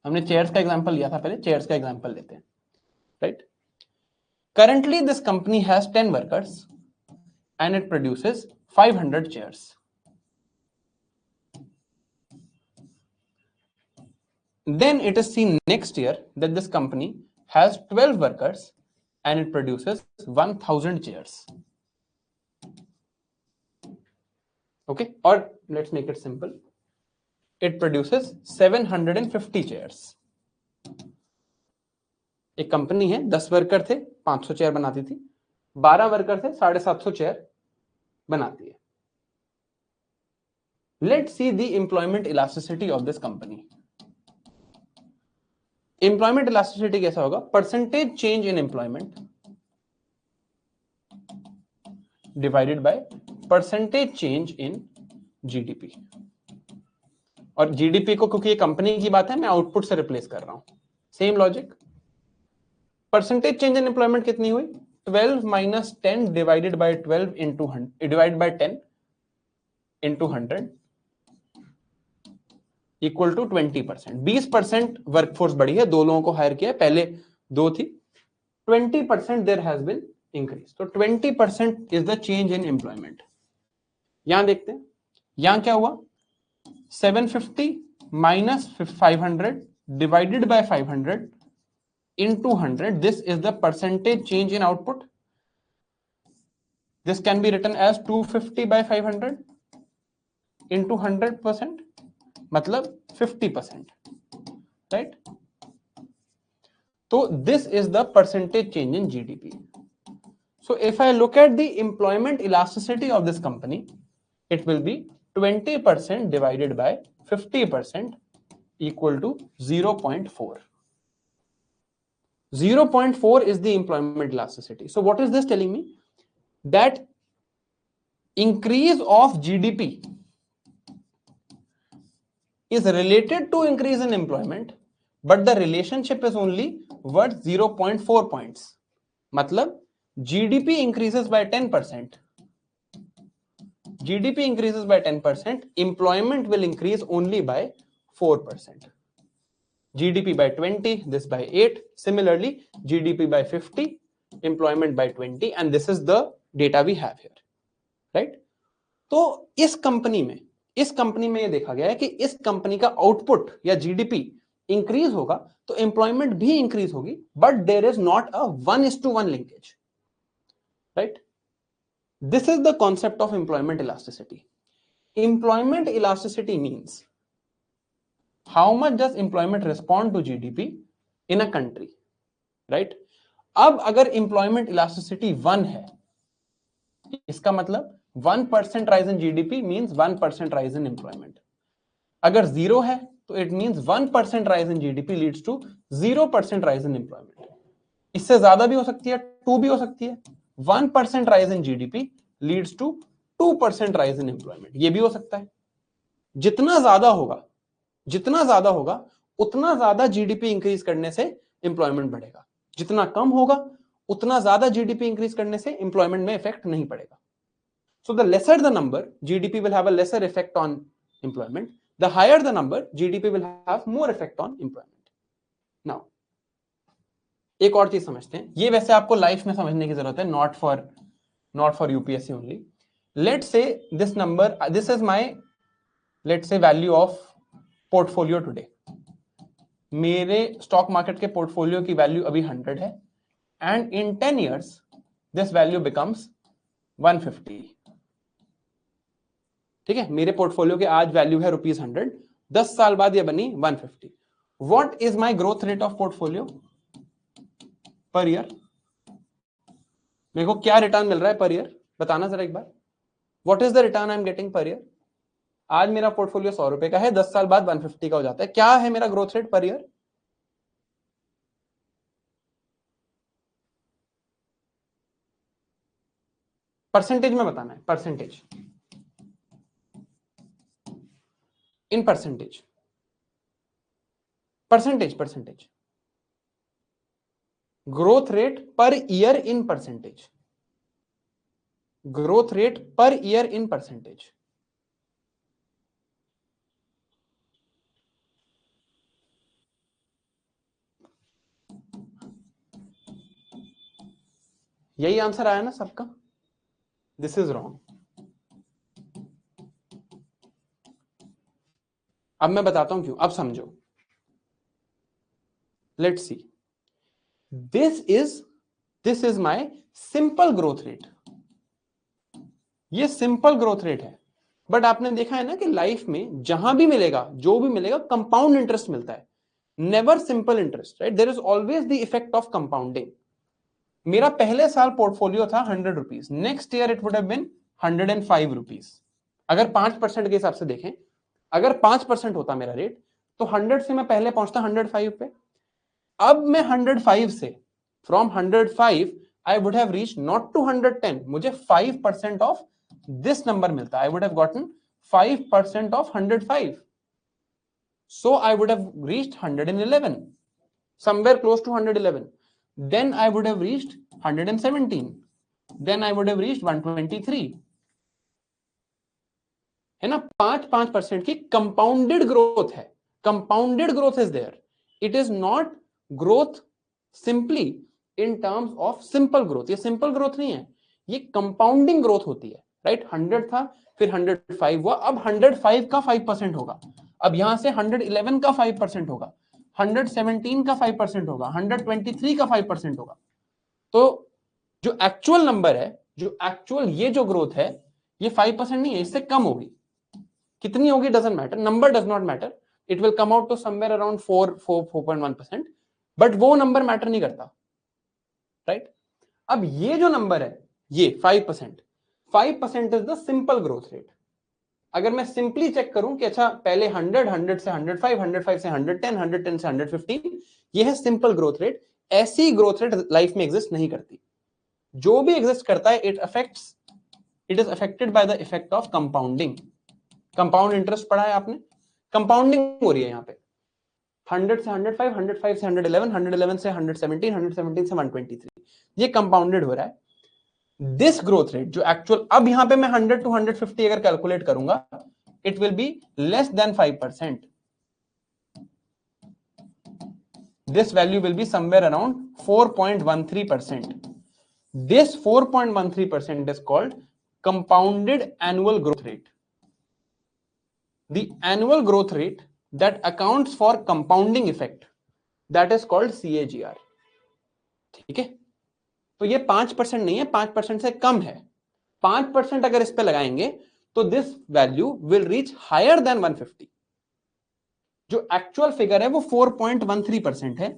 हमने चेयर्स का एग्जांपल लिया था पहले, चेयर्स का एग्जांपल लेते हैं, right. Currently this company has 10 workers and it produces 500 chairs. Then it is seen next year that this company has 12 workers and it produces 1000 chairs. Okay, or let's make it simple. It produces 750 chairs. एक company है, 10 worker थे, 500 chair बनाती थी, 12 worker थे, 750 chair बनाती है। Let's see the employment elasticity of this company. Employment elasticity कैसा होगा? Percentage change in employment divided by percentage change in GDP. और जीडीपी को, क्योंकि ये कंपनी की बात है, मैं आउटपुट से रिप्लेस कर रहा हूं। Same logic. Percentage change in employment कितनी हुई? 12 minus 10 divided by 12 into 100 divide by 10 into 100 equal to 20%। 20% workforce बढ़ी है, 2 लोगों को हायर किया है, पहले 2 थी। 20% देयर हैज बीन इंक्रीज। तो 20% is the change in employment. यहां देखते हैं, यहां क्या हुआ? 750 minus 500 divided by 500 into 100. This is the percentage change in output. This can be written as 250 by 500 into 100%, मतलब 50%, right? So this is the percentage change in GDP. So if I look at the employment elasticity of this company, it will be 20% divided by 50% equal to 0.4. 0.4 is the employment elasticity. So what is this telling me? That increase of GDP is related to increase in employment, but the relationship is only worth 0.4 points. मतलब GDP increases by 10%. GDP increases by 10%, employment will increase only by 4%. GDP by 20, this by 8. Similarly, GDP by 50, employment by 20, and this is the data we have here, right? तो इस company में ये देखा गया है कि इस कंपनी का आउटपुट या जीडीपी इंक्रीज होगा तो एम्प्लॉयमेंट भी इंक्रीज होगी, but there is not a 1:1 linkage, right? This is the concept of employment elasticity. Employment elasticity means how much does employment respond to GDP in a country, right? अब अगर employment elasticity 1 है, इसका मतलब 1% rise in GDP means 1% rise in employment. अगर 0 है तो it means 1% rise in GDP leads to 0% rise in employment. इससे ज्यादा भी हो सकती है, 2 भी हो सकती है. 1% rise in GDP leads to 2% rise in employment. ये भी हो सकता है. जितना ज्यादा होगा उतना ज्यादा जीडीपी इंक्रीज करने से एम्प्लॉयमेंट बढ़ेगा. जितना कम होगा उतना ज्यादा जीडीपी इंक्रीज करने से एम्प्लॉयमेंट में इफेक्ट नहीं पड़ेगा. So the lesser the number, GDP will have a lesser effect on employment. The higher the number, GDP will have more effect on employment. Now एक और चीज समझते हैं. ये वैसे आपको लाइफ में समझने की जरूरत है, not for UPSC only. Let's say this number, this is my, let's say value of portfolio today. मेरे स्टॉक मार्केट के पोर्टफोलियो की वैल्यू अभी 100 है and in 10 years this value becomes 150. ठीक है, मेरे पोर्टफोलियो के आज वैल्यू है ₹100, 10 साल बाद ये बनी 150. What is my growth rate of portfolio per year? मेरे को क्या रिटर्न मिल रहा है पर ईयर? बताना जरा एक बार. What is the return I am getting per year? आज मेरा पोर्टफोलियो 100 रुपए का है, 10 साल बाद 150 का हो जाता है, क्या है मेरा growth rate per year? Percentage में बताना है, percentage, in percentage, percentage, percentage, growth rate per year in percentage, growth rate per year in percentage. यही आंसर आया ना सबका? This is wrong. अब मैं बताता हूं क्यों, अब समझो। Let's see, this is my simple growth rate, ये सिंपल ग्रोथ रेट है। बट आपने देखा है ना कि लाइफ में जहां भी मिलेगा, जो भी मिलेगा, कंपाउंड इंटरेस्ट मिलता है, never simple interest, right? There is always the effect of compounding. मेरा पहले साल पोर्टफोलियो था 100 rupees, next year it would have been 105 rupees. अगर 5% के हिसाब से देखें, अगर 5% होता मेरा रेट, तो 100 से मैं पहले पहुंचता 105 पे। अब मैं 105 से, from 105 I would have reach not to 110, मुझे 5% ऑफ दिस नंबर मिलता, I would have gotten 5% of 105, so I would have reached 111, somewhere close to 111. Then I would have reached 117, then I would have reached 123, है ना? 5% की compounded growth है, compounded growth is there, it is not growth simply in terms of simple growth. ये simple growth नहीं है, ये compounding growth होती है, राइट? 100 था, फिर 105 हुआ, अब 105 का 5% होगा, अब यहां से 111 का 5% होगा, 117 का 5% होगा, 123 का 5% होगा। तो जो एक्चुअल नंबर है, जो एक्चुअल ये जो ग्रोथ है, ये 5% नहीं है, इससे कम होगी। कितनी होगी doesn't matter, number does not matter, it will come out to somewhere around 4.1%, but वो नंबर मैटर नहीं करता, राइट? अब ये जो नंबर है, ये 5% is the simple growth rate. अगर मैं सिंपली चेक करूं कि अच्छा पहले 100, 100 से 105, 105 से 110, 110 से 115, ये है सिंपल ग्रोथ रेट। ऐसी ग्रोथ रेट लाइफ में एग्जिस्ट नहीं करती। जो भी एग्जिस्ट करता है, it is affected by the effect of compounding. Compound interest पढ़ा है आपने, कंपाउंडिंग हो रही है यहाँ पे। 100 से 105, 105 से 111, 111 से 117, 117 से 123, ये कंपाउंडेड हो रहा है। दिस ग्रोथ रेट जो एक्चुअल, अब यहां पे मैं 100 to 150 अगर कैलकुलेट करूंगा, it will be less than 5%, this value will be somewhere around 4.13%। This 4.13% is called compounded annual growth rate. The annual growth rate that accounts for compounding effect, that is called CAGR. ठीक है? तो ये 5% नहीं है, 5% से कम है। 5% अगर इस पे लगाएंगे तो this value will reach higher than 150। जो एक्चुअल फिगर है वो 4.13% है।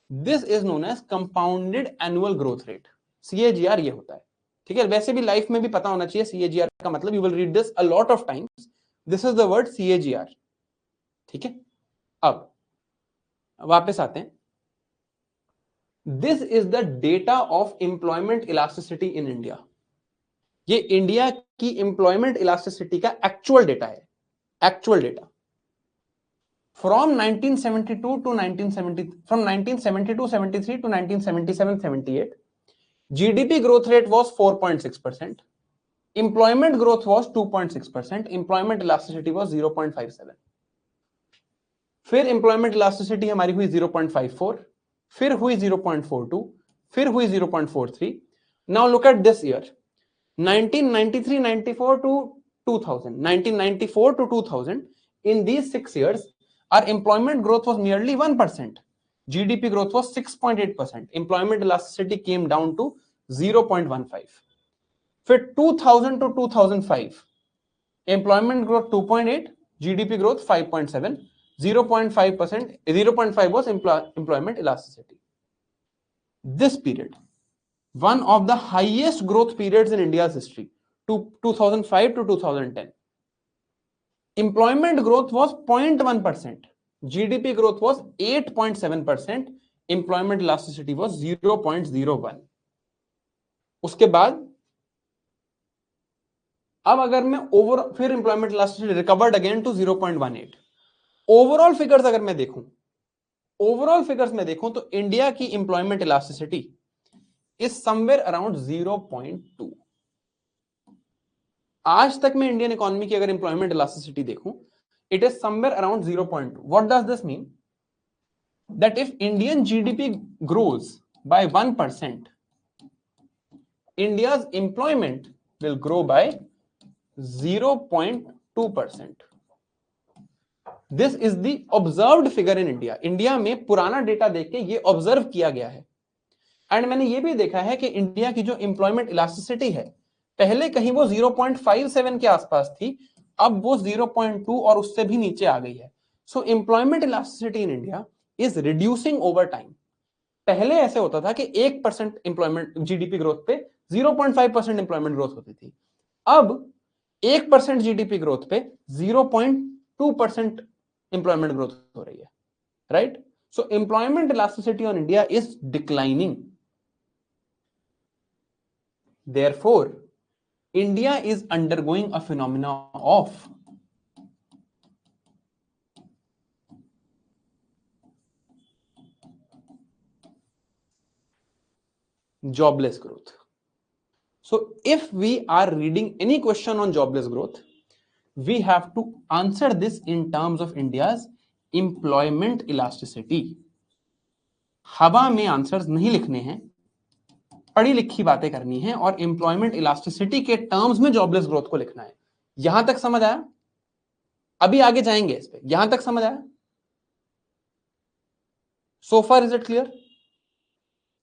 This is known as compounded annual growth rate, CAGR ये होता है। ठीक है? वैसे भी लाइफ में भी पता होना चाहिए CAGR का मतलब, you will read this a lot of times, this is the word CAGR। ठीक है? अब वापस आते हैं। This is the data of employment elasticity in India. ये इंडिया की एम्प्लॉयमेंट इलास्टिसिटी का एक्चुअल डेटा है, actual data. From 1972 to 1970, from 1972-73 to 1977-78, GDP growth rate was 4.6%. Employment growth was 2.6%. Employment elasticity was 0.57. फिर employment elasticity हमारी हुई 0.54, फिर हुई 0.42, फिर हुई 0.43. Now look at this year, 1993-94 to 2000, 1994 to 2000. In these 6 years, our employment growth was nearly 1%. GDP growth was 6.8%. Employment elasticity came down to 0.15. फिर 2000 to 2005, employment growth 2.8, GDP growth 5.7, 0.5%, 0.5 was employment elasticity. This period, one of the highest growth periods in India's history, to 2005 to 2010. employment growth was 0.1%, GDP growth was 8.7%, employment elasticity was 0.01. उसके बाद अब अगर मैं over फिर employment elasticity recovered again to 0.18. Overall figures अगर मैं देखूं, overall figures में देखूं तो इंडिया की employment elasticity is somewhere around 0.2. आज तक मैं इंडियन इकोनॉमी की अगर एम्प्लॉयमेंट इलास्टिसिटी देखूं, it is somewhere around 0.2. What does this mean? That if Indian GDP grows bye 1%, India's employment will grow by 0.2%. This is the observed figure in India. India में पुराना data देख के ये observe किया गया है. And मैंने ये भी देखा है कि इंडिया की जो एम्प्लॉयमेंट इलास्टिसिटी है, पहले कहीं वो 0.57 के आसपास थी, अब वो 0.2 और उससे भी नीचे आ गई है. So employment elasticity in India is reducing over time. पहले ऐसे होता था कि 1% एम्प्लॉयमेंट जीडीपी ग्रोथ पे 0.5% एम्प्लॉयमेंट ग्रोथ होती थी. अब 1% जीडीपी ग्रोथ पे 0.2% एम्प्लॉयमेंट ग्रोथ हो रही है. Right? So employment elasticity on India is declining. Therefore, India is undergoing a phenomena of jobless growth. So, if we are reading any question on jobless growth, we have to answer this in terms of India's employment elasticity. हवा में answers नहीं लिखने हैं, पढ़ी लिखी बातें करनी है और एम्प्लॉयमेंट इलास्टिसिटी के टर्म्स में जॉबलेस ग्रोथ को लिखना है. यहां तक समझ आया? अभी आगे जाएंगे इस पे. यहां तक समझ आया? सो फार इज इट क्लियर?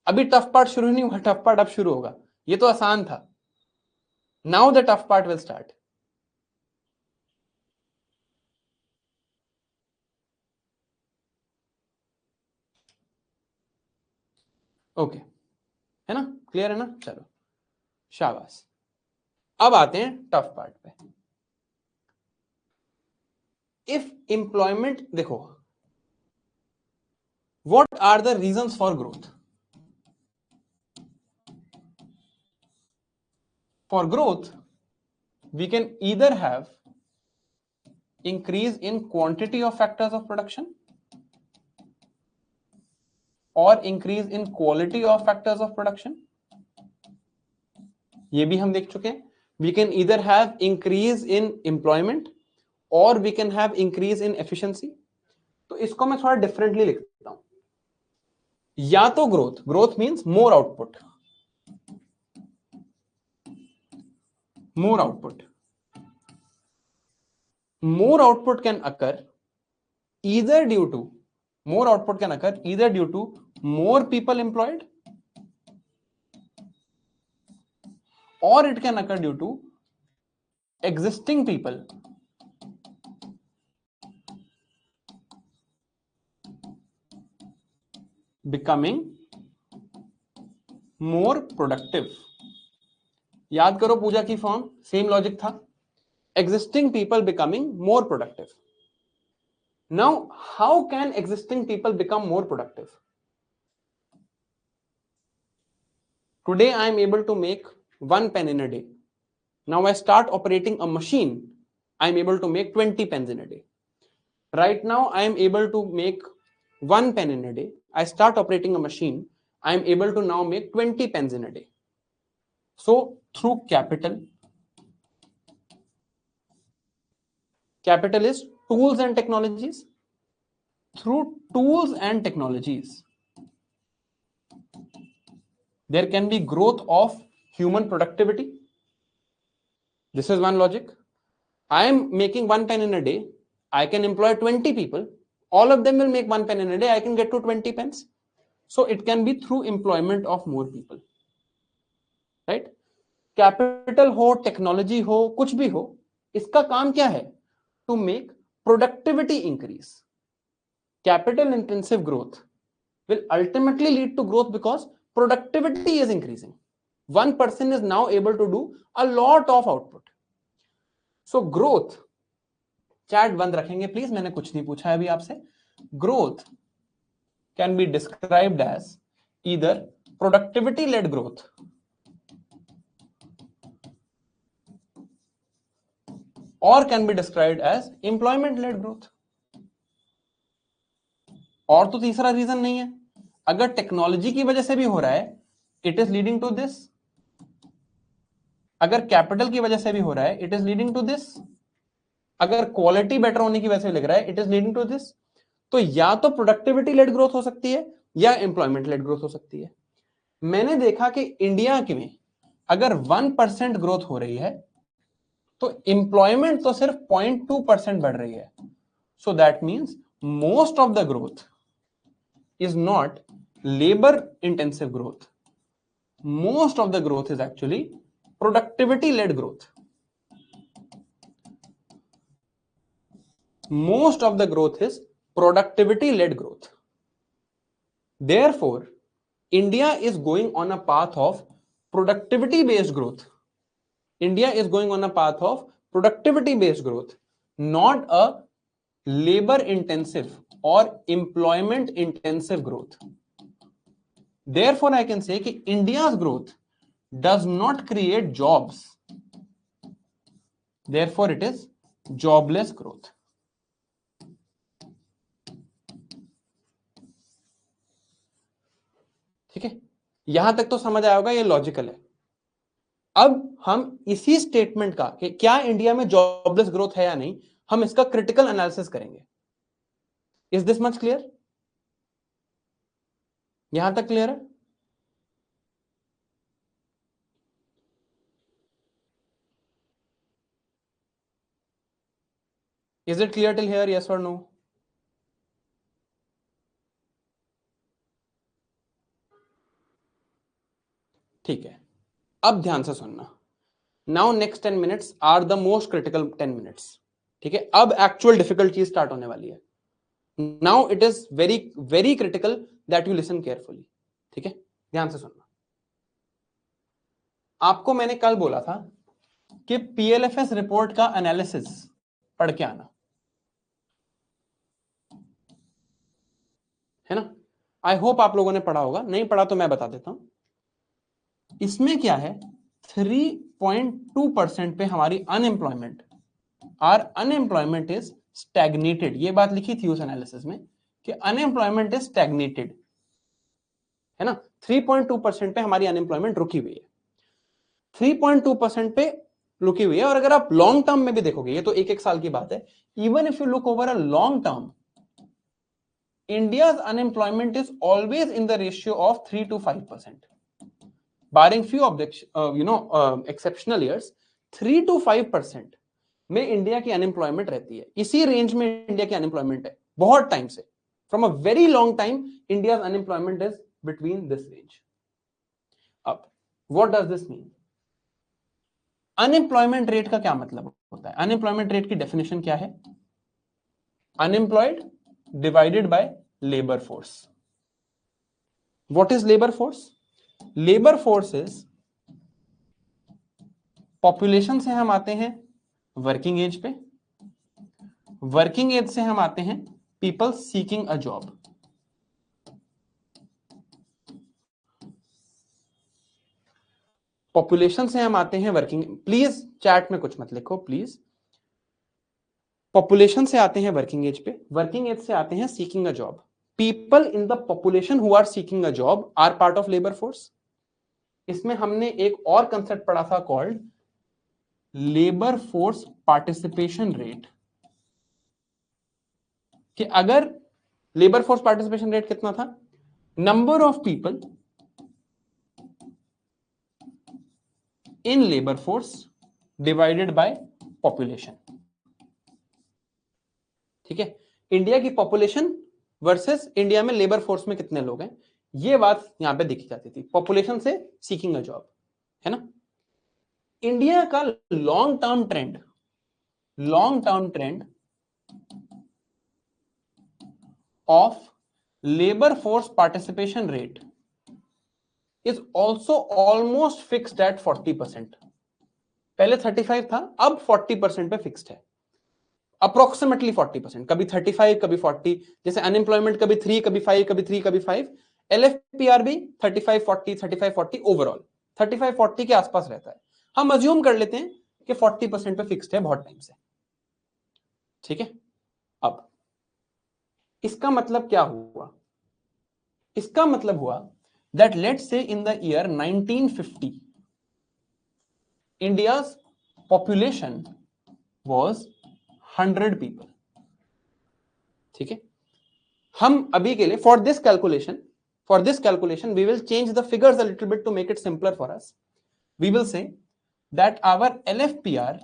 अभी टफ पार्ट शुरू नहीं हुआ, टफ पार्ट अब शुरू होगा. ये तो आसान था. Now the tough part will start. Okay, है ना? क्लियर है ना? चलो शाबाश. अब आते हैं टफ पार्ट पे. इफ एम्प्लॉयमेंट, देखो, what are the reasons for growth? For growth we can either have increase in quantity of factors of production or increase in quality of factors of production. ये भी हम देख चुके हैं. We can either have increase in employment or we can have increase in efficiency. तो इसको मैं थोड़ा डिफरेंटली लिखता हूं. या तो growth means more output, more output. More output can occur either due to more people employed, or it can occur due to existing people becoming more productive. याद करो पूजा की फॉर्म, सेम लॉजिक था. Existing people becoming more productive. Now, how can existing people become more productive? Today, I am able to make 1 pen in a day. Now, I start operating a machine. I am able to make 20 pens in a day. Right now, I am able to make 1 pen in a day. I start operating a machine. I am able to now make 20 pens in a day. So, through capital is tools and technologies. Through tools and technologies, there can be growth of human productivity. This is one logic. I am making 1 pen in a day. I can employ 20 people. All of them will make 1 pen in a day. I can get to 20 pens. So it can be through employment of more people. Right? Capital हो, technology हो, कुछ भी हो, इसका काम क्या है? To make productivity increase. Capital intensive growth will ultimately lead to growth because productivity is increasing. One person is now able to do a lot of output. So growth chat बंद रखेंगे प्लीज, मैंने कुछ नहीं पूछा है अभी आपसे। Growth can be described as either productivity led growth और can be described as employment led growth. और तो तीसरा रीजन नहीं है। अगर टेक्नोलॉजी की वजह से भी हो रहा है, it is leading to this. अगर कैपिटल की वजह से भी हो रहा है, it is leading to this. अगर क्वालिटी बेटर होने की वजह से लग रहा है, it is leading to this. तो या तो प्रोडक्टिविटी लेड ग्रोथ हो सकती है या एम्प्लॉयमेंट लेड ग्रोथ हो सकती है। मैंने देखा कि इंडिया के में अगर 1% ग्रोथ हो रही है तो एम्प्लॉयमेंट तो सिर्फ 0.2% बढ़ रही है। So that means most of the growth is not labor intensive growth. Most of the growth is actually productivity led growth. Most of the growth is productivity led growth. Therefore, India is going on a path of productivity based growth. India is going on a path of productivity based growth, not a labor intensive or employment intensive growth. Therefore, I can say that India's growth does not create jobs. Therefore, it is jobless growth. ठीक है, यहां तक तो समझ आया होगा, ये logical है। अब हम इसी स्टेटमेंट का कि क्या इंडिया में जॉबलेस ग्रोथ है या नहीं, हम इसका क्रिटिकल एनालिसिस करेंगे। Is this much clear? यहां तक क्लियर है? Is it clear till here? Yes और नो? ठीक है, अब ध्यान से सुनना। Now next 10 minutes are the most critical 10 minutes. ठीक है, अब एक्चुअल डिफिकल्ट चीज स्टार्ट होने वाली है। Now it is very very critical that you listen carefully. ठीक है, ध्यान से सुनना। आपको मैंने कल बोला था कि पीएलएफएस रिपोर्ट का एनालिसिस पढ़ के आना, है ना? आई होप आप लोगों ने पढ़ा होगा, नहीं पढ़ा तो मैं बता देता हूं। इसमें क्या है, 3.2% पे हमारी unemployment, our unemployment is stagnated. ये बात लिखी थी उस एनालिसिस में कि अनएम्प्लॉयमेंट इज स्टैग्नेटेड, है ना? 3.2% पे हमारी अनएम्प्लॉयमेंट रुकी हुई है। 3.2% पे रुकी हुई है। और अगर आप लॉन्ग टर्म में भी देखोगे, ये तो एक एक साल की बात है, even if you look over a long term, India's unemployment is always in the ratio of 3 to 5%. Barring few exceptional years, 3 to 5% में इंडिया की अनएम्प्लॉयमेंट रहती है। इसी रेंज में इंडिया की अनएम्प्लॉयमेंट है बहुत टाइम से। From a very long time India unemployment is between this range. अब what does this mean? Unemployment rate का क्या मतलब होता है? अनएम्प्लॉयमेंट रेट की डेफिनेशन क्या है? Unemployed divided by labour force. What is labour force? Labour force is, population से हम आते हैं वर्किंग एज पे, वर्किंग एज से हम आते हैं people seeking a job. Population से हम आते हैं वर्किंग, प्लीज चैट में कुछ मत लिखो प्लीज। पॉपुलेशन से आते हैं वर्किंग एज पे, वर्किंग एज से आते हैं seeking a job. People in the population who are seeking a job are part of labour force. इसमें हमने एक और कंसेप्ट पढ़ा था called labour force participation rate, कि अगर लेबर फोर्स पार्टिसिपेशन रेट कितना था, number of people in labour force divided by population. ठीक है, इंडिया की पॉपुलेशन वर्सेस इंडिया में लेबर फोर्स में कितने लोग हैं, ये बात यहां पे देखी जाती थी, पॉपुलेशन से सीकिंग अ जॉब, है ना? इंडिया का long term trend of labour force participation rate is also almost fixed at 40%। पहले 35 था, अब 40% पे फिक्स्ड है। अप्रोक्सीमेटली 40%, कभी 35, कभी 40, जैसे अनएम्प्लॉयमेंट कभी 3, कभी 5, कभी 3, कभी 5, एलएफपीआर भी 35 40, 35 40, ओवरऑल 35 40 के आसपास रहता है। हम अज्यूम कर लेते हैं कि 40% पे फिक्स्ड है बहुत टाइम से, ठीक है। अब इसका मतलब क्या हुआ? इसका मतलब हुआ that let's say in the year 1950 India's population was 100 people, ठीक है। हम अभी के लिए for this calculation we will change the figures a little bit to make it simpler for us. We will say that our LFPR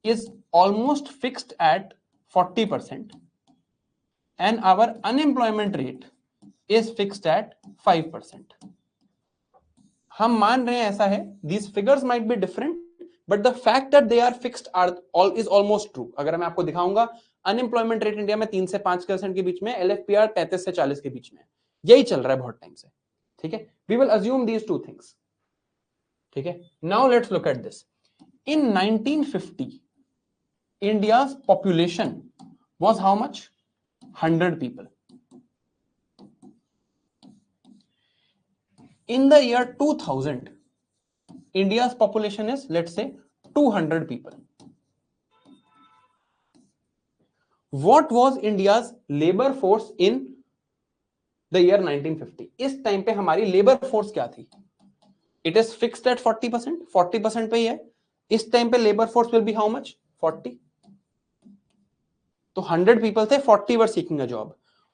is almost fixed at 40% and our unemployment rate is fixed at 5%. हम मान रहे हैं ऐसा है, these figures might be different but the fact that they are fixed is almost true. अगर मैं आपको दिखाऊंगा अनएम्प्लॉयमेंट रेट इंडिया में 3 से 5% के बीच में, एलएफपीआर 33 से 40 के बीच में, यही चल रहा है बहुत टाइम से, ठीक है। We will assume these two things, ठीक है। Now let's look at this. In 1950 India's population was how much? 100 people. In the year 2000 India's population is, let's say, 200 people. What was India's labor force in the year 1950? इस time पे हमारी labour force क्या थी? It is fixed at 40%, 40% पे ही है। इस time पे labour force will be how much? 40. तो 100 people थे, 40 were seeking a job.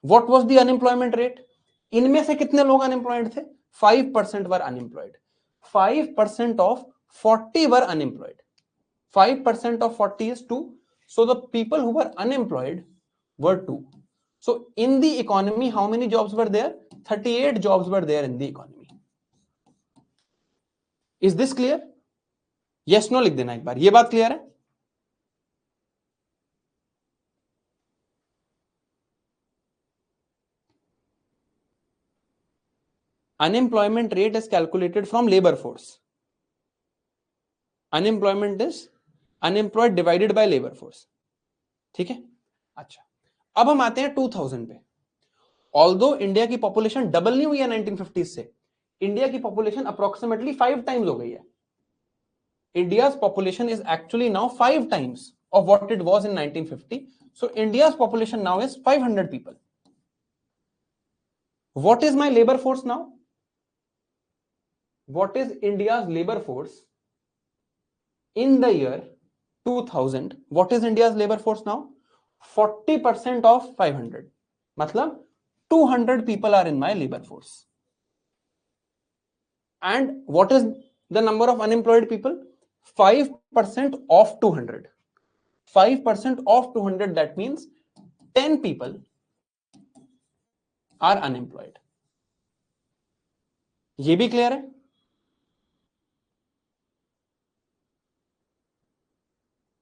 What was the unemployment rate? इनमें से कितने लोग अनएम्प्लॉयड थे? 5% were unemployed. 5% of 40 were unemployed. 5% of 40 is 2. So the people who were unemployed were 2. So in the economy, how many jobs were there? 38 jobs were there in the economy. Is this clear? Yes, no लिख देना एक बार। ये बात clear है? Unemployment rate is calculated from labor force. Unemployment is unemployed divided by labor force, ठीक है। अच्छा, अब हम आते हैं 2000 पे। ऑल्दो इंडिया की पॉपुलेशन डबल नहीं हुई है 1950 से, इंडिया की पॉपुलेशन अप्रोक्सीमेटली 5 टाइम्स हो गई है। India's population is actually now 5 times of what it was in 1950. So India's population now is 500 people. What is my labor force now? What is India's labor force in the year 2000? What is India's labor force now? 40% of 500. मतलब 200 people are in my labor force. And what is the number of unemployed people? 5% of 200. 5% of 200, that means 10 people are unemployed. ये भी clear है?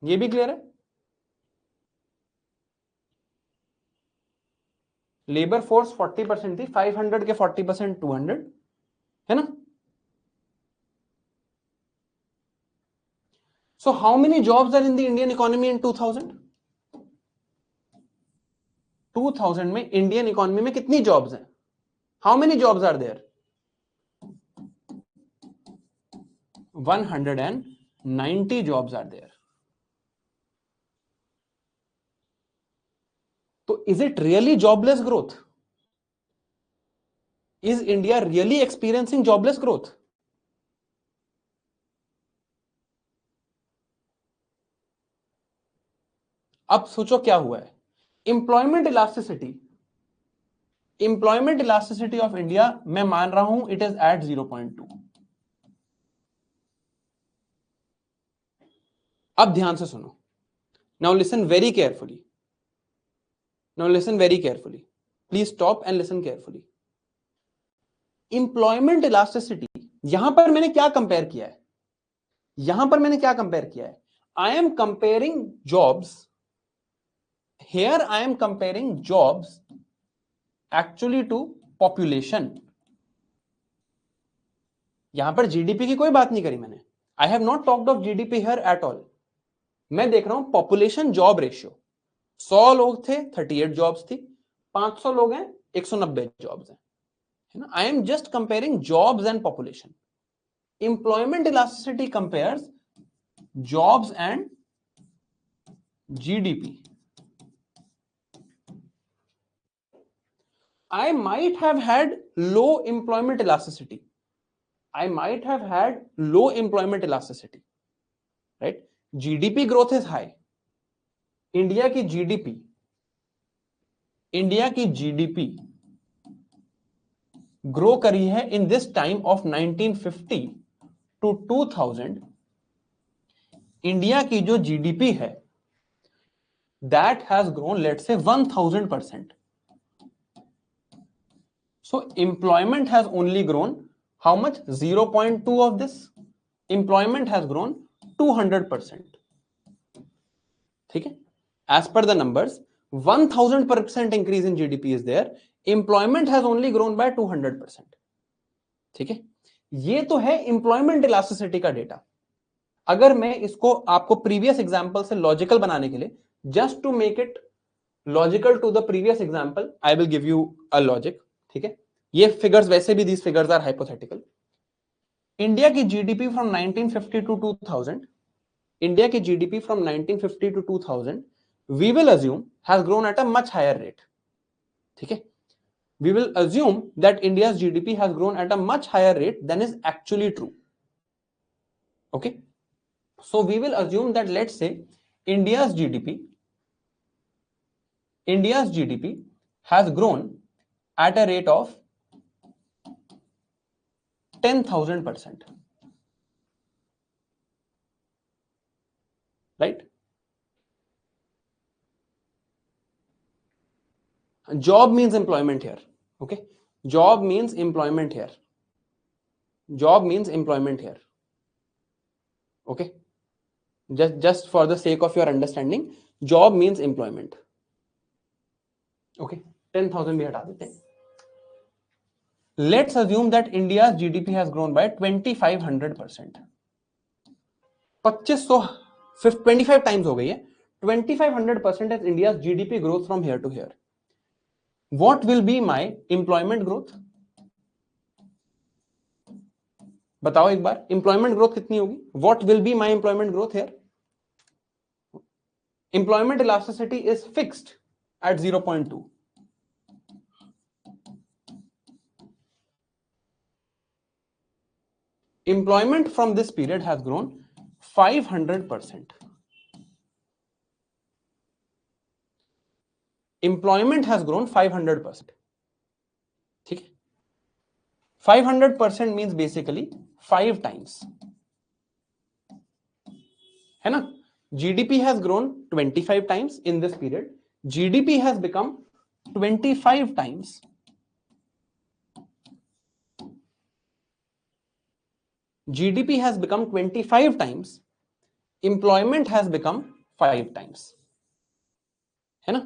ये भी clear है? Labour force 40% थी, 500 के 40% 200 है ना। So how many jobs are in the Indian economy in 2000? 2000 में इंडियन इकोनॉमी में कितनी जॉब्स हैं? How many jobs are there? 190 jobs are there. So is it really jobless growth? Is India really experiencing jobless growth? अब सोचो क्या हुआ है। Employment elasticity of India मैं मान रहा हूं इट इज एट 0.2। अब ध्यान से सुनो। Now listen very carefully. Please stop and listen carefully. Employment elasticity, यहां पर मैंने क्या कंपेयर किया है? I am comparing jobs. Here I am comparing jobs actually to population. यहां पर जीडीपी की कोई बात नहीं करी मैंने। I have not talked of GDP here at all. मैं देख रहा हूं पॉपुलेशन जॉब रेशियो। 100 लोग थे 38 जॉब्स थी, 500 लोग हैं 190 जॉब्स हैं, है ना. आई am just comparing jobs and population. Employment elasticity compares jobs and GDP. I might have had low employment elasticity. I might have had low employment elasticity, right? GDP growth is high. India की GDP grow करी है in this time of 1950 to 2000. India की जो GDP है that has grown let's say 1000%. So employment has only grown how much? 0.2 of this. Employment has grown 200%. ठीक है. As per the numbers, 1000% increase in GDP is there. Employment has only grown by 200%. ठीक है. ये तो है employment elasticity का data. अगर मैं इसको आपको प्रीवियस एग्जाम्पल से लॉजिकल बनाने के लिए, just to make it logical to the previous example, I will give you a logic. ठीक है. ये फिगर्स वैसे भी these figures are hypothetical. India की जीडीपी फ्रॉम 1950 टू 2000, इंडिया की GDP from 1950 to 2000 we will assume has grown at a much higher rate. ठीक है. We will assume that India's GDP has grown at a much higher rate than is actually true. Okay. So we will assume that let's say India's GDP has grown at a rate of 10,000%. Right? Job means employment here. Okay? Job means employment here. Job means employment here. Okay? Just for the sake of your understanding, job means employment. Okay? 10,000 भी हटा देते हैं. Let's assume that India's GDP has grown by 2,500%. 25 times हो गई है. 2,500% is India's GDP growth from here to here. What will be my employment growth? बताओ एक बार, employment growth कितनी होगी? What will be my employment growth here? Employment elasticity is fixed at 0.2. Employment from this period has grown 500%. Employment has grown 500%. ठीक है. 500% means basically 5 times. है ना. GDP has grown 25 times in this period. GDP has become 25 times. GDP has become 25 times. Employment has become 5 times. है ना.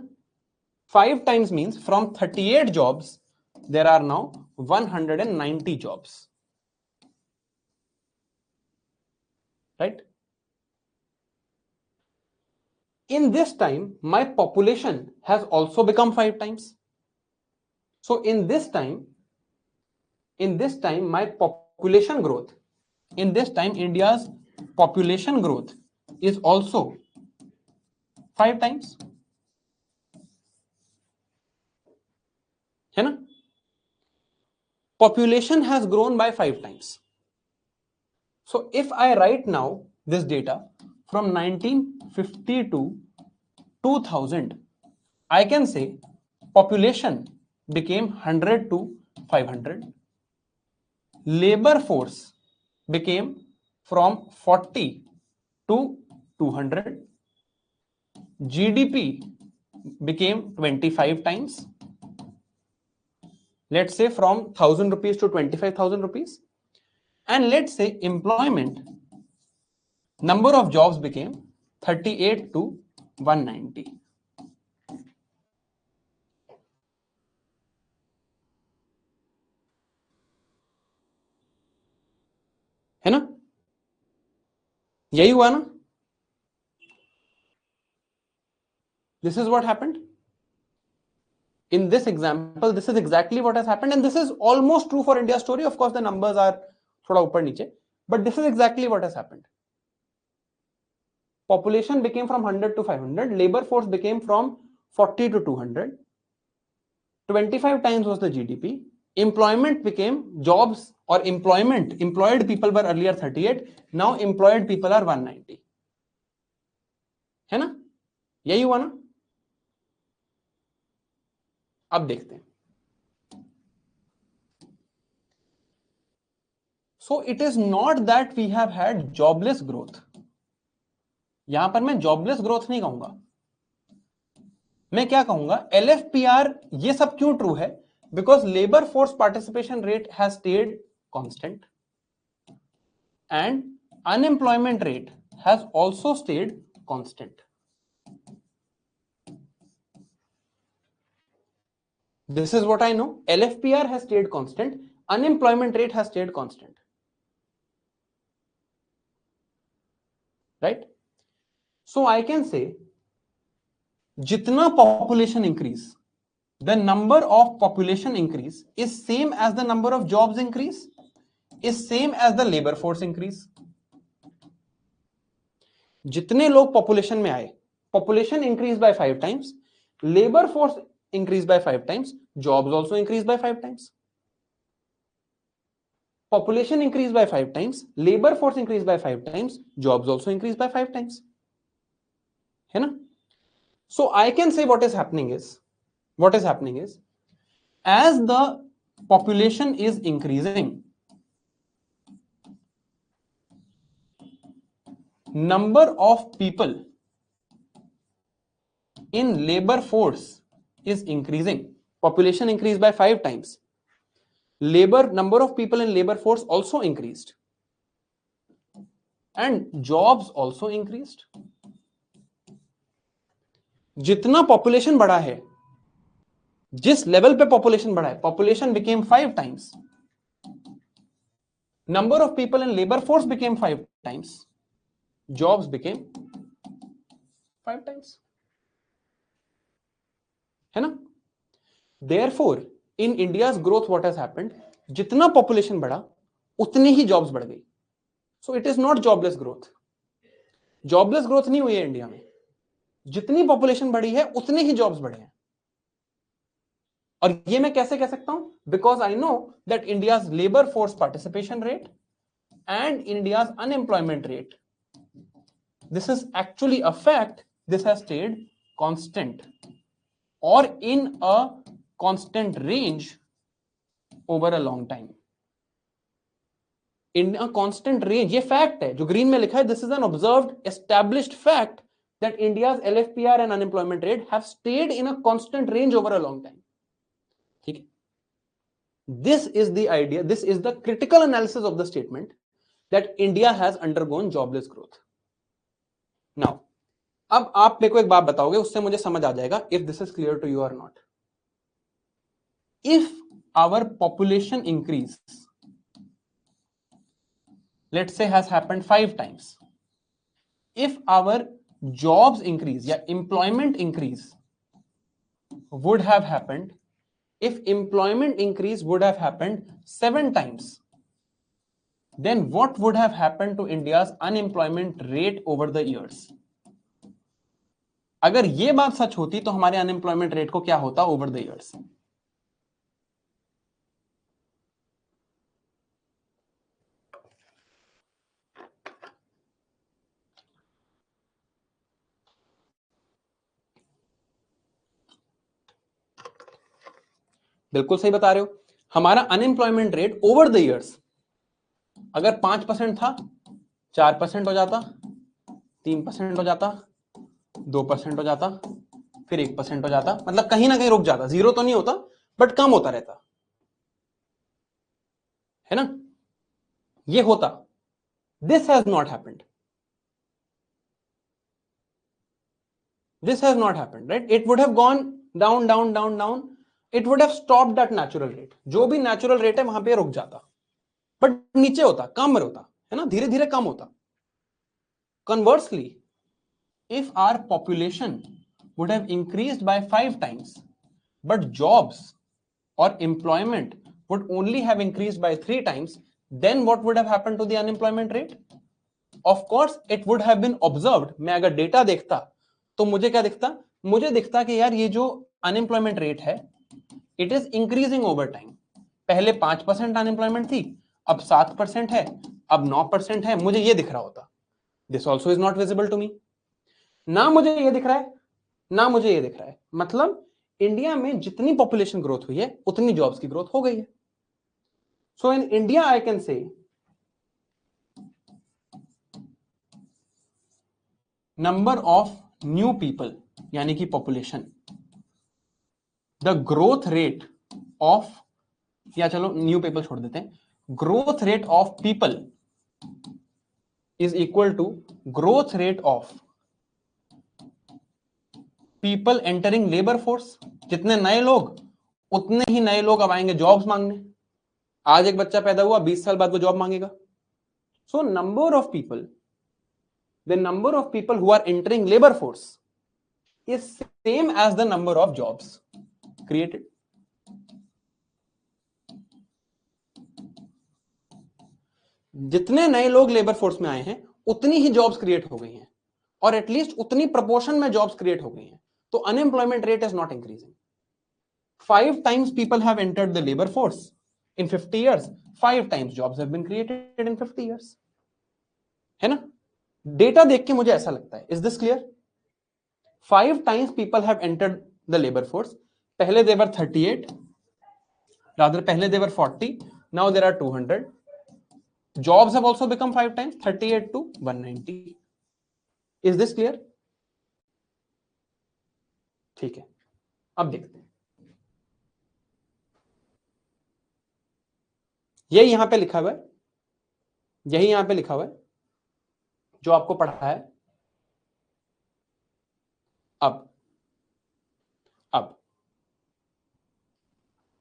5 times means from 38 jobs there are now 190 jobs. Right? In this time my population has also become 5 times. So in this time my population growth, in this time India's population growth is also 5 times. है ना. Population has grown by 5 times. So if I write now this data from 1950 to 2000, I can say population became 100 to 500. Labor force became from 40 to 200. GDP became 25 times. Let's say from 1,000 rupees to 25,000 rupees. And let's say employment, number of jobs became 38 to 190. है ना. यही हुआ ना. This is what happened. In this example, this is exactly what has happened, and this is almost true for India's story. Of course, the numbers are thoda upar niche, but this is exactly what has happened. Population became from 100 to 500, labor force became from 40 to 200, 25 times was the GDP, employment became jobs or employment, employed people were earlier 38, now employed people are 190. है ना, यही हुआ ना. अब देखते हैं. So it is not that we have had jobless growth. यहां पर मैं jobless growth नहीं कहूंगा, मैं क्या कहूंगा, LFPR ये सब क्यों ट्रू है? Because labor force participation rate has stayed constant and unemployment rate has also stayed constant. This is what I know. LFPR has stayed constant, unemployment rate has stayed constant. Right? So I can say, jitna population increase, the number of population increase is same as the number of jobs increase, is same as the labor force increase. जितने लोग population में आए, population increased by 5 times, labor force increased by 5 times, jobs also increased by 5 times. Population increased by 5 times, labor force increased by 5 times, jobs also increased by 5 times. है ना? So I can say what is happening is, as the population is increasing, number of people in labor force is increasing. Population increased by 5 times. Number of people in labor force also increased. And jobs also increased. जितना population बढ़ा है, जिस level पे population बढ़ा है, population became 5 times. Number of people in labor force became 5 times. Jobs became 5 times. है ना? Therefore, in India's growth, what has happened? जितना population बढ़ा, उतनी ही jobs बढ़ गई. So it is not jobless growth. Jobless growth नहीं हुई है इंडिया में. जितनी population बढ़ी है, उतने ही jobs बढ़े हैं. और ये मैं कैसे कह सकता हूं? Because I know that India's labor force participation rate and India's unemployment rate, this is actually a fact, this has stayed constant or in a constant range over a long time. In a constant range, ये fact है जो green में लिखा है, this is an observed established fact that India's LFPR and unemployment rate have stayed in a constant range over a long time. ठीक है? This is the idea, this is the critical analysis of the statement that India has undergone jobless growth. Now, अब आप मेरे को एक बात बताओगे, उससे मुझे समझ आ जाएगा if this is clear to you or not. If our population increase, let's say, has happened 5 times, if our jobs increase या employment increase would have happened, if employment increase would have happened 7 times, then what would have happened to India's unemployment rate over the years? अगर ये बात सच होती तो हमारे unemployment rate को क्या होता ओवर द इयर्स? बिल्कुल सही बता रहे हो. हमारा unemployment rate over the years अगर 5% था, 4% हो जाता, 3% हो जाता, 2% हो जाता, फिर 1% हो जाता, मतलब कहीं ना कहीं रुक जाता. जीरो तो नहीं होता बट कम होता रहता है ना. ये होता. This has not happened. This has not happened, right? It would have gone down, down, down, down. It would have stopped that natural rate. जो भी natural rate है वहां पे रुक जाता, but नीचे होता, कम होता, है ना, धीरे धीरे कम होता. Conversely, if our population would have increased by 5 times, but jobs or employment would only have increased by 3 times, then what would have happened to the unemployment rate? Of course it would have been observed. मैं अगर data देखता तो मुझे क्या दिखता? मुझे दिखता कि यार ये जो अनएम्प्लॉयमेंट रेट है it is increasing over time. पहले 5% अनएम्प्लॉयमेंट थी, अब 7% है, अब 9% है. मुझे ये दिख रहा होता. This also is not visible to me. ना मुझे ये दिख रहा है ना मुझे ये दिख रहा है. मतलब इंडिया में जितनी पॉपुलेशन ग्रोथ हुई है उतनी जॉब्स की ग्रोथ हो गई है. So in India I can say number of new people यानी कि population, the growth rate of, या चलो न्यू पीपल छोड़ देते हैं, growth rate of people is equal to growth rate of people entering labour force. जितने नए लोग उतने ही नए लोग अब आएंगे जॉब्स मांगने. आज एक बच्चा पैदा हुआ, 20 साल बाद वो जॉब मांगेगा. So number of people, the number of people who are entering labor force is same as the number of jobs created. जितने नए लोग लेबर फोर्स में आए हैं उतनी ही जॉब्स क्रिएट हो गई हैं, और एटलीस्ट उतनी प्रपोर्शन में जॉब्स क्रिएट हो गई हैं. तो unemployment rate is not increasing. 5 times people have entered the labor force in 50 years. 5 times jobs have been created in 50 years. है ना? डेटा देख के मुझे ऐसा लगता है. Is this clear? 5 times people have entered the labor force. पहले they were 38, rather पहले they were 40, now there are 200. Jobs have also become 5 times, 38 to 190. Is this clear? ठीक है, अब देखते हैं. ये यहां पे लिखा हुआ है, यही यहां पे लिखा हुआ है जो आपको पढ़ा है. अब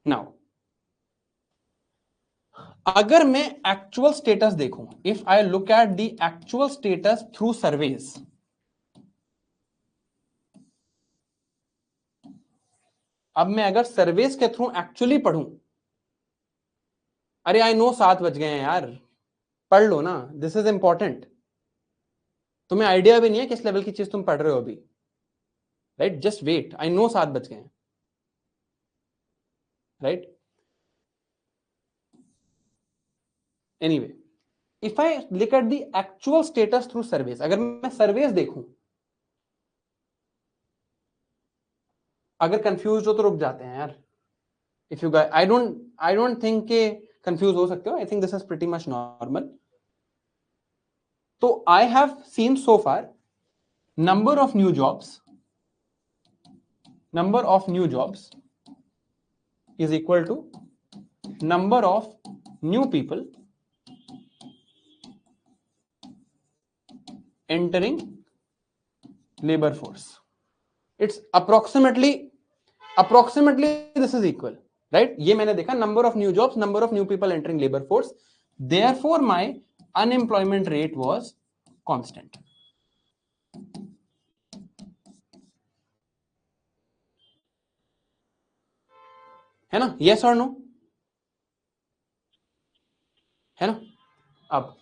नाउ अगर मैं एक्चुअल स्टेटस देखूं, if I look at the actual status through surveys, अब मैं अगर सर्वेज के थ्रू एक्चुअली पढ़ूं, अरे आई नो 7 बज गए हैं यार, पढ़ लो ना, दिस इज इंपॉर्टेंट. तुम्हें आइडिया भी नहीं है किस लेवल की चीज तुम पढ़ रहे हो अभी, right? Just wait, I know 7 बज गए हैं, right? Anyway, if I look at the actual status through surveys, अगर मैं सर्वेज देखूं, अगर कंफ्यूज हो तो रुक जाते हैं यार. If you I don't think के कंफ्यूज हो सकते हो. I think this is pretty much normal. तो I have seen so far number of new jobs is equal to number of new people entering labor force. It's approximately this is equal, right? ये मैंने देखा, number of new jobs, number of new people entering labor force. Therefore my unemployment rate was constant. है ना? yes or no? है ना? अब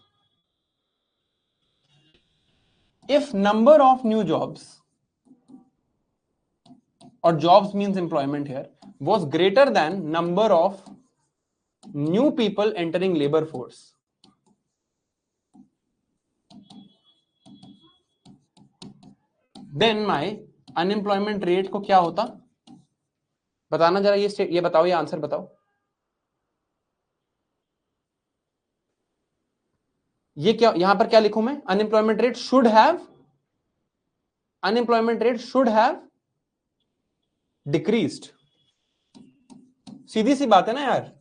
if number of new jobs, or jobs means employment here, was greater than number of new people entering labor force, then my unemployment rate को क्या होता? बताना जरा, ये बताओ, ये आंसर बताओ. ये क्या, यहां पर क्या लिखूं मैं? Unemployment rate should have decreased. सीधी सी बात है ना यार,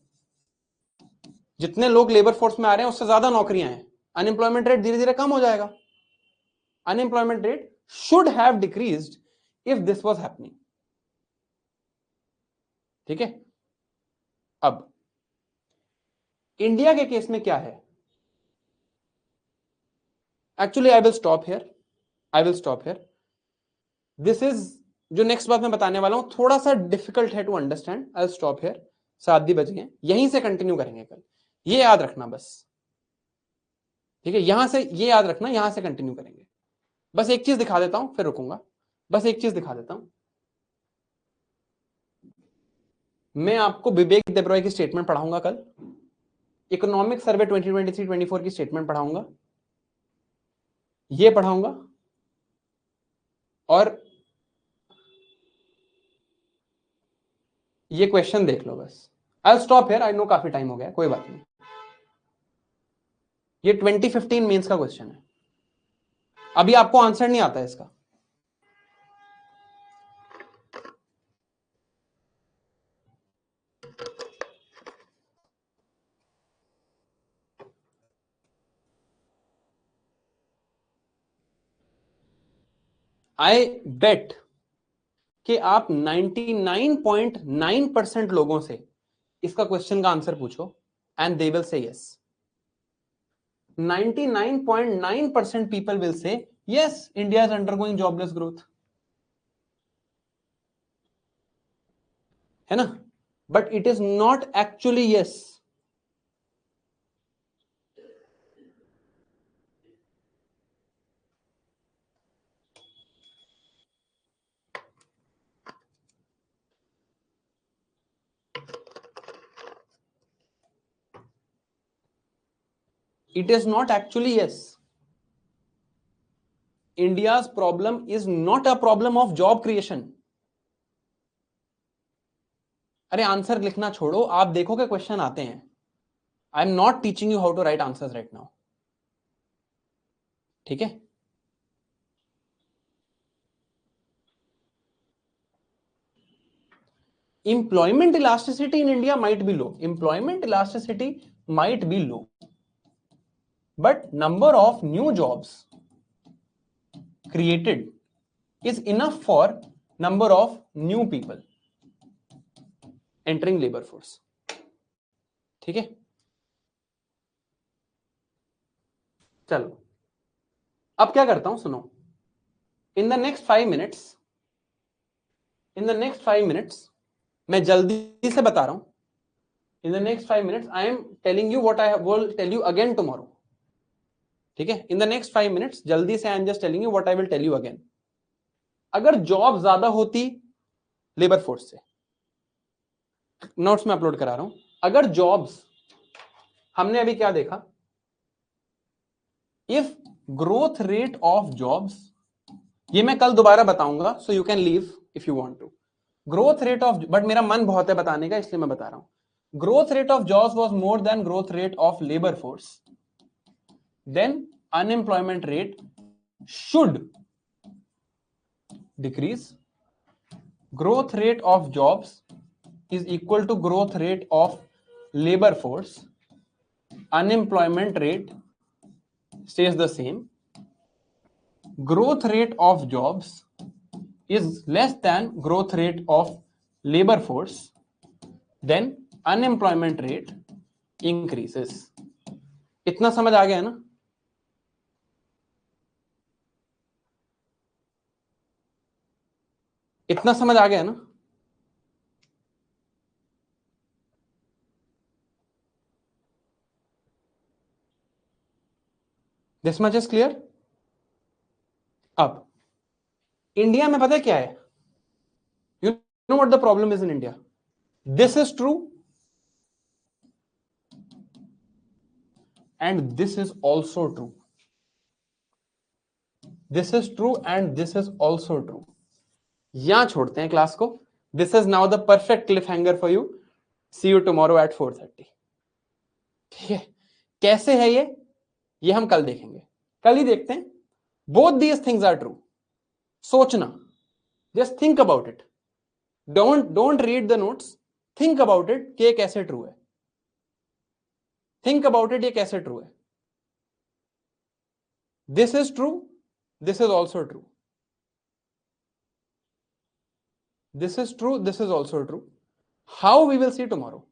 जितने लोग लेबर फोर्स में आ रहे हैं उससे ज्यादा नौकरियां हैं, अनएम्प्लॉयमेंट रेट धीरे धीरे कम हो जाएगा. Unemployment rate should have decreased if this was happening. ठीक है? अब इंडिया के केस में क्या है? Actually, I will stop here. This is जो नेक्स्ट बात मैं बताने वाला हूं थोड़ा सा डिफिकल्ट है to understand, I stop here, 7 भी बज गए, यहीं से कंटिन्यू करेंगे कल, ये याद रखना बस, ठीक है, यहां से ये याद रखना, यहां से कंटिन्यू करेंगे। बस एक चीज दिखा देता हूं फिर रुकूंगा, बस एक चीज दिखा देता हूं, मैं आपको विवेक देबरॉय की स्टेटमेंट पढ़ाऊंगा कल, इकोनॉमिक सर्वे 2023-24 की स्टेटमेंट पढ़ाऊंगा, ये पढ़ाऊंगा, और ये क्वेश्चन देख लो बस। आई स्टॉप हियर, आई नो काफी टाइम हो गया, कोई बात नहीं। ये 2015 मेंस का क्वेश्चन है, अभी आपको आंसर नहीं आता है इसका। आई बेट कि आप 99.9% लोगों से इसका क्वेश्चन का आंसर पूछो and they will say yes. 99.9% people will say yes, India is undergoing jobless growth, है ना, but it is not actually yes. It is not actually yes. India's problem is not a problem of job creation. अरे answer लिखना छोड़ो, आप देखोगे question आते हैं। I am not teaching you how to write answers right now, ठीक है। Employment elasticity in India might be low. Employment elasticity might be low, but number of new jobs created is enough for number of new people entering labor force, ठीक है। चलो अब क्या करता हूं सुनो, इन द नेक्स्ट 5 मिनट्स मैं जल्दी से बता रहा हूं, in the next 5 minutes I am telling you what I will tell you again tomorrow, ठीक है। इन द नेक्स्ट 5 मिनट्स जल्दी से I am just telling you what I will tell you again. अगर जॉब ज्यादा होती labour force से, notes में upload करा रहा हूं, अगर जॉब्स, हमने अभी क्या देखा, if growth rate of jobs, ये मैं कल दोबारा बताऊंगा, so you can leave if you want to, growth rate of, but मेरा मन बहुत है बताने का इसलिए मैं बता रहा हूं, growth rate of jobs was more than growth rate of labour force, then unemployment rate should decrease, growth rate of jobs is equal to growth rate of labor force, unemployment rate stays the same, growth rate of jobs is less than growth rate of labor force, then unemployment rate increases। इतना समझ आ गया ना, इतना समझ आ गया ना। This much is clear. अब इंडिया में पता है क्या है, you know what the problem is in India, this is true and this is also true, this is true and this is also true. यहां छोड़ते हैं क्लास को, this is now the perfect cliffhanger for you, see you tomorrow at 4:30, ठीक है। कैसे है ये हम कल देखेंगे, कल ही देखते हैं। Both these things are true, सोचना, just think about it, don't read the notes, think about it कि ये कैसे ट्रू है, थिंक अबाउट इट ये कैसे ट्रू है। This is true, this is also true, this is true, this is also true. How we will see tomorrow,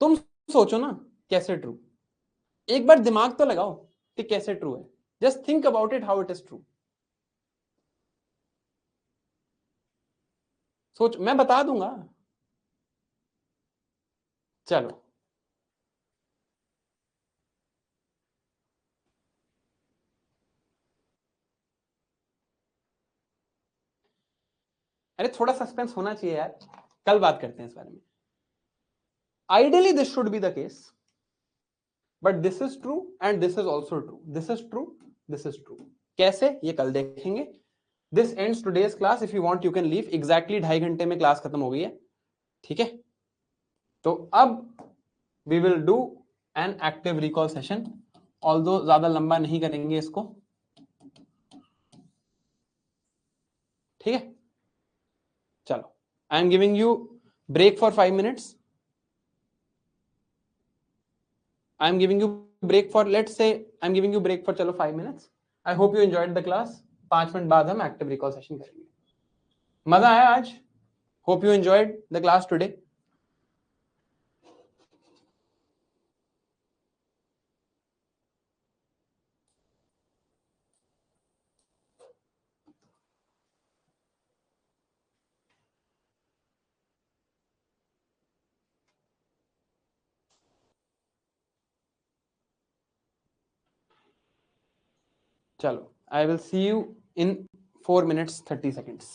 तुम सोचो ना कैसे ट्रू, एक बार दिमाग तो लगाओ कि कैसे ट्रू है, just think about it how it is true. सोच, मैं बता दूंगा। चलो, अरे थोड़ा सस्पेंस होना चाहिए यार, कल बात करते हैं इस बारे में। Ideally this should be the case, but this is true and this is also true, this is true, this is true. कैसे, ये कल देखेंगे। This ends today's class, if you want you can leave. Exactly 2.5 घंटे में class खत्म हो गई है, ठीक है। तो अब we will do an active recall session, although ज्यादा लंबा नहीं करेंगे इसको, ठीक है। चलो, I am giving you break for 5 minutes. I am giving you break for, let's say I am giving you break for चलो 5 minutes. I hope you enjoyed the class. 5 minute बाद हम एक्टिव रिकॉल सेशन करेंगे। मजा आया आज? Hope you enjoyed the class today. चलो, I will see you in 4 minutes 30 seconds.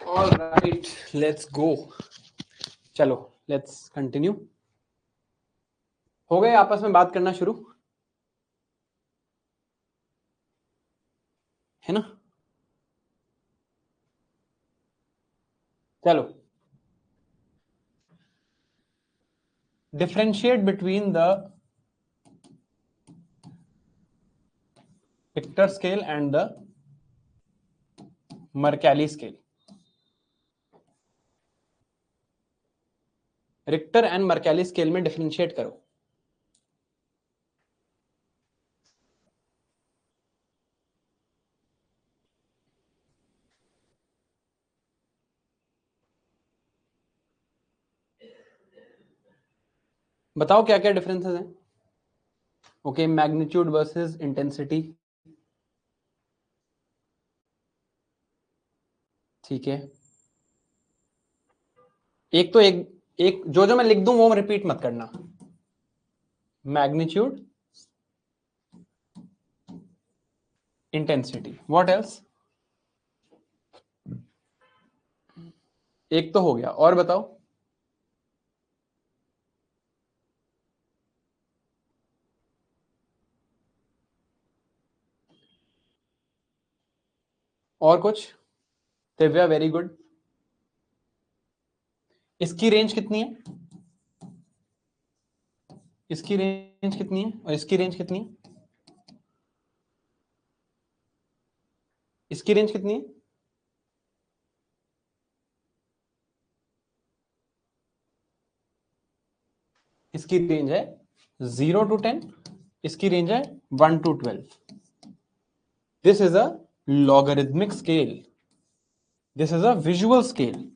All right, let's go. चलो let's continue. हो गए आपस में बात करना शुरू, है ना? चलो, differentiate between the Richter scale and the Mercalli scale. Richter and Mercalli scale में डिफरेंशिएट करो। बताओ क्या क्या डिफरेंसेस हैं। ओके, मैग्नीट्यूड वर्सेस इंटेंसिटी, ठीक है। एक तो एक एक जो जो मैं लिख दूं वो रिपीट मत करना। Magnitude, intensity, what else? एक तो हो गया, और बताओ। और कुछ? Divya, very good. इसकी रेंज कितनी है? इसकी रेंज कितनी है और इसकी रेंज कितनी है? इसकी रेंज कितनी है? इसकी रेंज है 0 to 10, इसकी रेंज है 1 to 12। This is a logarithmic scale, this is a visual scale.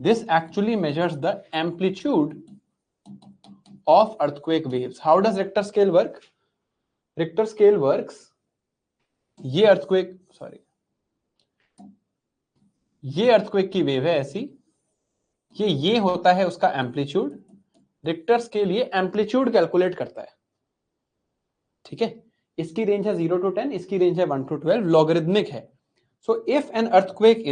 This actually measures the amplitude of earthquake waves. How does Richter scale work? Richter scale works, ये earthquake, sorry, ये earthquake की wave है ऐसी, ये होता है उसका amplitude. Richter scale ये एम्पलीट्यूड कैलकुलेट करता है, ठीक है। इसकी रेंज है 0 to 10, इसकी रेंज है 1 to 12, लॉगरिथमिक है। So if an earthquake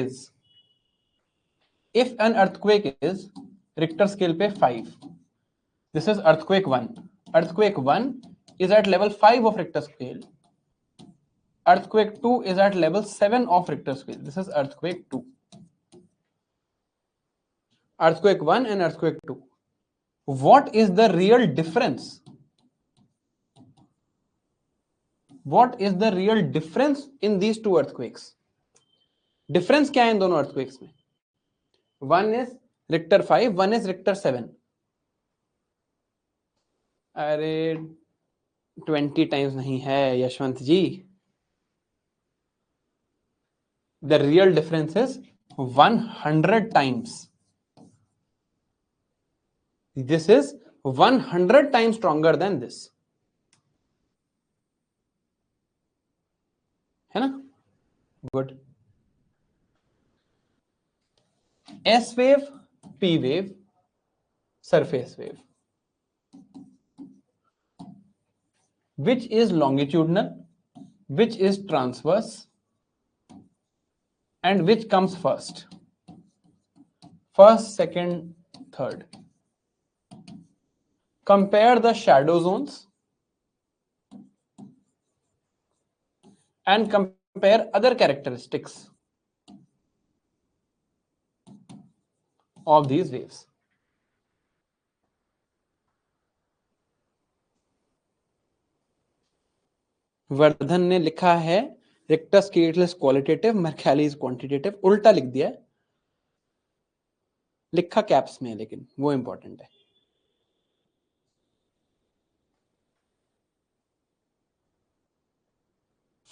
is Richter scale पे 5, this is earthquake 1. Earthquake 1 is at level 5 of Richter scale. Earthquake 2 is at level 7 of Richter scale. This is earthquake 2. Earthquake 1 and earthquake 2. What is the real difference? What is the real difference in these two earthquakes? Difference क्या है इन दोनों earthquakes में? One is Richter 5, one is Richter 7. अरे 20 times नहीं है यशवंत जी। The real difference is 100 times. This is 100 times stronger than this, है ना? Good. S wave, P wave, surface wave. Which is longitudinal, which is transverse, and which comes first? First, second, third. Compare the shadow zones and compare other characteristics of these waves. Vardhan ने लिखा है Richter scale is qualitative, Mercalli is quantitative. उल्टा लिख दिया है, लिखा caps में, लेकिन वो इंपॉर्टेंट है।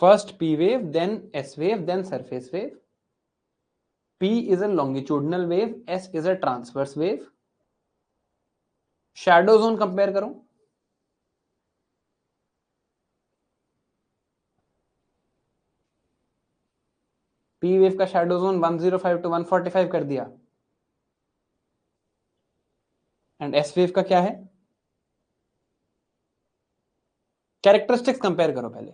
First P wave, then S wave, then surface wave. P is a longitudinal wave, S is a transverse wave. Shadow zone compare करो। P wave का shadow zone 105 to 145 कर दिया, एंड S wave का क्या है? Characteristics compare करो पहले।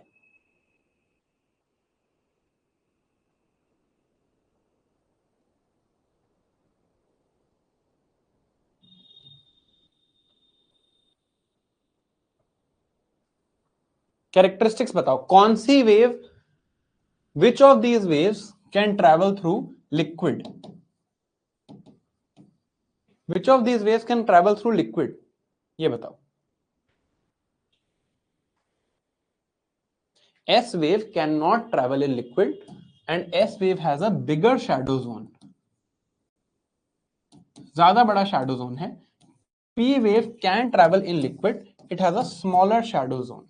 Characteristics बताओ, कौन सी wave, which of these waves can travel through liquid, which of these waves can travel through liquid, ये बताओ। S wave cannot travel in liquid and S wave has a bigger shadow zone, ज्यादा बड़ा shadow zone है। P wave can travel in liquid, it has a smaller shadow zone.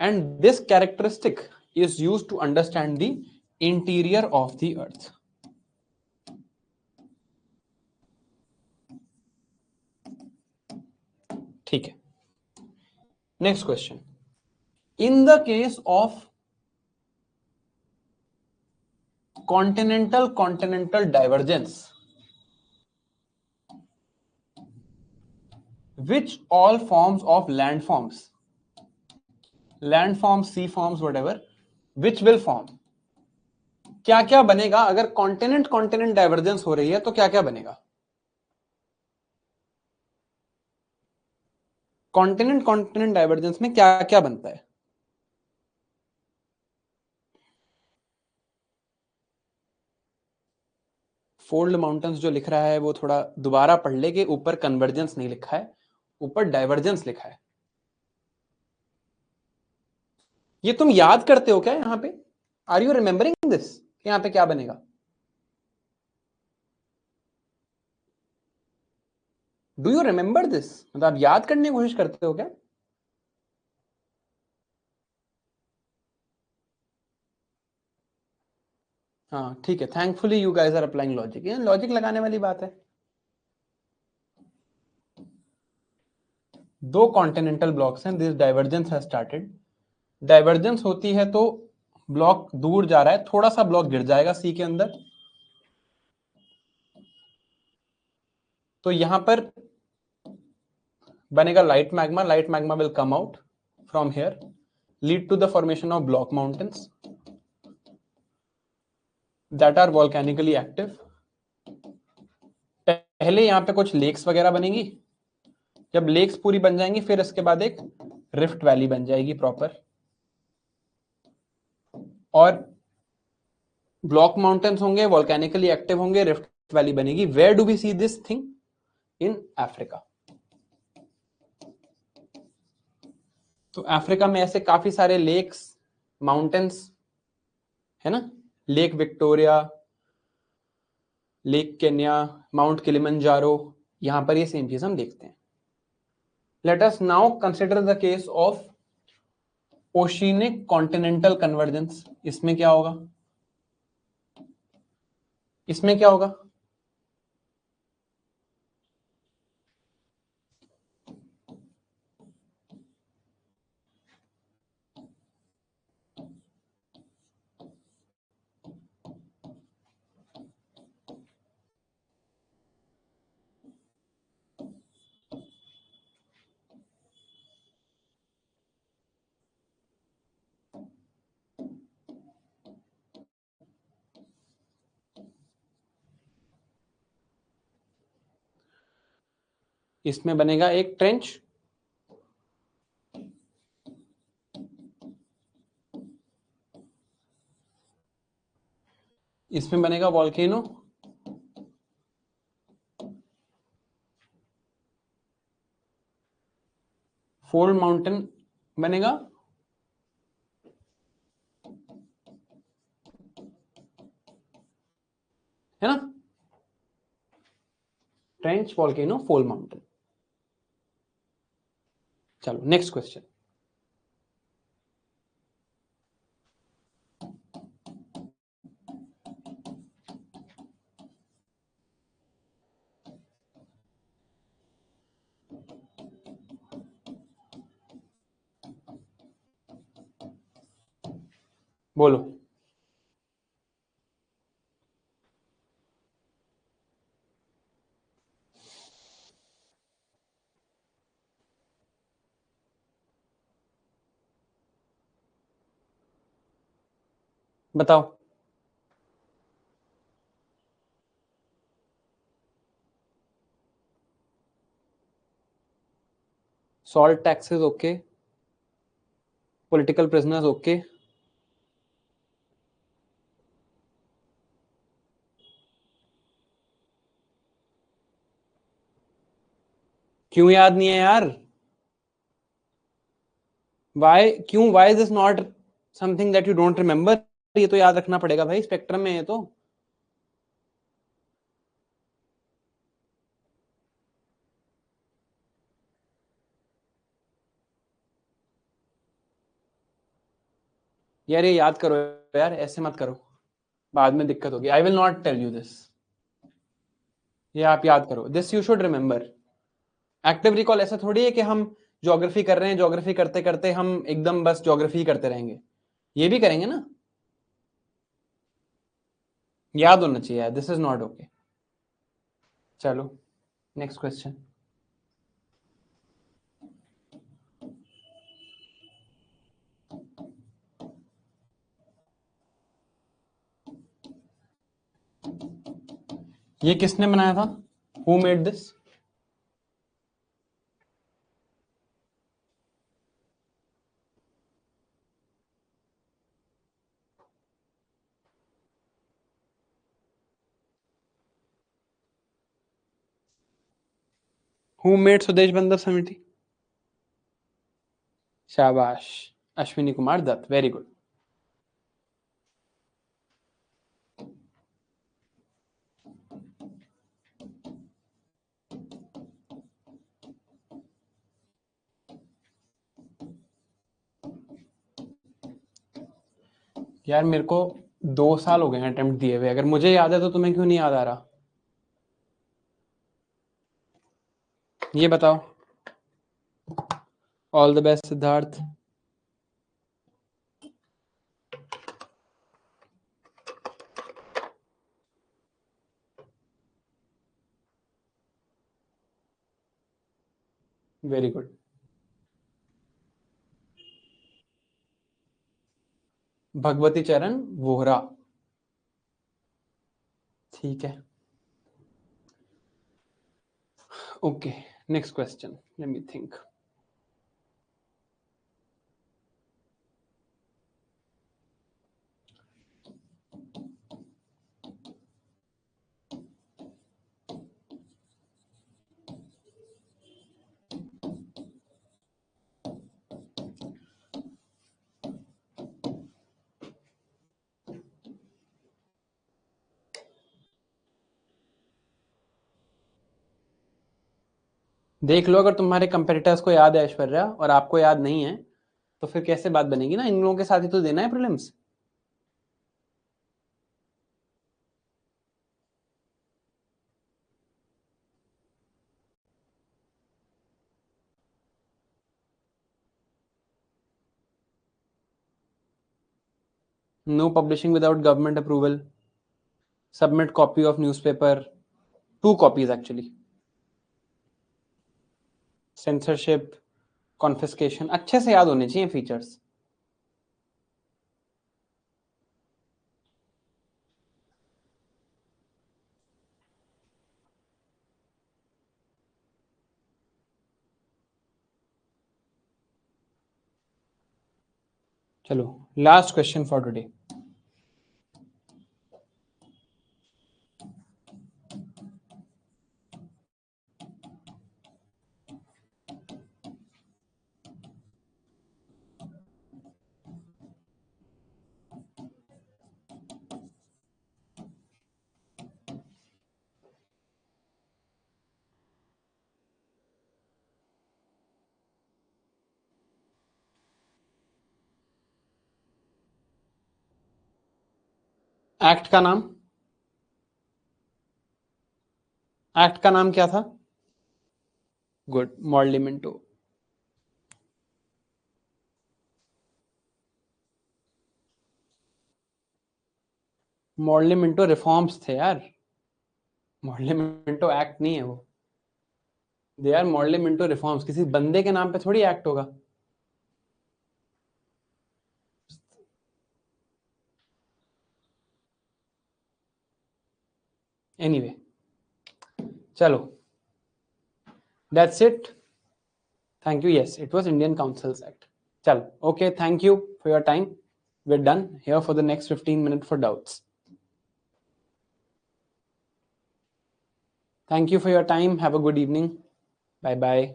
And this characteristic is used to understand the interior of the earth. ठीक है, next question. In the case of continental divergence, which all forms of landforms, sea forms, whatever, which will form, क्या क्या बनेगा अगर continent divergence हो रही है, तो क्या क्या बनेगा? कॉन्टिनेंट डाइवर्जेंस में क्या क्या बनता है? फोल्ड माउंटेन्स जो लिख रहा है वो थोड़ा दोबारा पढ़ ले, कि ऊपर कन्वर्जेंस नहीं लिखा है, ऊपर डाइवर्जेंस लिखा है। ये तुम याद करते हो क्या यहां पे? आर यू रिमेंबरिंग दिस, यहां पे क्या बनेगा? डू यू रिमेंबर दिस, मतलब आप याद करने की कोशिश करते हो क्या? हाँ ठीक है, thankfully you guys are applying logic, ये लॉजिक लगाने वाली बात है। दो कॉन्टिनेंटल ब्लॉक्स हैं, this divergence has started, divergence होती है तो ब्लॉक दूर जा रहा है, थोड़ा सा ब्लॉक गिर जाएगा सी के अंदर, तो यहां पर बनेगा light magma will come out from here, lead to the formation of block mountains that are volcanically active. पहले यहां पे कुछ लेक्स वगैरह बनेंगी, जब लेक्स पूरी बन जाएंगी फिर इसके बाद एक रिफ्ट वैली बन जाएगी प्रॉपर, और ब्लॉक माउंटेन्स होंगे, वॉल्केनिकली एक्टिव होंगे, रिफ्ट वैली बनेगी। Where do we see this thing? In Africa. तो अफ्रीका में ऐसे काफी सारे लेक्स, माउंटेन्स है ना, Lake Victoria, Lake Kenya, Mount Kilimanjaro, यहां पर ये सेम चीज हम देखते हैं। Let us now consider the case of oceanic continental convergence. इसमें क्या होगा? इसमें क्या होगा? इसमें बनेगा एक ट्रेंच, इसमें बनेगा वॉल्केनो, फोल्ड माउंटेन बनेगा, है ना, ट्रेंच, वॉल्केनो, फोल्ड माउंटेन। चलो नेक्स्ट क्वेश्चन। बोलो। बताओ। Salt taxes okay, political prisoners okay, क्यों याद नहीं है यार? Why is this not something that you don't remember? ये तो याद रखना पड़ेगा भाई, स्पेक्ट्रम में है तो। यार ये याद करो यार, ऐसे मत करो, बाद में दिक्कत होगी। I will not tell you this, ये आप याद करो, this you should remember. Active recall ऐसा थोड़ी है कि हम ज्योग्राफी कर रहे हैं, ज्योग्राफी करते करते हम एकदम बस ज्योग्राफी करते रहेंगे, ये भी करेंगे ना, याद होना चाहिए। This is not okay. चलो नेक्स्ट क्वेश्चन। ये किसने बनाया था? Who made this? Who made स्वदेश बंदर समिति? शाबाश, अश्विनी कुमार दत्त, वेरी गुड। यार मेरे को 2 साल हो गए हैं अटेम्प्ट दिए हुए, अगर मुझे याद है तो तुम्हें क्यों नहीं याद आ रहा? ये बताओ। All the best Siddharth. Very good. Bhagwati चरण वोहरा, ठीक है। Okay, next question, let me think. देख लो, अगर तुम्हारे कंपेटिटर्स को याद है ऐश्वर्या और आपको याद नहीं है, तो फिर कैसे बात बनेगी ना, इन लोगों के साथ ही तो देना है prelims. No publishing without government approval, submit copy of newspaper, 2 copies actually, censorship, confiscation, अच्छे से याद होने चाहिए फीचर्स। चलो last question for today. Act का नाम, एक्ट का नाम क्या था? Good, Morley Minto. Morley Minto reforms थे यार, मॉर्ली मिंटो एक्ट नहीं है वो। They are Morley Minto reforms, किसी बंदे के नाम पे थोड़ी एक्ट होगा। एनीवे, चलो that's it. Thank you. Yes, it was Indian Councils Act. Chal. Okay, thank you for your time. We're done here for the next 15 minutes for doubts. Thank you for your time. Have a good evening. Bye bye.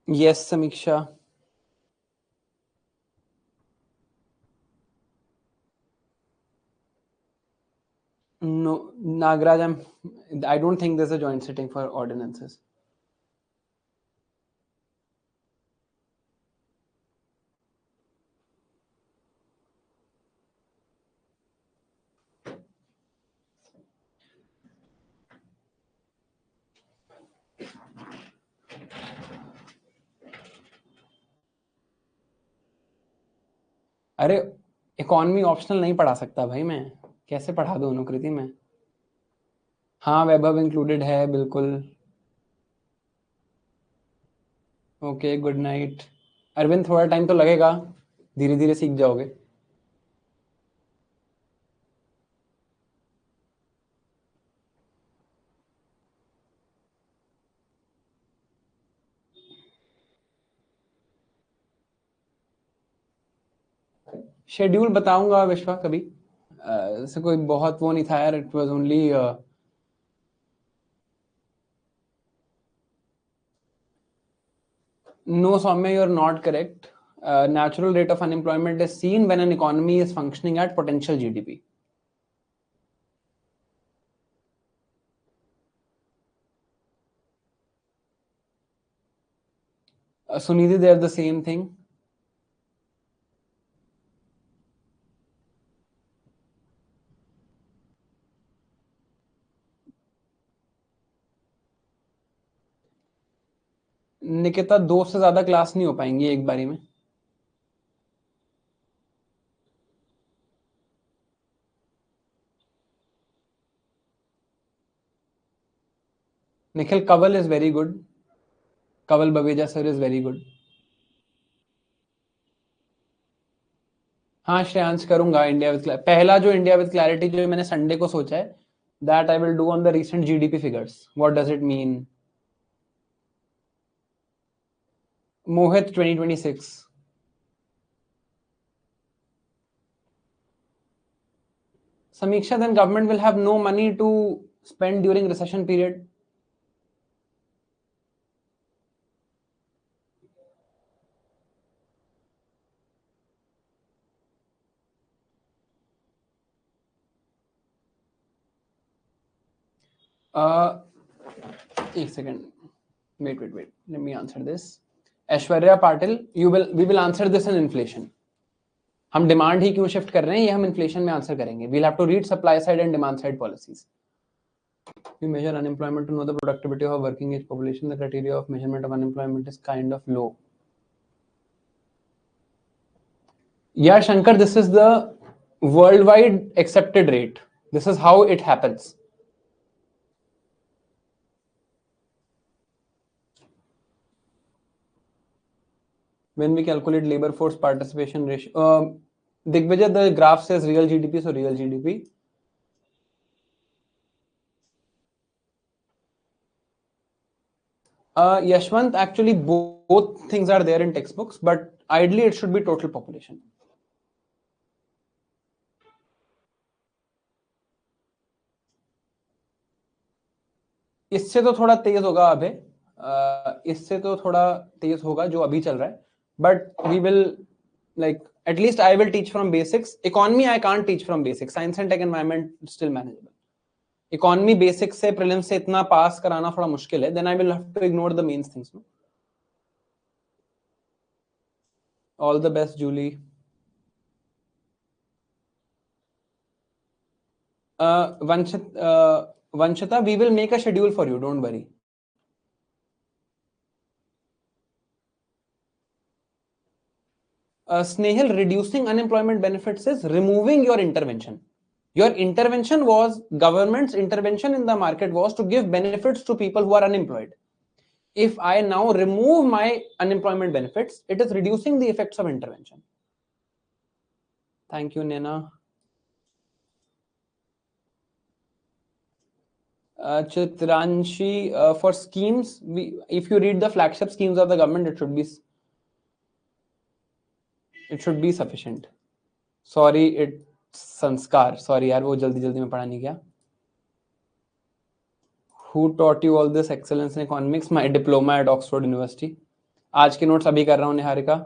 Yes, Samiksha. No, Nagraj, I don't think there's a joint sitting for ordinances. अरे economy optional नहीं पढ़ा सकता भाई, मैं कैसे पढ़ा दूं अनुकृति में? हाँ, वैभव इंक्लूडेड है बिल्कुल. Okay, good night. अरविंद, थोड़ा टाइम तो लगेगा, धीरे धीरे सीख जाओगे. शेड्यूल बताऊंगा विश्वा कभी. ऐसे कोई बहुत वो नहीं था यार. It was only no, Soumya, you're not correct. Natural rate of unemployment is seen when an economy is functioning at potential GDP. Sunidhi, they're the same thing. Nikita, 2 से ज्यादा क्लास नहीं हो पाएंगी एक बारी में. Nikhil, Kaval is very good. Kaval Baveja sir is very good. हाँ श्रेयांश, करूंगा इंडिया विद पहला जो इंडिया विद क्लैरिटी जो मैंने संडे को सोचा है, that I will do on the recent GDP figures. What does it mean? Mohit, 2026. Samiksha, then government will have no money to spend during recession period. एक second, wait, let me answer this. Aishwarya Patil, we will answer this in inflation. हम demand ही क्यों shift कर रहे हैं ये हम inflation में answer करेंगे. we'll have to read supply side and demand side policies. We measure unemployment to know the productivity of working age population. The criteria of measurement of unemployment is kind of low. Yeah, Shankar, this is the worldwide accepted rate. This is how it happens. When we calculate labor force participation ratio, Digvijay, the graph says real GDP, so real GDP. Yashwant, actually both things are there in textbooks, but ideally it should be total population. इससे तो थोड़ा तेज होगा अभी, इससे तो थोड़ा तेज होगा जो अभी चल रहा है, but we will, like, at least I will teach from basics. Economy I can't teach from basics. Science and tech environment still manageable. Economy basics से prelims से इतना पास कराना थोड़ा मुश्किल है. Then I will have to ignore the mains things. No? All the best, Julie. Vanshita, we will make a schedule for you. Don't worry. Snehal, reducing unemployment benefits is removing your intervention. Your intervention was, government's intervention in the market was to give benefits to people who are unemployed. If I now remove my unemployment benefits, it is reducing the effects of intervention. Thank you, Nena. Chitranshi, for schemes, if you read the flagship schemes of the government, it should be sufficient. Sorry, it's Sanskar. Sorry यार, वो जल्दी में पढ़ा नहीं गया. Who taught you all this excellence in economics? My diploma at Oxford University. आज के notes अभी कर रहा हूँ Niharika.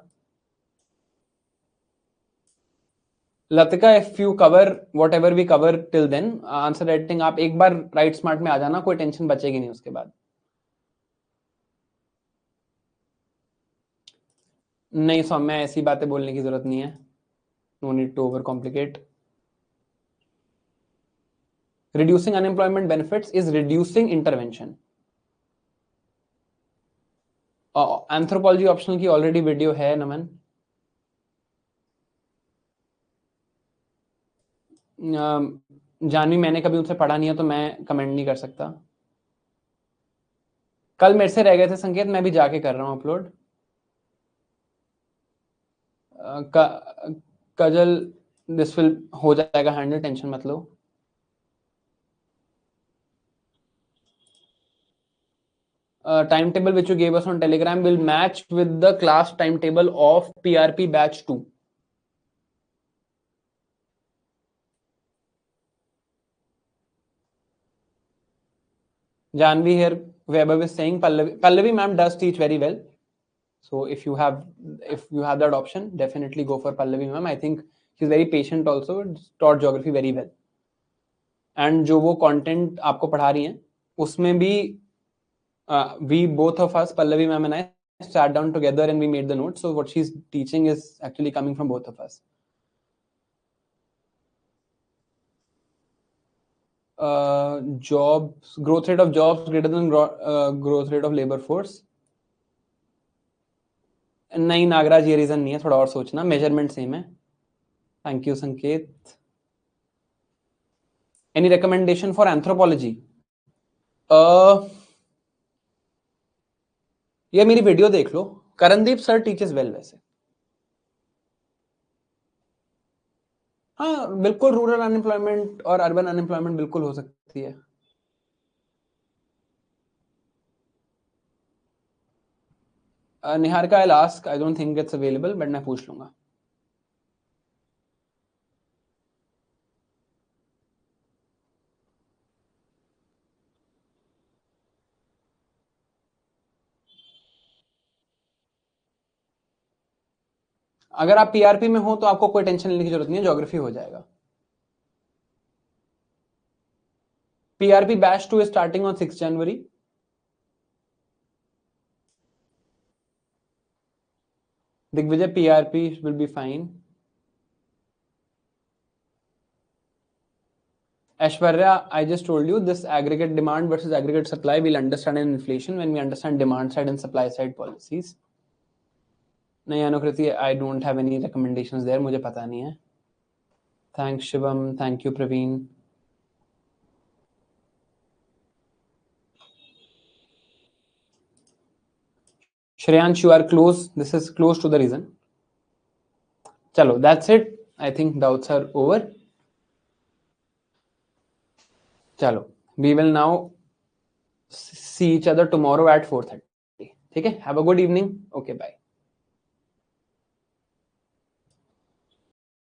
Latika, if you cover whatever we cover till then, answer writing आप एक बार राइट स्मार्ट में आ जाना, कोई टेंशन बचेगी नहीं उसके बाद. नहीं सौम्या, ऐसी बातें बोलने की जरूरत नहीं है. No need to over complicate. Reducing unemployment benefits is reducing intervention. Anthropology optional की ऑलरेडी वीडियो है नमन. जानवी, मैंने कभी उनसे पढ़ा नहीं है तो मैं कमेंट नहीं कर सकता. कल मेरे से रह गए थे संकेत, मैं भी जाके कर रहा हूँ अपलोड. कजल, दिस विल हो जाएगा हैंडल, टेंशन मत लो. Timetable which you gave us on Telegram will match with the class timetable of PRP batch 2. Janvi here, Weber is saying Pallavi ma'am does teach very well. So if you have that option, definitely go for Pallavi ma'am. I think she's very patient also, taught geography very well. And जो वो content आपको पढ़ा रही हैं, उसमें भी we both of us, Pallavi ma'am and I, sat down together and we made the notes. So what she's teaching is actually coming from both of us. Jobs, growth rate of jobs greater than growth rate of labor force. नहीं नागराज, ये reason नहीं है, थोड़ा और सोचना. Measurement same है. Thank you संकेत. Any recommendation for anthropology? ये मेरी वीडियो देख लो. करणदीप सर टीचेस वेल वैसे. हाँ बिल्कुल, रूरल अनएम्प्लॉयमेंट और अर्बन अनएम्प्लॉयमेंट बिल्कुल हो सकती है. Niharika, I ask, I don't think it's available, but मैं पूछ लूंगा. अगर आप पीआरपी में हो तो आपको कोई टेंशन लेने की जरूरत नहीं है, ज्योग्राफी हो जाएगा. PRP batch 2 is starting on 6 January. Digvijay, PRP will be fine. Aishwarya, I just told you this aggregate demand versus aggregate supply we'll understand in inflation when we understand demand side and supply side policies. नहीं अनुकृति, I don't have any recommendations there, मुझे पता नहीं है. Thanks Shivam, thank you Praveen. Shreyansh, you are close. This is close to the reason. Chalo, that's it. I think doubts are over. Chalo, we will now see each other tomorrow at 4:30. Okay, have a good evening. Okay, bye.